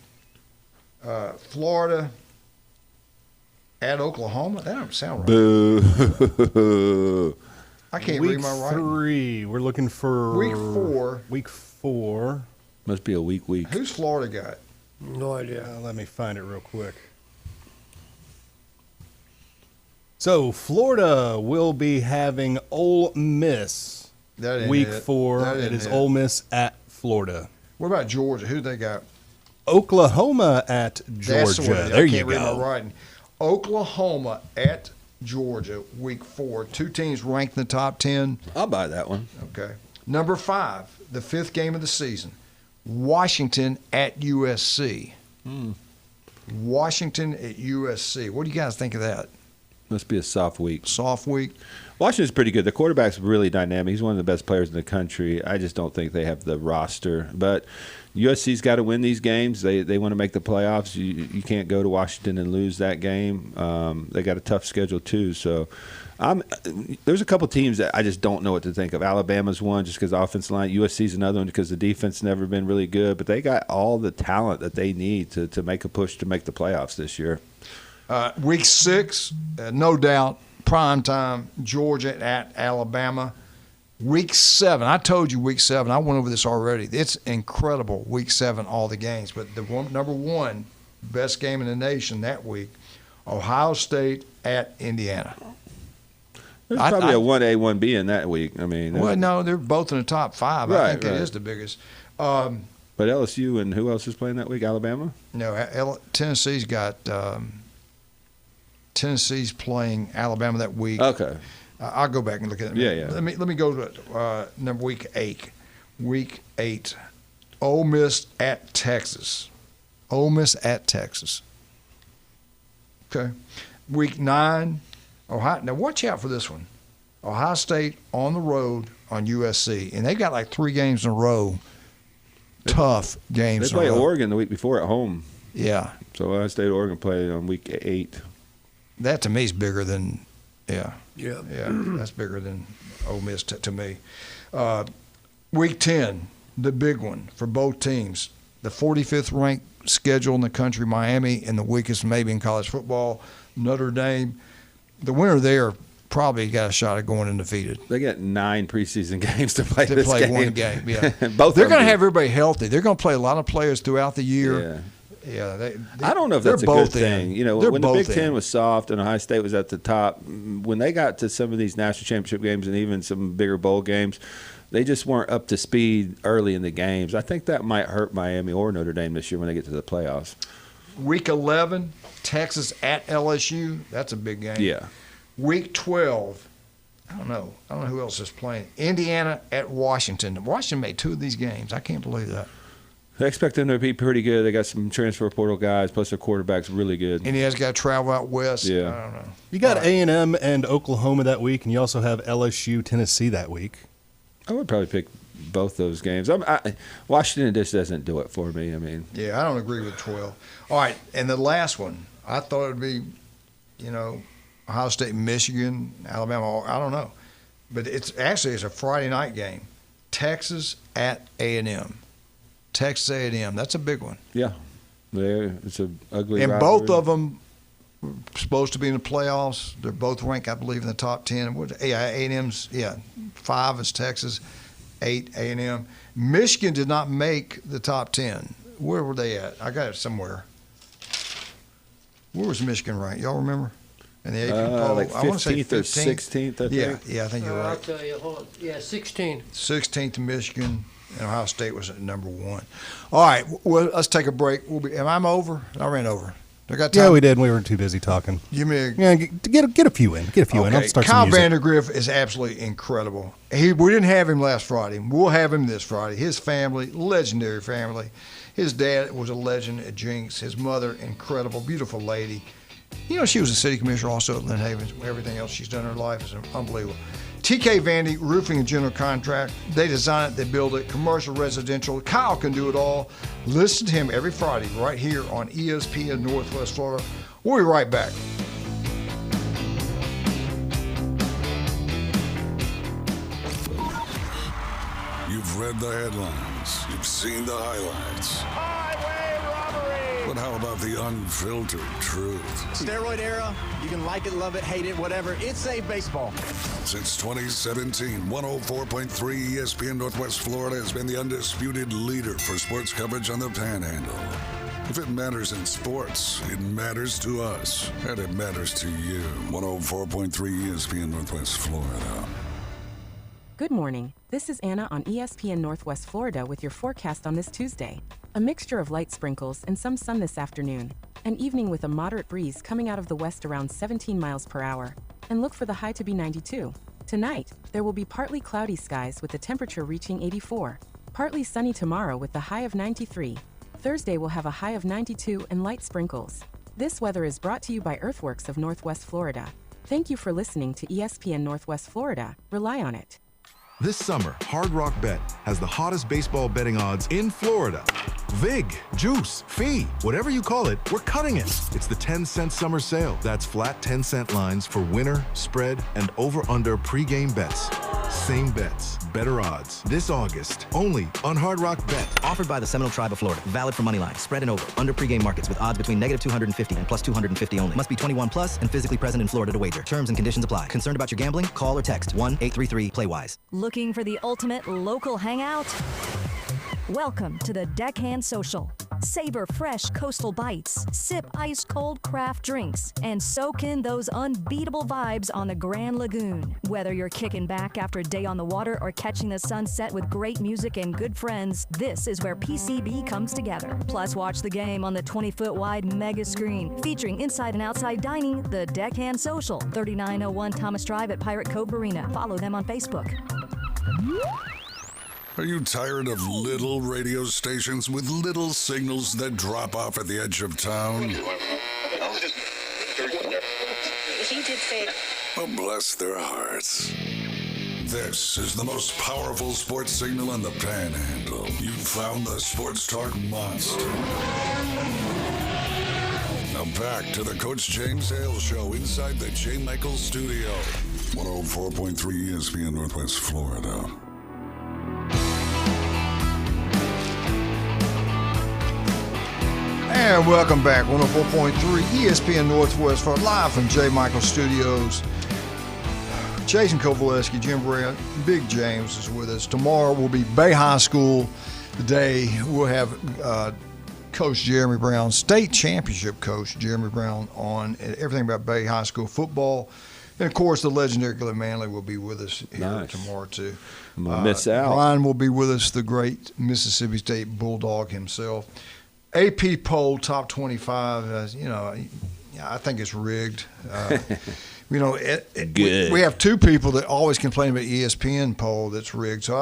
Florida at Oklahoma. That don't sound right. Boo. I can't Week read my writing. 3. We're looking for Week 4. Week 4. Must be a week. Who's Florida got? No idea. Let me find it real quick. So Florida will be having Ole Miss week 4. It is Ole Miss at Florida. What about Georgia? Who they got? Oklahoma at Georgia. There you go. Read my writing. Oklahoma at Georgia, week 4. 2 teams ranked in the top 10. I'll buy that one. Okay. Number 5, the 5th game of the season. Washington at USC. Washington at USC. What do you guys think of that? Must be a soft week. Soft week. Washington's pretty good. The quarterback's really dynamic. He's one of the best players in the country. I just don't think they have the roster. But USC's got to win these games. They want to make the playoffs. You can't go to Washington and lose that game. They got a tough schedule too. So there's a couple teams that I just don't know what to think of. Alabama's one just because the offensive line. USC's another one because the defense never been really good. But they got all the talent that they need to make a push to make the playoffs this year. Week 6, no doubt, prime time, Georgia at Alabama. Week 7, I told you week 7. I went over this already. It's incredible, week 7, all the games. But the number 1 best game in the nation that week, Ohio State at Indiana. There's probably a 1A, 1B in that week. I mean, well, no, they're both in the top 5. I think it is the biggest. But LSU and who else is playing that week? Alabama? No, Tennessee's got Tennessee's playing Alabama that week. Okay. I'll go back and look at it. Yeah. Let me go to week 8. Week 8, Ole Miss at Texas. Ole Miss at Texas. Okay. Week 9, Ohio. Now watch out for this one. Ohio State on the road on USC, and they got like 3 games in a row. Tough games. They play Oregon the week before at home. Yeah. So Ohio State, Oregon play on week 8. That to me is bigger than, yeah, that's bigger than Ole Miss to me. Week 10, the big one for both teams. The 45th ranked schedule in the country, Miami, and the weakest maybe in college football, Notre Dame. The winner there probably got a shot at going undefeated. They got 9 preseason games to play this play game. One game, yeah. They're going to have everybody healthy. They're going to play a lot of players throughout the year. Yeah, I don't know if that's a good thing. You know, when the Big Ten in. was soft and Ohio State was at the top, when they got to some of these national championship games and even some bigger bowl games, they just weren't up to speed early in the games. I think that might hurt Miami or Notre Dame this year when they get to the playoffs. Week 11, Texas at LSU. That's a big game. Yeah. Week 12, I don't know who else is playing. Indiana at Washington. Washington made 2 of these games. I can't believe that. I expect them to be pretty good. They got some transfer portal guys, plus their quarterback's really good. Indiana's got to travel out west. Yeah. I don't know. You got A&M and Oklahoma that week, and you also have LSU, Tennessee that week. I would probably pick both those games. Washington just doesn't do it for me. I mean, yeah, I don't agree with 12. All right, and the last one, I thought it would be, Ohio State, Michigan, Alabama. I don't know, but it's a Friday night game. Texas at A&M. Texas A&M. That's a big one. Yeah, it's an ugly. And rivalry. both of them supposed to be in the playoffs. They're both ranked, I believe, in the top 10. A&M's 5 is Texas, 8 A&M. Michigan did not make the top 10. Where were they at? I got it somewhere. Where was Michigan ranked? Y'all remember? In the AP poll, like 15th or 16th. I think. Yeah, I think you're right. I'll tell you. Hold on. Yeah, 16. 16th Michigan. And Ohio State was at number 1. All right, well, let's take a break. Am I over? I ran over. I got time? Yeah, we did. We were too busy talking. Give me a get a few in. Get a few in. I'll start Kyle some music. Vandergriff is absolutely incredible. We didn't have him last Friday. We'll have him this Friday. His family, legendary family. His dad was a legend at Jinx. His mother, incredible, beautiful lady. She was a city commissioner also at Lynn Havens. Everything else she's done in her life is unbelievable. TK Vandy Roofing and General Contract. They design it, they build it, commercial, residential. Kyle can do it all. Listen to him every Friday right here on ESPN Northwest Florida. We'll be right back. You've read the headlines. You've seen the highlights. Highway robbery! But how about the unfiltered truth? Steroid era, you can like it, love it, hate it, whatever. It's a baseball. Since 2017, 104.3 ESPN Northwest Florida has been the undisputed leader for sports coverage on the Panhandle. If it matters in sports, it matters to us. And it matters to you. 104.3 ESPN Northwest Florida. Good morning. This is Anna on ESPN Northwest Florida with your forecast on this Tuesday. A mixture of light sprinkles and some sun this afternoon. An evening with a moderate breeze coming out of the west around 17 miles per hour. And look for the high to be 92. Tonight, there will be partly cloudy skies with the temperature reaching 84. Partly sunny tomorrow with the high of 93. Thursday will have a high of 92 and light sprinkles. This weather is brought to you by Earthworks of Northwest Florida. Thank you for listening to ESPN Northwest Florida. Rely on it. This summer, Hard Rock Bet has the hottest baseball betting odds in Florida. Vig, juice, fee, whatever you call it, we're cutting it. It's the 10-cent summer sale. That's flat 10-cent lines for winner, spread, and over-under pregame bets. Same bets, better odds. This August, only on Hard Rock Bet. Offered by the Seminole Tribe of Florida. Valid for moneyline, spread and over. Under pregame markets with odds between -250 and +250 only. Must be 21 plus and physically present in Florida to wager. Terms and conditions apply. Concerned about your gambling? Call or text 1-833-PLAY-WISE. Looking for the ultimate local hangout? Welcome to the Deckhand Social. Savor fresh coastal bites, sip ice-cold craft drinks, and soak in those unbeatable vibes on the Grand Lagoon. Whether you're kicking back after a day on the water or catching the sunset with great music and good friends, this is where PCB comes together. Plus, watch the game on the 20-foot wide mega screen, featuring inside and outside dining, the Deckhand Social, 3901 Thomas Drive at Pirate Cove Marina. Follow them on Facebook. Are you tired of little radio stations with little signals that drop off at the edge of town? Oh, bless their hearts. This is the most powerful sports signal in the Panhandle. You found the Sports Talk monster. Now back to the Coach James Hale Show inside the J. Michaels Studio. 104.3 ESPN Northwest Florida. And welcome back, 104.3 ESPN Northwest for live from J. Michael Studios. Jason Kovaleski, Jim Brand, Big James is with us. Tomorrow will be Bay High School Day. We'll have Coach Jeremy Brown, state championship coach Jeremy Brown, on everything about Bay High School football. And, of course, the legendary Glenn Manley will be with us here tomorrow, too. I'm going to miss out. Brian will be with us, the great Mississippi State Bulldog himself. AP poll top 25, I think it's rigged. We have two people that always complain about ESPN poll that's rigged. So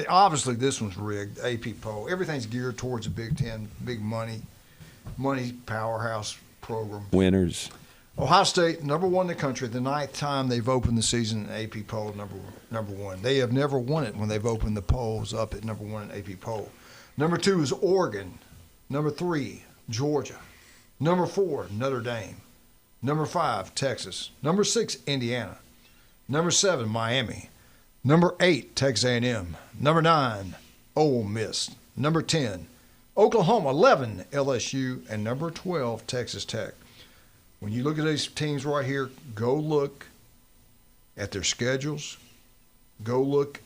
obviously this one's rigged, AP poll. Everything's geared towards the Big Ten, big money powerhouse program. Winners. Ohio State, number one in the country, the 9th time they've opened the season in AP poll, number one. They have never won it when they've opened the polls up at number one in AP poll. Number 2 is Oregon. Number 3, Georgia. Number 4, Notre Dame. Number 5, Texas. Number 6, Indiana. Number 7, Miami. Number 8, Texas A&M. Number 9, Ole Miss. Number 10, Oklahoma. 11, LSU. And number 12, Texas Tech. When you look at these teams right here, go look at their schedules. Go look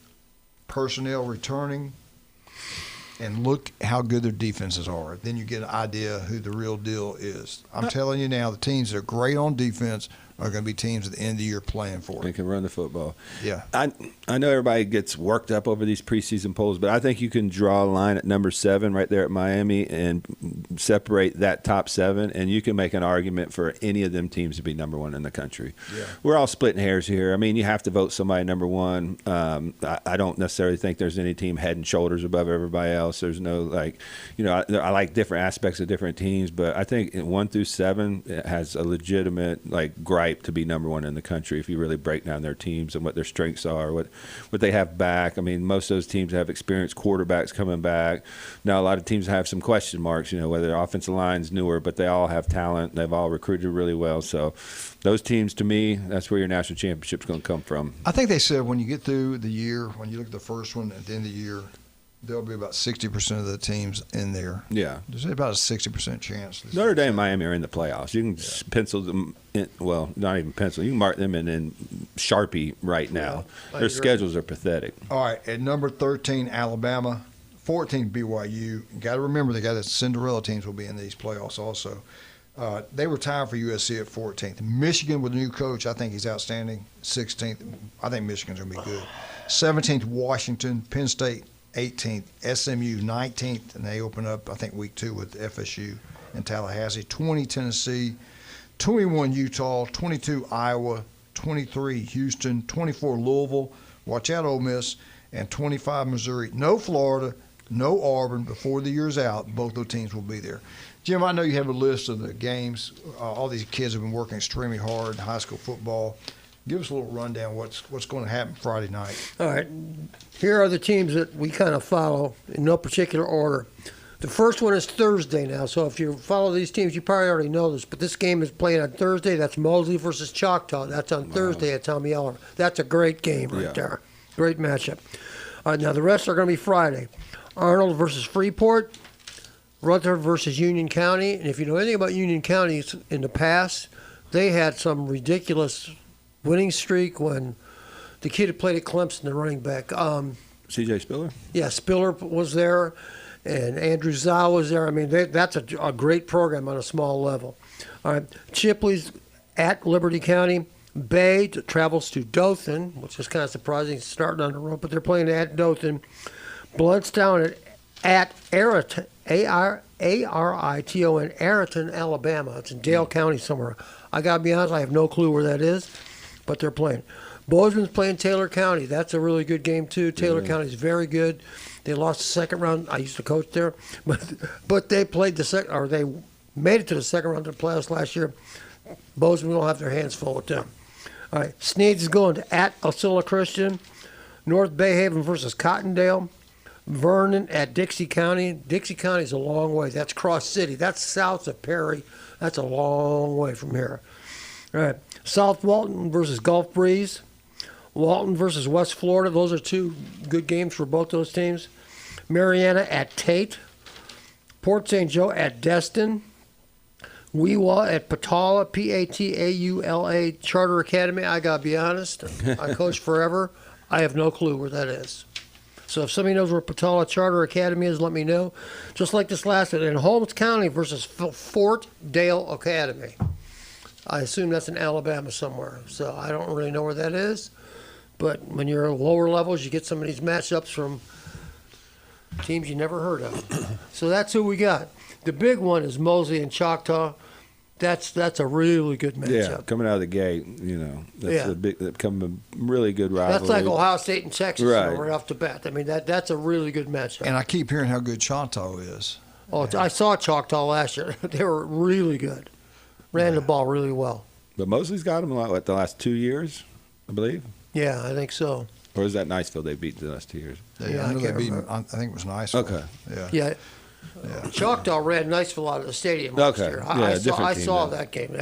personnel returning. And look how good their defenses are. Then you get an idea who the real deal is. I'm telling you now, the teams that are great on defense are going to be teams at the end of the year playing for it. They can run the football. Yeah. I know everybody gets worked up over these preseason polls, but I think you can draw a line at number 7 right there at Miami and separate that top 7, and you can make an argument for any of them teams to be number 1 in the country. Yeah. We're all splitting hairs here. I mean, you have to vote somebody number 1. I don't necessarily think there's any team head and shoulders above everybody else. There's no, I like different aspects of different teams, but I think 1 through 7 has a legitimate, gripe to be number 1 in the country if you really break down their teams and what their strengths are, what they have back. I mean, most of those teams have experienced quarterbacks coming back. Now, a lot of teams have some question marks, whether their offensive line's newer, but they all have talent. They've all recruited really well. So those teams, to me, that's where your national championship's going to come from. I think they said when you get through the year, when you look at the first one at the end of the year, there'll be about 60% of the teams in there. Yeah. There's about a 60% chance. Notre Dame and Miami are in the playoffs. You can pencil them in, well, not even pencil. You can mark them in Sharpie right now. Their schedules are pathetic. All right. At number 13, Alabama. 14th BYU. Got to remember they got the Cinderella teams will be in these playoffs also. They were tied for USC at 14th. Michigan with a new coach, I think he's outstanding. 16th, I think Michigan's going to be good. 17th Washington, Penn State 18th, SMU 19th, and they open up I think week 2 with FSU in Tallahassee. 20 Tennessee, 21 Utah, 22 Iowa, 23 Houston, 24 Louisville. Watch out, Ole Miss. And 25 Missouri. No Florida, no Auburn. Before the year's out, both those teams will be there. Jim, I know you have a list of the games. All these kids have been working extremely hard in high school football. Give us a little rundown what's going to happen Friday night. All right. Here are the teams that we kind of follow in no particular order. The first one is Thursday now, so if you follow these teams, you probably already know this, but this game is played on Thursday. That's Mosley versus Choctaw. That's on Thursday at Tommy Eller. That's a great game right there. Great matchup. Now, the rest are going to be Friday. Arnold versus Freeport, Rutherford versus Union County. And if you know anything about Union Counties in the past, they had some ridiculous winning streak when the kid who played at Clemson, the running back. C.J. Spiller? Yeah, Spiller was there, and Andrew Zau was there. I mean, that's a great program on a small level. All right, Chipley's at Liberty County. Bay travels to Dothan, which is kind of surprising, starting on the road, but they're playing at Dothan. Bluntstown at Ariton, A-R-I-T-O-N, Ariton, Alabama. It's in Dale County somewhere. I got to be honest, I have no clue where that is, but they're playing. Bozeman's playing Taylor County. That's a really good game, too. Taylor County is very good. They lost the second round. I used to coach there, but they played they made it to the second round of the playoffs last year. Bozeman will have their hands full with them. All right, Sneads is going to at Osceola Christian. North Bayhaven versus Cottondale. Vernon at Dixie County. Dixie County is a long way. That's Cross City. That's south of Perry. That's a long way from here. All right, South Walton versus Gulf Breeze. Walton versus West Florida. Those are two good games for both those teams. Mariana at Tate. Port St. Joe at Destin. Weewa at Patala, P-A-T-A-U-L-A Charter Academy. I got to be honest, I coached forever. I have no clue where that is. So if somebody knows where Patala Charter Academy is, let me know. Just like this last one, in Holmes County versus Fort Dale Academy. I assume that's in Alabama somewhere. So I don't really know where that is. But when you're at lower levels, you get some of these matchups from teams you never heard of. So that's who we got. The big one is Mosley and Choctaw. That's a really good matchup. Yeah, coming out of the gate, that's become a really good rivalry. That's like Ohio State and Texas right off the bat. I mean, that's a really good matchup. And I keep hearing how good Choctaw is. Oh, I saw Choctaw last year. They were really good. Ran the ball really well. But Mosley's got them the last 2 years, I believe. Yeah, I think so. Or is that Niceville they beat the last 2 years? Yeah, I think it was Niceville. Okay. Yeah. Choctaw ran Niceville out of the stadium last year. I saw that game.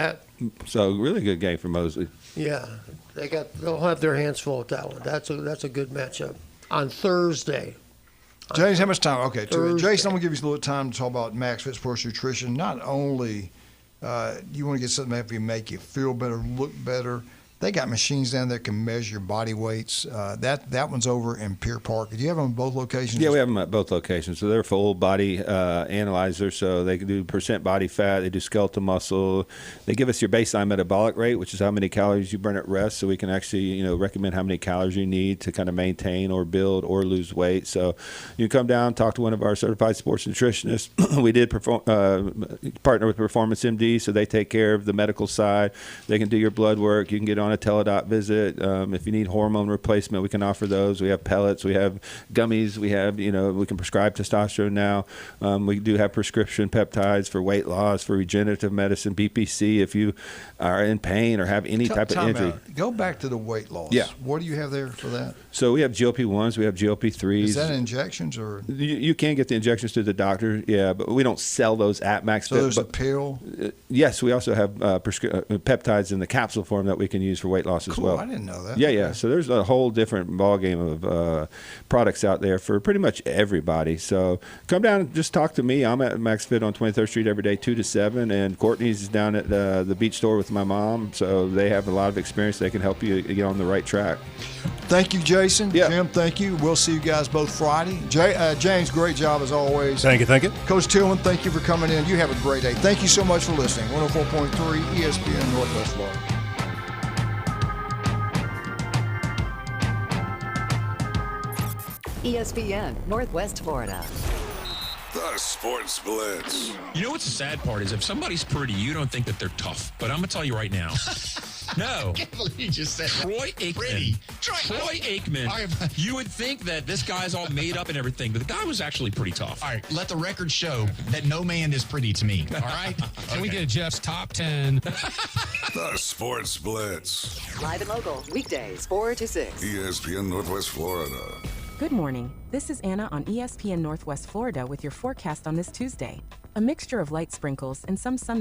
So really good game for Mosley. Yeah, they'll have their hands full with that one. That's a good matchup on Thursday. James, how much time? Okay, Jason, I'm gonna give you a little time to talk about Max Fit Sports Nutrition. Not only you want to get something that make you feel better, look better. They got machines down there that can measure your body weights. That one's over in Pier Park. Do you have them in both locations? Yeah, we have them at both locations. So they're full body analyzer, so they can do percent body fat. They do skeletal muscle. They give us your baseline metabolic rate, which is how many calories you burn at rest, so we can actually recommend how many calories you need to kind of maintain or build or lose weight. So you can come down, talk to one of our certified sports nutritionists. We did partner with Performance MD, so they take care of the medical side. They can do your blood work. You can get on a teledoc visit. If you need hormone replacement, we can offer those. We have pellets, we have gummies, we have, we can prescribe testosterone now. We do have prescription peptides for weight loss, for regenerative medicine, BPC, if you are in pain or have any type of injury. Go back to the weight loss. Yeah. What do you have there for that? So we have GLP-1s, we have GLP-3s. Is that injections or? You can get the injections through the doctor, yeah, but we don't sell those at Max Fit. So there's a pill? Yes, we also have peptides in the capsule form that we can use for weight loss as well. I didn't know that. Yeah, yeah. So there's a whole different ballgame of products out there for pretty much everybody. So come down and just talk to me. I'm at Max Fit on 23rd Street every day, 2 to 7, and Courtney's down at the beach store with my mom. So they have a lot of experience. They can help you get on the right track. Thank you, Jason. Jim, thank you. We'll see you guys both Friday. James, great job as always. Thank you, thank you. Coach Tillman, thank you for coming in. You have a great day. Thank you so much for listening. 104.3 ESPN Northwest Florida. ESPN Northwest Florida. The Sports Blitz. You know what's the sad part is if somebody's pretty, you don't think that they're tough. But I'm going to tell you right now. No. I can't believe you just said Troy Aikman. Pretty. Troy Aikman. You would think that this guy's all made up and everything, but the guy was actually pretty tough. All right, let the record show that no man is pretty to me. All right? Can we get Jeff's top 10? The Sports Blitz. Live and local, weekdays 4 to 6. ESPN Northwest Florida. Good morning. This is Anna on ESPN Northwest Florida with your forecast on this Tuesday. A mixture of light sprinkles and some sun